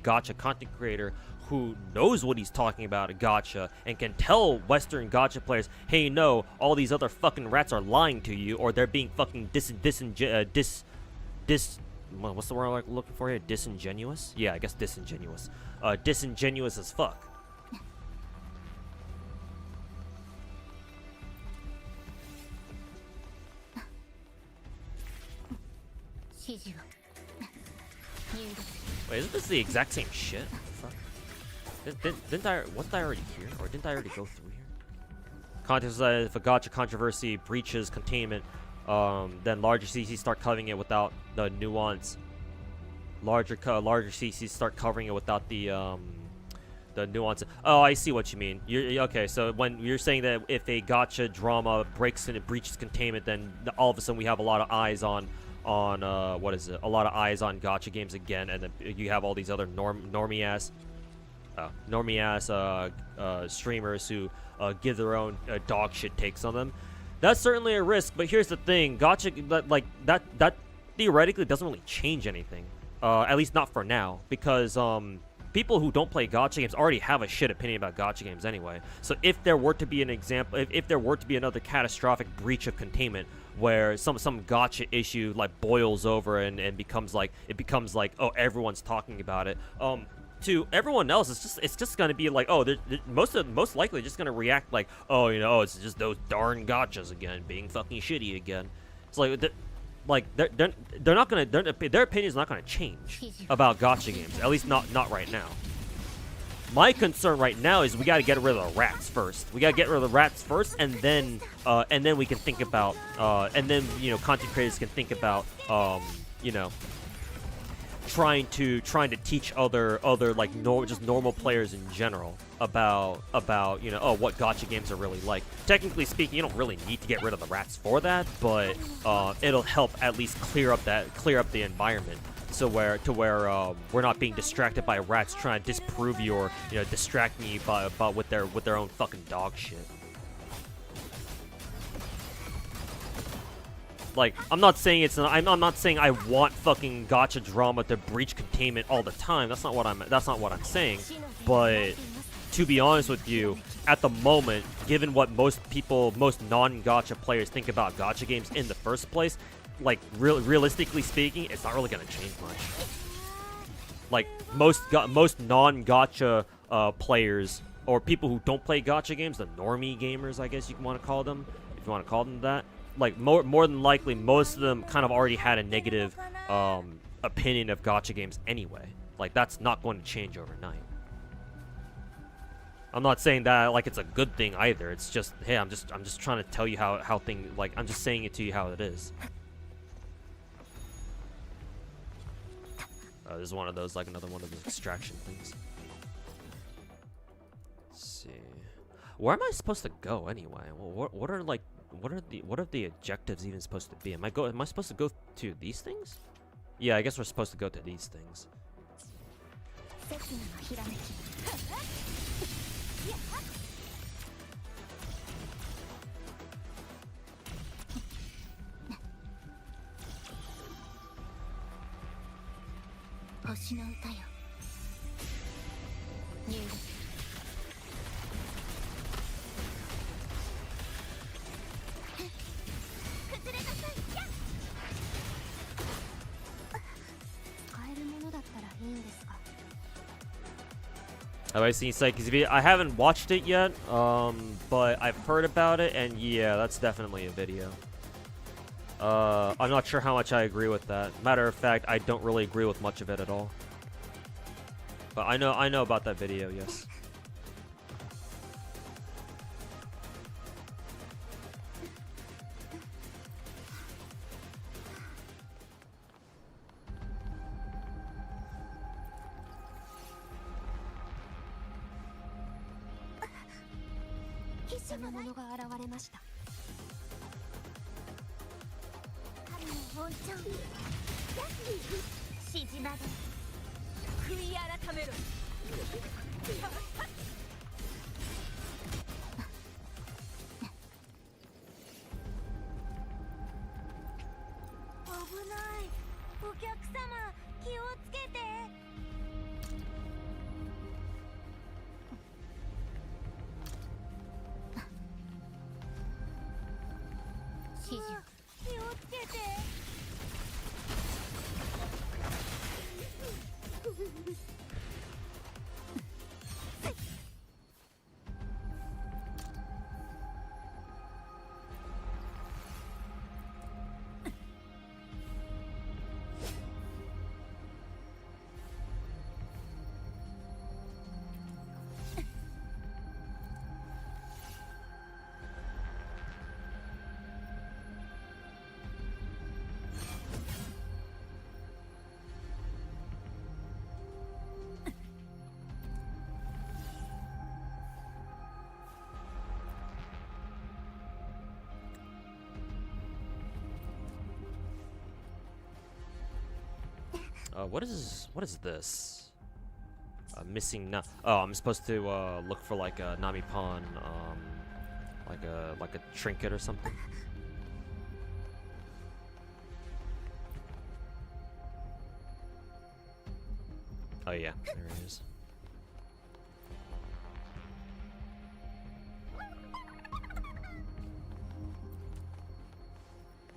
gacha content creator who knows what he's talking about at gacha and can tell Western gacha players, hey, no, all these other fucking rats are lying to you, or they're being fucking what's the word I'm looking for here? Disingenuous? Yeah, I guess disingenuous. Disingenuous as fuck. Wait, isn't this the exact same shit? What the fuck? Wasn't I already here? Or didn't I already go through here? Context is if a gacha controversy breaches containment, then larger CCs start covering it without the nuance. Larger CCs start covering it without the nuance. Oh, I see what you mean. Okay. So when you're saying that if a gacha drama breaks and it breaches containment, then all of a sudden we have a lot of eyes on what is it? A lot of eyes on gacha games again, and then you have all these other normie ass streamers who give their own dog shit takes on them. That's certainly a risk, but here's the thing: gacha, like that theoretically doesn't really change anything. At least not for now, because people who don't play gacha games already have a shit opinion about gacha games anyway. So if there were to be an example, if there were to be another catastrophic breach of containment where some gacha issue like boils over and becomes like oh, everyone's talking about it, to everyone else it's just gonna be like, oh, they're most likely just gonna react like, oh, you know, it's just those darn gachas again being fucking shitty again. It's like they're not gonna, their opinion is not gonna change about gacha games, at least not right now. My concern right now is we got to get rid of the rats first. We got to get rid of the rats first, and then we can think about, and then, you know, content creators can think about, you know, trying to teach other like just normal players in general about you know, oh, what gacha games are really like. Technically speaking, you don't really need to get rid of the rats for that, but it'll help at least clear up the environment, so we're not being distracted by rats trying to disprove you, you know, distract me with their own fucking dog shit. Like, I'm not saying I'm not saying I want fucking gacha drama to breach containment all the time. That's not what I'm saying. But to be honest with you, at the moment, given what most non-gacha players think about gacha games in the first place, like realistically speaking, it's not really gonna change much. Like most non-gacha players, or people who don't play gacha games, the normie gamers, I guess you want to call them, if you want to call them that. Like, more than likely, most of them kind of already had a negative opinion of gacha games anyway. Like, that's not going to change overnight. I'm not saying that like it's a good thing either. It's just, hey, I'm just trying to tell you how things, like, I'm just saying it to you how it is. This is one of those, like another one of those extraction things. Let's see. Where am I supposed to go anyway? Well, what are the objectives even supposed to be? Am I supposed to go to these things? Yeah, I guess we're supposed to go to these things. Have I seen Psyche's video? I haven't watched it yet, but I've heard about it, and yeah, that's definitely a video. I'm not sure how much I agree with that. Matter of fact, I don't really agree with much of it at all. But I know about that video, yes. What is this? Missing no. Oh, I'm supposed to look for like a Nami Pawn, like a trinket or something. Oh yeah, there it is.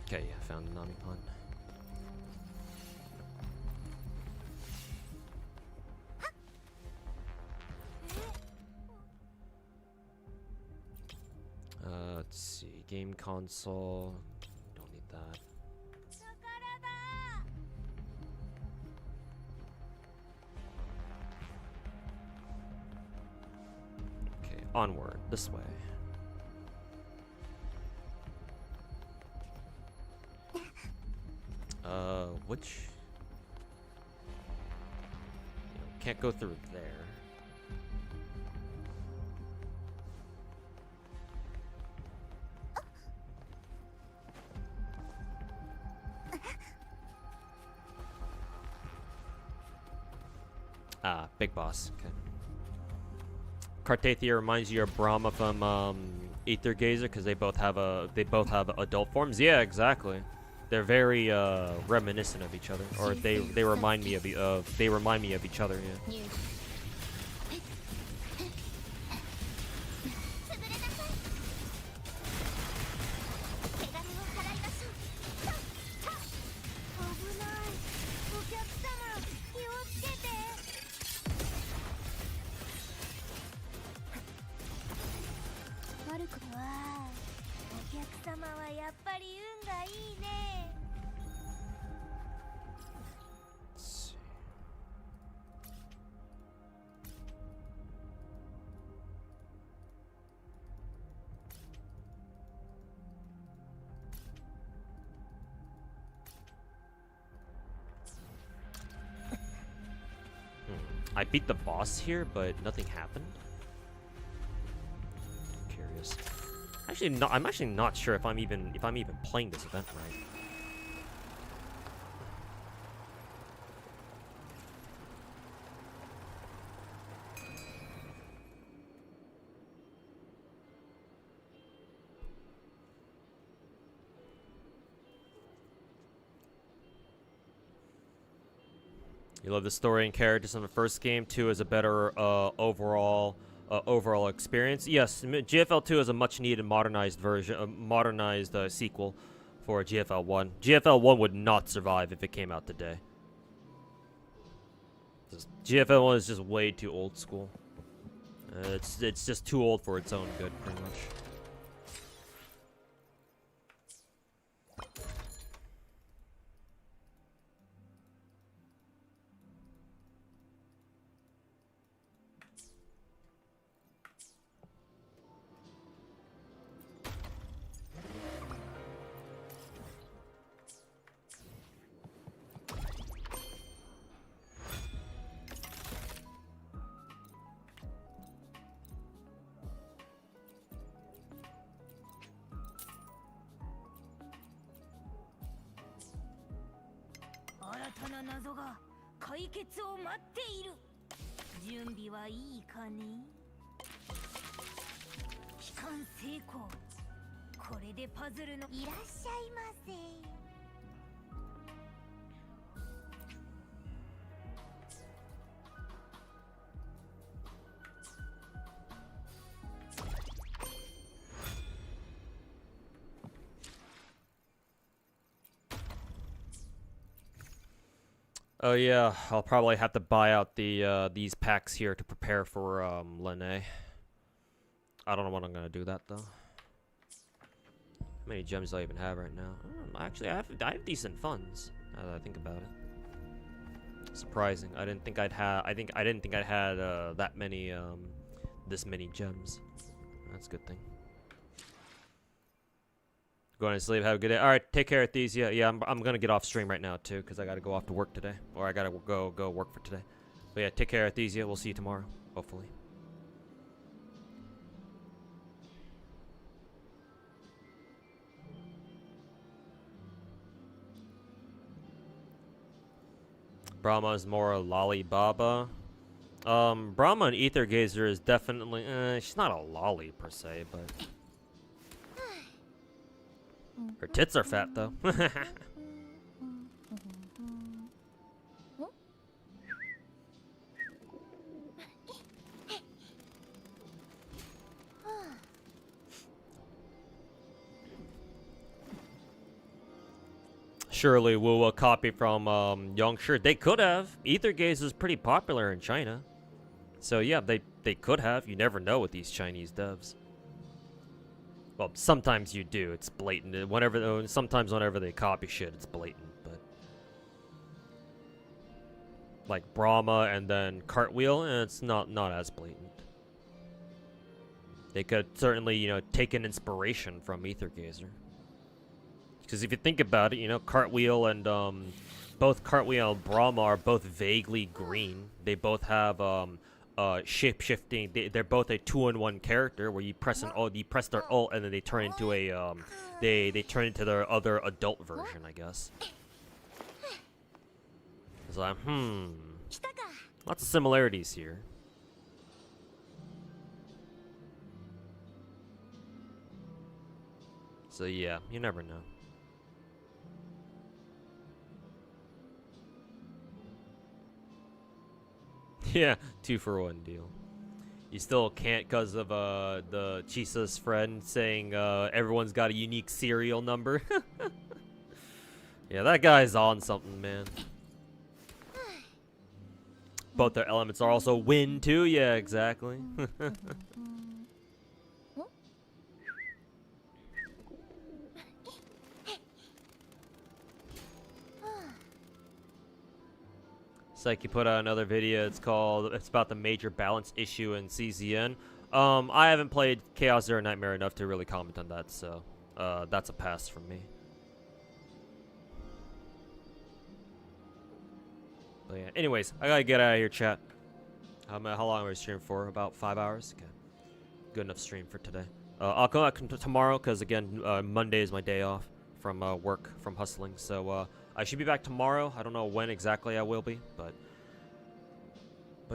Okay, yeah, found a Nami Pawn. Let's see, game console, don't need that. onward, this way. Which... Can't go through there. Ah, big boss. Okay. Cartathia reminds you of Brahma from Aether Gazer because they both have adult forms. Yeah, exactly. They're very reminiscent of each other, or they remind me of each other. Yeah. I beat the boss here, but nothing happened. Curious. Actually, no, I'm actually not sure if I'm even playing this event right. You love the story and characters in the first game. 2 is a better overall experience. Yes, GFL 2 is a much needed modernized version, modernized sequel for GFL 1. GFL 1 would not survive if it came out today. GFL 1 is just way too old school. It's just too old for its own good, pretty much. Oh yeah, I'll probably have to buy out these packs here to prepare for Lene. I don't know when I'm gonna do that though. How many gems do I even have right now? Actually, I have decent funds. Now that I think about it, surprising. I didn't think I'd have. I didn't think I'd had that many this many gems. That's a good thing. Going to sleep. Have a good day. All right, take care, these. Yeah. I'm gonna get off stream right now too, because I gotta go off to work today, or I gotta go work for today. But yeah, take care, these. We'll see you tomorrow, hopefully. Brahma is more lolly Baba. Brahma and Aether Gazer is definitely. She's not a lolly per se, but. Her tits are fat, though. Surely Wuwa copy from Yongsher. They could have. Aether Gaze is pretty popular in China. So yeah, they could have. You never know with these Chinese devs. Well, sometimes you do. It's blatant. Sometimes whenever they copy shit, it's blatant. But like Brahma and then Cartwheel, it's not as blatant. They could certainly, you know, take an inspiration from Ether Gazer. Because if you think about it, you know, Cartwheel and both Cartwheel and Brahma are both vaguely green. They both have shape shifting. They're both a 2-in-1 character where you press an ult, you press their ult, and then they turn into a they turn into their other adult version, I guess. It's like, lots of similarities here. So yeah, you never know. Yeah, 2-for-1 deal. You still can't because of the Chisa's friend saying everyone's got a unique serial number. Yeah, that guy's on something, man. Both their elements are also wind too. Yeah, exactly. Psyche put out another video. It's about the major balance issue in CZN. I haven't played Chaos Zero Nightmare enough to really comment on that, so that's a pass from me. But yeah, anyways, I gotta get out of here, chat. How long are we streaming for? About 5 hours? Okay. Good enough stream for today. I'll come back tomorrow, because again, Monday is my day off from work, from hustling, so I should be back tomorrow. I don't know when exactly I will be, but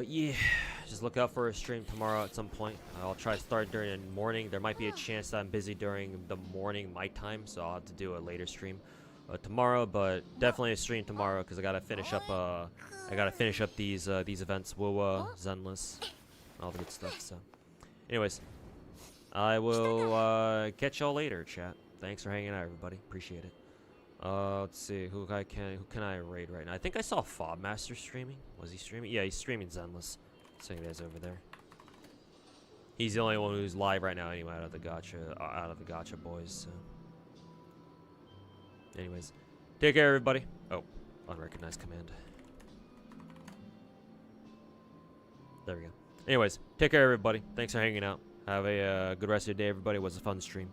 yeah, just look out for a stream tomorrow at some point. I'll try to start during the morning. There might be a chance that I'm busy during the morning my time, so I'll have to do a later stream tomorrow, but definitely a stream tomorrow because I gotta finish up these events, Wuwa, Zenless, all the good stuff. So, anyways, I will catch y'all later, chat. Thanks for hanging out, everybody. Appreciate it. Let's see who can I raid right now? I think I saw Fobmaster streaming. Was he streaming? Yeah, he's streaming Zenless. So you guys over there. He's the only one who's live right now, anyway, out of the gacha boys. So. Anyways, take care, everybody. Oh, unrecognized command. There we go. Anyways, take care, everybody. Thanks for hanging out. Have a good rest of your day, everybody. It was a fun stream.